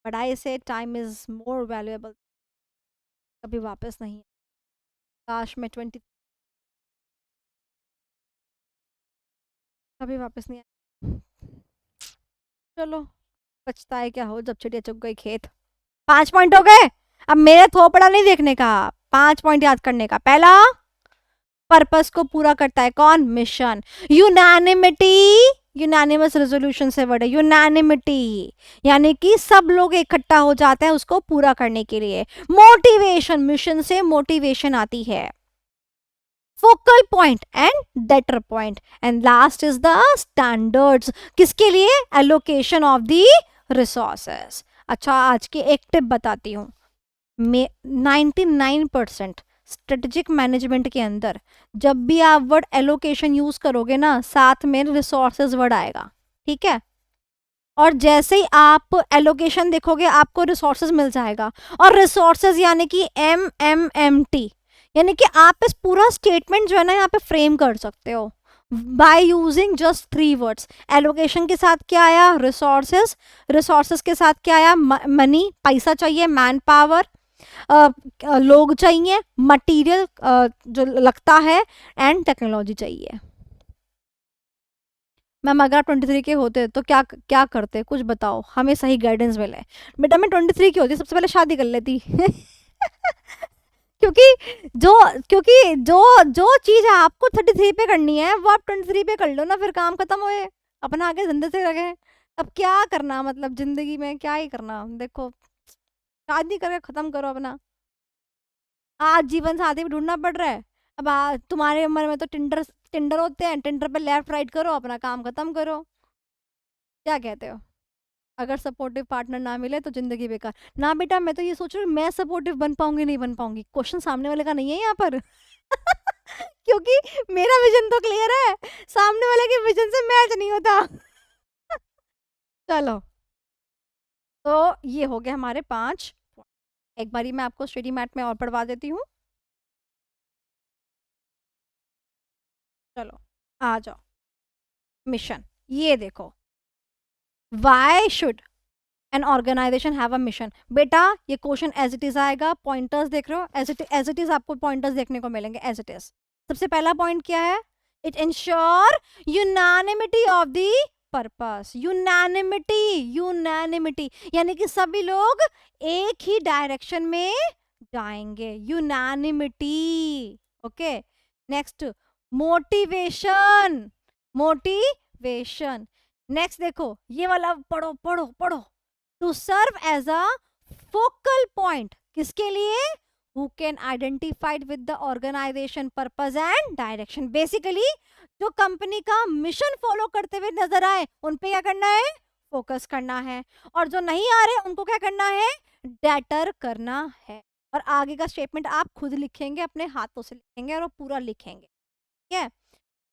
but I से टाइम इज मोर वैल्यूएबल। कभी वापस नहीं। काश मैं 20 कभी वापस नहीं आया। चलो, पछताए क्या हो जब चिड़िया चुग गई खेत। 5 पॉइंट हो गए। अब मेरे थोपड़ा नहीं देखने का, 5 पॉइंट याद करने का। पहला, पर्पस को पूरा करता है कौन? मिशन। यूनानिमिटी, यूनानिमस रेजोल्यूशन से वर्ड है यूनानिमिटी, यानी कि सब लोग इकट्ठा हो जाते हैं उसको पूरा करने के लिए। मोटिवेशन, मिशन से मोटिवेशन आती है। Focal point and debtor point, and last is the standards, किसके लिए? Allocation of the resources. अच्छा, आज की एक टिप बताती हूँ। 99% स्ट्रेटेजिक मैनेजमेंट के अंदर जब भी आप वर्ड एलोकेशन यूज करोगे ना, साथ में रिसोर्सेज वर्ड आएगा, ठीक है? और जैसे ही आप एलोकेशन देखोगे आपको रिसोर्सेज मिल जाएगा। और रिसोर्सेज यानी कि MMMT, यानी कि आप इस पूरा स्टेटमेंट जो है ना यहाँ पे फ्रेम कर सकते हो by using just 3 words. Allocation के साथ क्या आया? रिसोर्सेज। रिसोर्सेज के साथ क्या आया? मनी, पैसा चाहिए, मैन पावर, लोग चाहिए, मटेरियल जो लगता है, एंड टेक्नोलॉजी चाहिए। मैम अगर आप 23 के होते तो क्या क्या करते, कुछ बताओ, हमें सही गाइडेंस मिले। बेटा मैं 23 की होती सबसे पहले शादी कर लेती क्योंकि जो क्योंकि जो जो चीज आपको 33 पे करनी है वो आप 23 पे कर लो ना, फिर काम खत्म होए, अपना आगे धंधे से रखे। अब क्या करना, मतलब जिंदगी में क्या ही करना, देखो शादी करके खत्म करो अपना। आज जीवन साथी भी ढूंढना पड़ रहा है। अब तुम्हारे उम्र में तो टिंडर टिंडर होते हैं, टिंडर पे लेफ्ट राइट करो, अपना काम खत्म करो। क्या कहते हो? अगर सपोर्टिव पार्टनर ना मिले तो जिंदगी बेकार। ना बेटा मैं तो ये सोच रही हूँ मैं सपोर्टिव बन पाऊंगी नहीं बन पाऊंगी, क्वेश्चन सामने वाले का नहीं है यहाँ पर क्योंकि मेरा विजन तो क्लियर है, सामने वाले के विजन से मैच नहीं होता चलो, तो ये हो गए हमारे 5। एक बारी मैं आपको स्टडी मैट में और पढ़वा देती हूँ। चलो आ जाओ। मिशन, ये देखो, why should an organisation have a mission. बेटा ये क्वेश्चन एज इट इज आएगा, पॉइंटर्स देख रहे हो, एज इट इज आपको पॉइंटर्स देखने को मिलेंगे एज इट इज। सबसे पहला पॉइंट क्या है? It insure unanimity of the purpose. Unanimity, unanimity यानी कि सभी लोग एक ही डायरेक्शन में जाएंगे, unanimity. Okay, next motivation, motivation. Next देखो ये वाला पढ़ो पढ़ो पढ़ो। To serve as a focal point, किसके लिए? Who can identified with the organisation purpose and direction. Basically जो कंपनी का मिशन फॉलो करते हुए नजर आए उन पे क्या करना है? फोकस करना है। और जो नहीं आ रहे उनको क्या करना है? डेटर करना है। और आगे का स्टेटमेंट आप खुद लिखेंगे, अपने हाथों से लिखेंगे और वो पूरा लिखेंगे। ठीक है,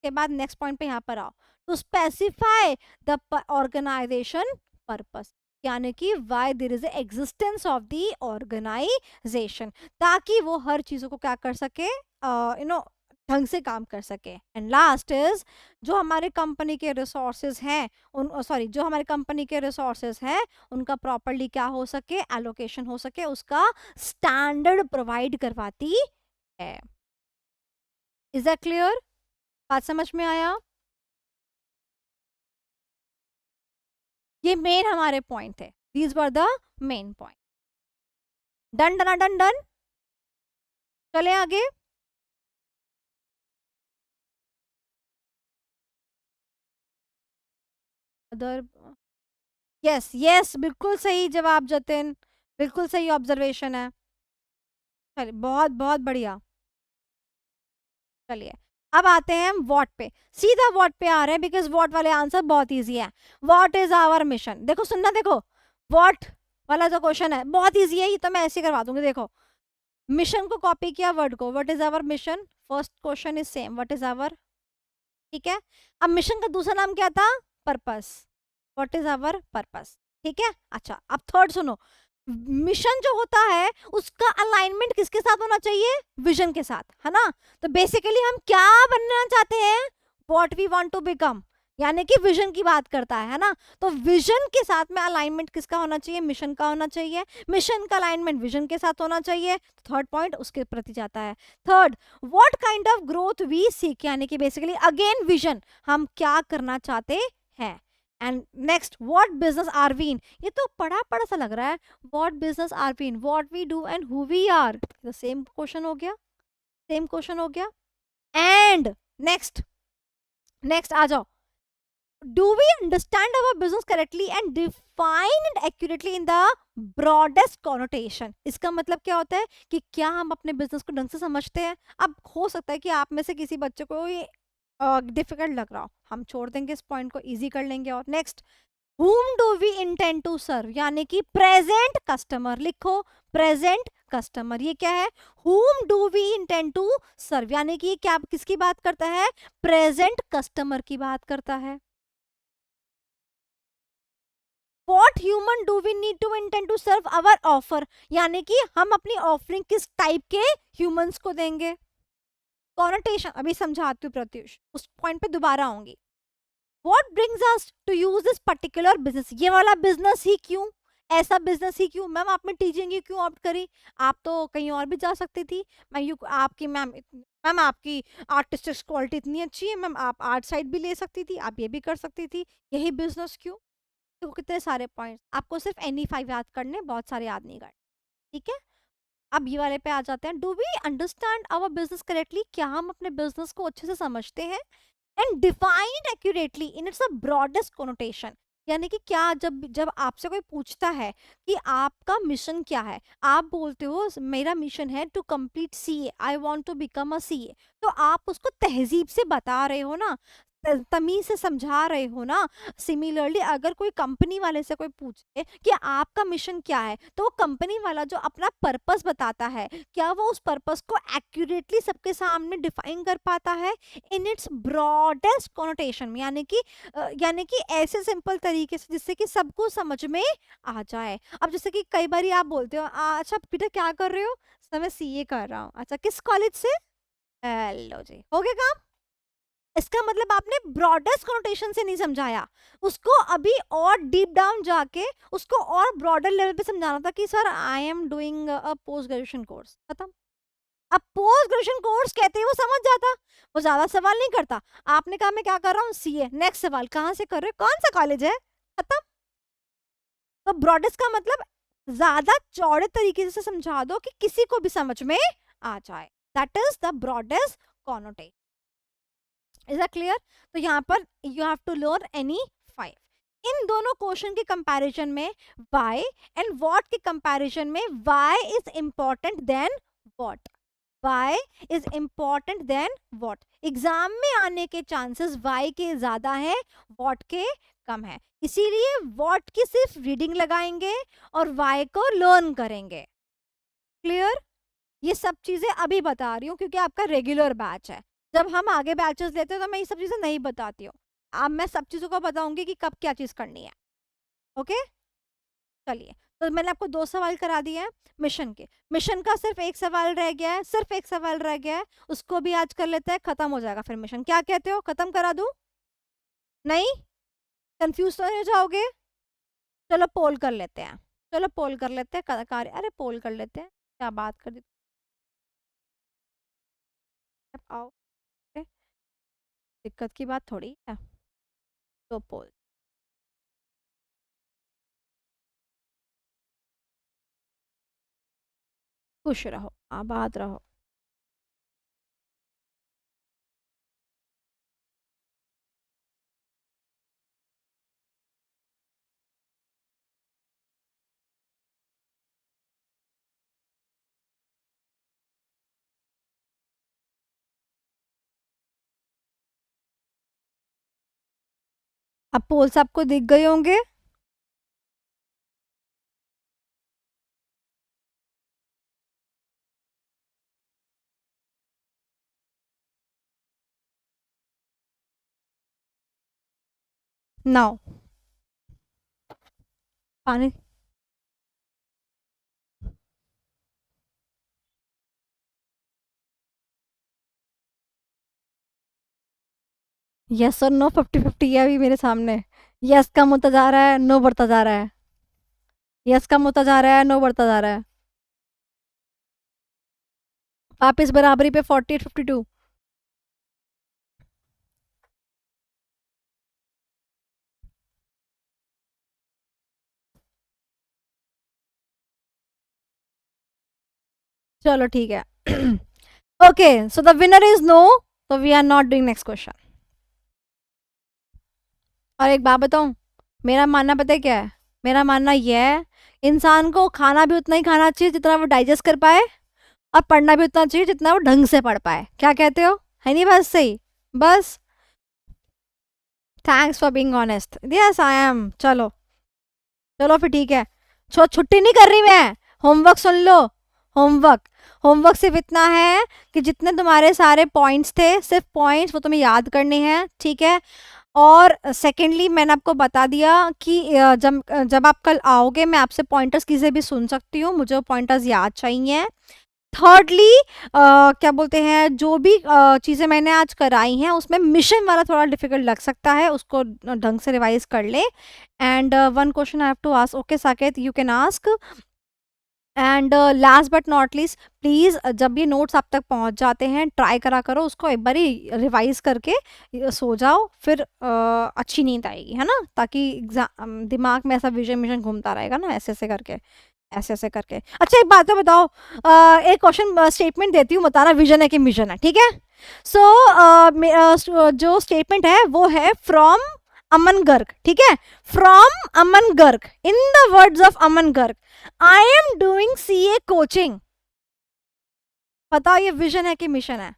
के बाद नेक्स्ट पॉइंट पे यहाँ पर आओ। To specify the organisation purpose, यानी कि why there is existence of the organisation, ताकि वो हर चीजों को क्या कर सके, ढंग से काम कर सके। एंड लास्ट इज जो हमारे कंपनी के रिसोर्सेज हैं उन सॉरी जो हमारे कंपनी के रिसोर्सेज हैं उनका प्रॉपरली क्या हो सके, एलोकेशन हो सके, उसका स्टैंडर्ड प्रोवाइड करवाती है। Is that clear? बात समझ में आया? ये मेन हमारे पॉइंट थे, these were the main point. Done done done done, चले आगे। अदर, यस यस बिल्कुल सही जवाब जतिन, बिल्कुल सही ऑब्जर्वेशन है। चलिए बहुत बहुत बढ़िया। चलिए अब आते हैं हम वॉट पे, सीधा वॉट पे आ रहे हैं बिकॉज वॉट वाले आंसर बहुत इजी है। वॉट इज आवर मिशन, देखो सुनना, देखो वॉट वाला जो क्वेश्चन है बहुत इजी है, ये तो मैं ऐसे करवा दूंगी। देखो मिशन को कॉपी किया वर्ड को, what is our mission, first question is same, what is our. ठीक है, अब मिशन का दूसरा नाम क्या था? Purpose, what is our purpose. ठीक है, अच्छा अब थर्ड सुनो, मिशन जो होता है उसका अलाइनमेंट किसके साथ होना चाहिए? विजन के साथ, है ना। तो बेसिकली हम क्या बनना चाहते हैं? What we want to become, यानी कि विजन की बात करता है ना। तो विजन के साथ में अलाइनमेंट किसका होना चाहिए? मिशन का होना चाहिए। मिशन का अलाइनमेंट विजन के साथ होना चाहिए। थर्ड पॉइंट उसके प्रति जाता है। Third, what kind of growth we seek, यानी कि बेसिकली अगेन विजन, हम क्या करना चाहते हैं। And next, what business are we in, ये तो पढ़ा पढ़ा सा लग रहा है। What business are we in, what we do and who we are, same question हो गया, सेम क्वेश्चन हो गया। एंड नेक्स्ट, नेक्स्ट आ जाओ, do we understand our business correctly and define it accurately in the broadest connotation। इसका मतलब क्या होता है कि क्या हम अपने बिजनेस को ढंग से समझते हैं। अब हो सकता है कि आप में से किसी बच्चे को ये डिफिकल्ट लग रहा हो, हम छोड़ देंगे इस पॉइंट को, इजी कर लेंगे। और next, whom do we intend to serve, यानी कि प्रेजेंट कस्टमर लिखो, प्रेजेंट कस्टमर ये क्या है? whom do we intend to serve, यानी कि क्या किसकी बात करता है? प्रेजेंट कस्टमर की बात करता है। What human do we need to intend to serve our offer, यानी कि हम अपनी ऑफरिंग किस टाइप के ह्यूमंस को देंगे. कॉनोटेशन अभी समझाती हूँ प्रत्युष, उस पॉइंट पे दोबारा आऊंगी. What brings us to use this particular business, ये वाला बिजनेस ही क्यों, ऐसा बिजनेस ही क्यों. मैम आपने टीचिंग ही क्यों ऑप्ट करी, आप तो कहीं और भी जा सकती थी. आपकी मैम आपकी आर्टिस्टिक क्वालिटी इतनी अच्छी है मैम, आप आर्ट साइड भी ले सकती थी, आप ये भी कर सकती थी, यही बिजनेस क्यों. तो कितने सारे पॉइंट्स, आपको सिर्फ NE5 याद करने, बहुत सारे याद नहीं करने. ठीक है, अब ये वाले पे आ जाते हैं. Do we understand our business correctly, क्या हम अपने बिजनेस को अच्छे से समझते हैं. And defined accurately in its a broadest connotation, यानी कि क्या जब जब आपसे कोई पूछता है कि आपका मिशन क्या है, आप बोलते हो मेरा मिशन है to complete CA, I want to become a CA, तो आप उसको तहजीब से बता रहे हो ना, तमीज से समझा रहे हो ना. सिमिलरली अगर कोई कंपनी वाले से कोई पूछे कि आपका मिशन क्या है, तो वो कंपनी वाला जो अपना पर्पस बताता है, क्या वो उस पर्पस को एक्यूरेटली सबके सामने डिफाइन कर पाता है इन इट्स ब्रॉडेस्ट कॉनोटेशन में, यानी कि ऐसे सिंपल तरीके से जिससे कि सबको समझ में आ जाए. अब जैसे कि कई बार आप बोलते हो अच्छा बेटा क्या कर रहे हो, सर मैं CA कर रहा हूँ. अच्छा किस कॉलेज से, हेलो जी, हो गया काम. इसका मतलब आपने ब्रॉडेस्ट कनोटेशन से नहीं समझाया उसको, अभी और डीप डाउन जाके उसको और ब्रॉडर लेवल पे समझाना था कि sir I am doing a post graduation course, खत्म. अब पोस्ट ग्रेजुएशन कोर्स कहते ही वो समझ जाता, वो ज्यादा सवाल नहीं करता. आपने कहा मैं क्या कर रहा हूँ CA, नेक्स्ट सवाल कहाँ से कर रहे हो, कौन सा कॉलेज है, खत्म. तो ब्रॉडेस्ट का मतलब ज्यादा चौड़े तरीके से समझा दो कि किसी को भी समझ में आ जाए, that is the broadest connotation. Is that clear. तो यहाँ पर you have to learn NE5. इन दोनों क्वेश्चन के कंपैरिजन में why एंड what के कंपैरिजन में why is important than what, why is important than what. Exam में आने के चांसेस why के ज्यादा है, what के कम है, इसीलिए what की सिर्फ रीडिंग लगाएंगे और why को लर्न करेंगे. क्लियर. ये सब चीजें अभी बता रही हूँ क्योंकि आपका रेगुलर बैच है. जब हम आगे बैचेस लेते हैं तो मैं ये सब चीजें नहीं बताती हूँ, अब मैं सब चीजों को बताऊंगी कि कब क्या चीज करनी है. ओके चलिए, तो मैंने आपको 2 सवाल करा दिए हैं मिशन के. मिशन का सिर्फ एक सवाल रह गया है, सिर्फ एक सवाल रह गया है, उसको भी आज कर लेते हैं, खत्म हो जाएगा फिर मिशन. क्या कहते हो, खत्म करा दूं, नहीं कंफ्यूज तो नहीं हो जाओगे. चलो पोल कर लेते हैं, चलो पोल कर लेते हैं कार्य, अरे पोल कर लेते हैं, क्या बात कर दी. आओ, दिक्कत की बात थोड़ी है. तो पोल, खुश रहो, आबाद रहो. अब पोल्स आपको दिख गए होंगे. नाउ पानी, यस और नो 50-50 है अभी मेरे सामने. यस कम होता जा रहा है, नो बढ़ता जा रहा है. यस कम होता जा रहा है, नो बढ़ता जा रहा है. वापिस बराबरी पे 48-52. चलो ठीक है. Okay so the winner is no, तो we are not doing next question. और एक बात बताऊं, मेरा मानना पता है क्या है, मेरा मानना यह है इंसान को खाना भी उतना ही खाना चाहिए जितना वो डाइजेस्ट कर पाए, और पढ़ना भी उतना चाहिए जितना वो ढंग से पढ़ पाए. क्या कहते हो, है नहीं बात सही. बस thanks for being honest. Yes I am. चलो चलो फिर ठीक है, छुट्टी नहीं कर रही मैं, होमवर्क सुन लो. होमवर्क, होमवर्क सिर्फ इतना है कि जितने तुम्हारे सारे पॉइंट्स थे, सिर्फ पॉइंट्स वो तुम्हें याद करने हैं, ठीक है. और सेकेंडली मैंने आपको बता दिया कि जब आप कल आओगे मैं आपसे पॉइंटर्स किसी भी सुन सकती हूँ, मुझे वो पॉइंटर्स याद चाहिए। थर्डली क्या बोलते हैं, जो भी चीज़ें मैंने आज कराई हैं उसमें मिशन वाला थोड़ा डिफिकल्ट लग सकता है, उसको ढंग से रिवाइज कर ले। And one question I have to ask, okay Saket you can ask. And last but not least, please जब ये नोट्स आप तक पहुंच जाते हैं ट्राई करा करो उसको एक बार ही रिवाइज करके सो जाओ, फिर अच्छी नींद आएगी, है ना, ताकि एग्जाम दिमाग में ऐसा विजन मिशन घूमता रहेगा ना, ऐसे ऐसे करके, ऐसे ऐसे करके। अच्छा एक बात तो बताओ, एक क्वेश्चन स्टेटमेंट देती हूँ, बताना विजन है कि मिशन है, ठीक है। सो जो स्टेटमेंट है वो है फ्रॉम अमन गर्ग, ठीक है, from Aman Garg, in the words of Aman Garg, I am doing CA coaching. बताओ ये विजन है कि मिशन है?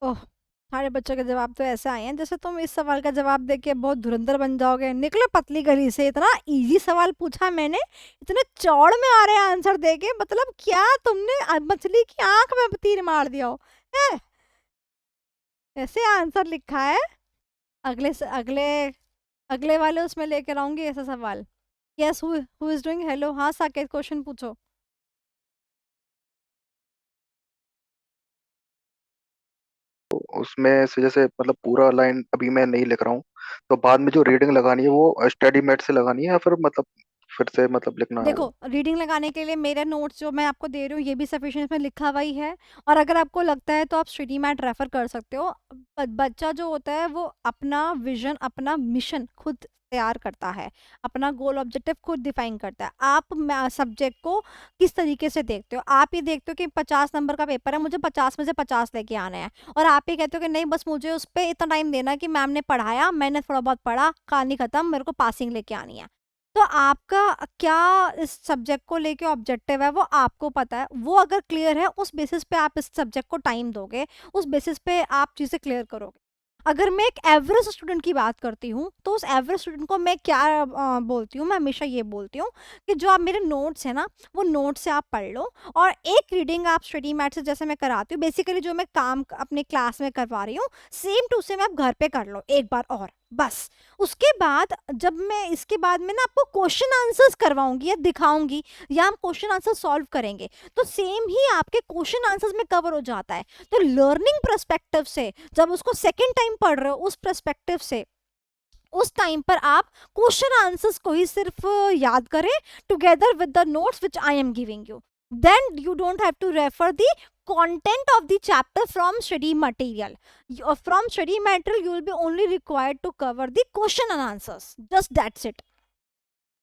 ओह, सारे बच्चों के जवाब तो ऐसे आए हैं जैसे तुम इस सवाल का जवाब देके बहुत धुरंधर बन जाओगे। निकलो पतली गली से, इतना इजी सवाल पूछा मैंने, इतने चौड़ में आ रहे हैं आंसर देके, मतलब क्या तुमने मछली की आंख में तीर मार दिया हो, है? ऐसे आंसर लिखा है। अगले अगले अगले वाले उसमें लेकर आऊंगी ऐसा सवाल। Yes, who is doing, hello, हाँ साकेत क्वेश्चन पूछो। तो उसमें से जैसे मतलब पूरा लाइन अभी मैं नहीं लिख रहा हूँ, तो बाद में जो रीडिंग लगानी है वो स्टडी मेट से लगानी है या फिर मतलब फिर से मतलब लिखना है देखो वो। रीडिंग लगाने के लिए मेरे नोट्स जो मैं आपको दे रही हूँ ये भी सफिशिएंट में लिखा हुआ ही है, और अगर आपको लगता है तो आप स्टडी मैट रेफर कर सकते हो। बच्चा जो होता है वो अपना विजन, अपना मिशन खुद तैयार करता है, अपना गोल ऑब्जेक्टिव खुद डिफाइन करता है। आप सब्जेक्ट को किस तरीके से देखते हो? आप ये देखते हो कि 50 नंबर का पेपर है, मुझे 50 में से 50 लेके आने हैं, और आप ये कहते हो कि नहीं बस मुझे उस पर इतना टाइम देना है कि मैम ने पढ़ाया, मैंने थोड़ा बहुत पढ़ा, कहानी खत्म, मेरे को पासिंग लेके आनी है। तो आपका क्या इस सब्जेक्ट को लेके ऑब्जेक्टिव है वो आपको पता है, वो अगर क्लियर है उस बेसिस पे आप इस सब्जेक्ट को टाइम दोगे, उस बेसिस पे आप चीज़ें क्लियर करोगे। अगर मैं एक एवरेज स्टूडेंट की बात करती हूँ तो उस एवरेज स्टूडेंट को मैं क्या बोलती हूँ, मैं हमेशा ये बोलती हूँ कि जो आप मेरे नोट्स है ना वो नोट्स से आप पढ़ लो, और एक रीडिंग आप स्टडी मैट से जैसे मैं कराती हूँ, बेसिकली जो मैं काम अपने क्लास में करवा रही हूँ सेम टू सेम आप घर पे कर लो एक बार और, बस। उसके बाद जब मैं इसके बाद में ना आपको क्वेश्चन आंसर्स करवाऊंगी या दिखाऊंगी, या हम क्वेश्चन आंसर सॉल्व करेंगे, तो सेम ही आपके क्वेश्चन आंसर्स में कवर हो जाता है। तो लर्निंग पर्सपेक्टिव से जब उसको सेकेंड टाइम पढ़ रहे हो उस पर्सपेक्टिव से उस टाइम पर आप क्वेश्चन आंसर्स को ही सिर्फ याद करें together with the notes which I am giving you, then you don't have to refer the content of the chapter from study material. From study material you will be only required to cover the question and answers, just that's it.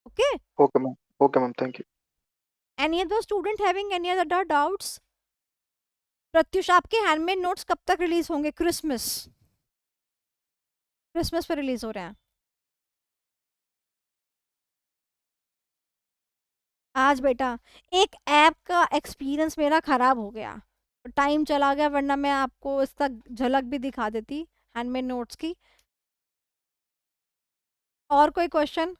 Okay, okay ma'am, okay ma'am, thank you. any other student having any other doubts? Pratyush आपके हैंडमेड नोट्स कब तक रिलीज होंगे? क्रिसमस, क्रिसमस पे रिलीज हो रहे हैं आज बेटा। एक ऐप का एक्सपीरियंस मेरा खराब हो गया, टाइम चला गया, वरना मैं आपको इसका झलक भी दिखा देती हैंडमेड नोट्स की। और कोई क्वेश्चन?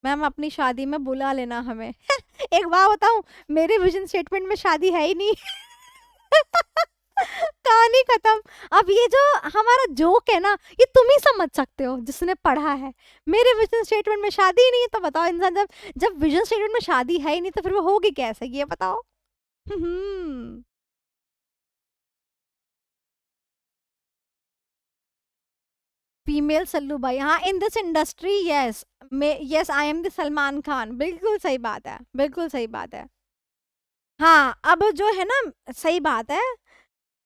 मैम अपनी शादी में बुला लेना हमें। एक बात बताऊं, मेरे विजन स्टेटमेंट में शादी है ही नहीं। कहानी खत्म। अब ये जो हमारा जोक है ना ये तुम ही समझ सकते हो जिसने पढ़ा है। मेरे विजन स्टेटमेंट में शादी ही नहीं है, तो बताओ इंसान जब जब विजन स्टेटमेंट में शादी है ही नहीं तो फिर वो होगी कैसे, ये बताओ। फीमेल सल्लू भाई, हाँ in this industry yes, yes I am the Salman Khan, बिल्कुल सही बात है, बिल्कुल सही बात है। हाँ अब जो है ना, सही बात है,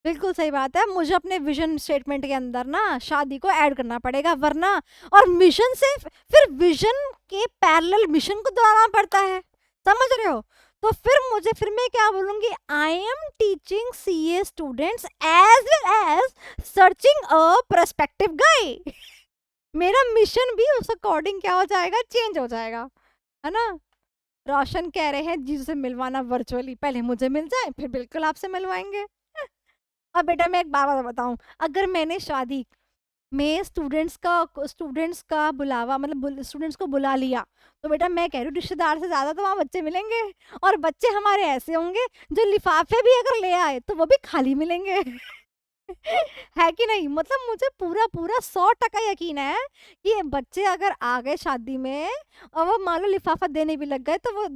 बिल्कुल सही बात है, मुझे अपने विजन स्टेटमेंट के अंदर ना शादी को ऐड करना पड़ेगा, वरना और मिशन से फिर विजन के पैरेलल मिशन को दोहराना पड़ता है, समझ रहे हो? तो फिर मैं क्या बोलूंगी, I am teaching CA students as well as searching a perspective guy. मेरा मिशन भी उस अकॉर्डिंग क्या हो जाएगा, चेंज हो जाएगा, है ना, रोशन कह रहे हैं जीजू से मिलवाना वर्चुअली, पहले मुझे मिल जाए फिर बिल्कुल आपसे मिलवाएंगे। अब बेटा मैं एक बात बताऊं, अगर मैंने शादी में स्टूडेंट्स का बुलावा मतलब स्टूडेंट्स को बुला लिया, तो बेटा मैं कह रही हूँ रिश्तेदार से ज्यादा तो वहाँ बच्चे मिलेंगे। और बच्चे हमारे ऐसे होंगे जो लिफाफे भी अगर ले आए तो वो भी खाली मिलेंगे। है कि नहीं? मतलब मुझे पूरा पूरा 100% यकीन है कि ये बच्चे अगर आ गए शादी में और वो मान लो लिफाफा देने भी लग गए, तो वो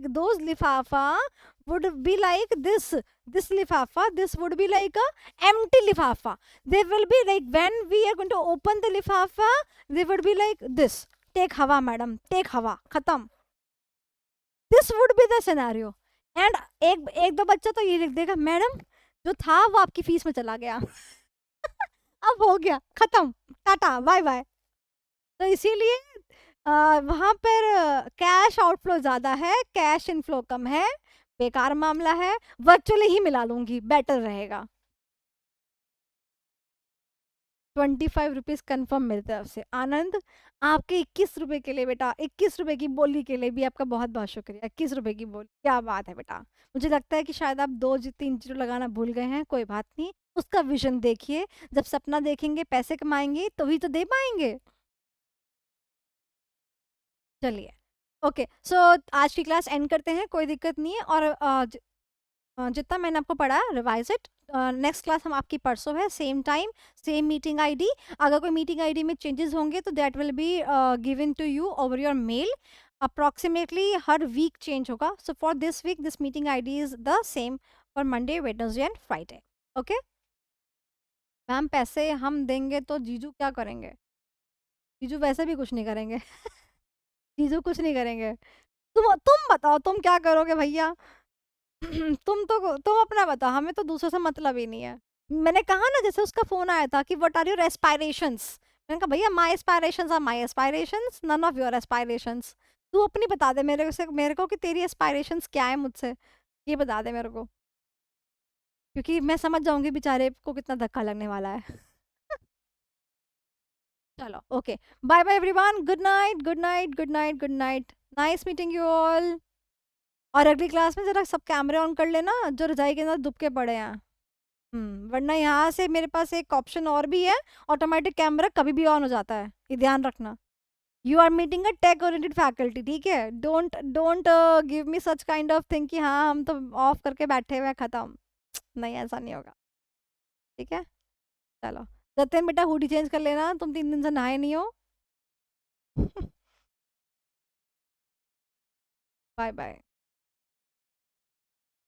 दोज लिफाफा would be like this lifafa, this would be like a empty lifafa. They will be like, when we are going to open the lifafa, they would be like this, take hawa madam, take hawa, khatam. This would be the scenario. And एक दो बच्चा तो ये लिख देगा, मैडम जो था वो आपकी फीस में चला गया। अब हो गया खत्म, टाटा बाय बाय। तो इसीलिए वहाँ पर कैश आउटफ्लो ज़्यादा है, कैश इनफ्लो कम है, बेकार मामला है, वर्चुअली ही मिला लूंगी, बेटर रहेगा। 25 रुपीज कन्फर्म मिलता है उससे। आनंद आपके 21 रुपए के लिए बेटा, 21 रुपए की बोली के लिए भी आपका बहुत बहुत शुक्रिया। 21 रुपए की बोली, क्या बात है बेटा। मुझे लगता है कि शायद आप 2-3 जीरो लगाना भूल गए हैं, कोई बात नहीं, उसका विजन देखिए। जब सपना देखेंगे पैसे कमाएंगे तभी तो दे पाएंगे। चलिए ओके, सो आज की क्लास एंड करते हैं, कोई दिक्कत नहीं है। और जितना मैंने आपको पढ़ा रिवाइज इट। नेक्स्ट क्लास हम आपकी परसों है, same time same meeting ID. अगर कोई मीटिंग आईडी में चेंजेस होंगे तो that will be given to you over your mail. Approximately हर वीक चेंज होगा। So for this week this meeting ID is the same for Monday, Wednesday and Friday. Okay ma'am, पैसे हम देंगे तो जीजू क्या करेंगे? जीजू वैसे भी कुछ नहीं करेंगे। जीजू कुछ नहीं करेंगे। तुम बताओ तुम क्या करोगे भैया? तुम अपना बताओ, हमें तो दूसरों से मतलब ही नहीं है। मैंने कहा ना, जैसे उसका फोन आया था कि व्हाट आर योर एस्पायरेशंस, मैंने कहा भैया my aspirations are my aspirations, none of your aspirations. तू अपनी बता दे मेरे को कि तेरी एस्पायरेशंस क्या है मुझसे, ये बता दे मेरे को, क्योंकि मैं समझ जाऊंगी बेचारे को कितना धक्का लगने वाला है। चलो okay, bye bye everyone, good night good night good night good night, nice meeting you all. और अगली क्लास में जरा सब कैमरे ऑन कर लेना जो रजाई के अंदर दुबके पड़े हैं। वरना यहाँ से मेरे पास एक ऑप्शन और भी है, ऑटोमेटिक कैमरा कभी भी ऑन हो जाता है, ये ध्यान रखना। You are meeting a tech oriented faculty, ठीक है? Don't don't give me such kind of thing कि हाँ हम तो ऑफ करके बैठे हुए हैं, खत्म। नहीं, ऐसा नहीं होगा, ठीक है? चलो जतिन बेटा हुडी चेंज कर लेना, तुम 3 दिन से नहाए नहीं हो। Bye bye.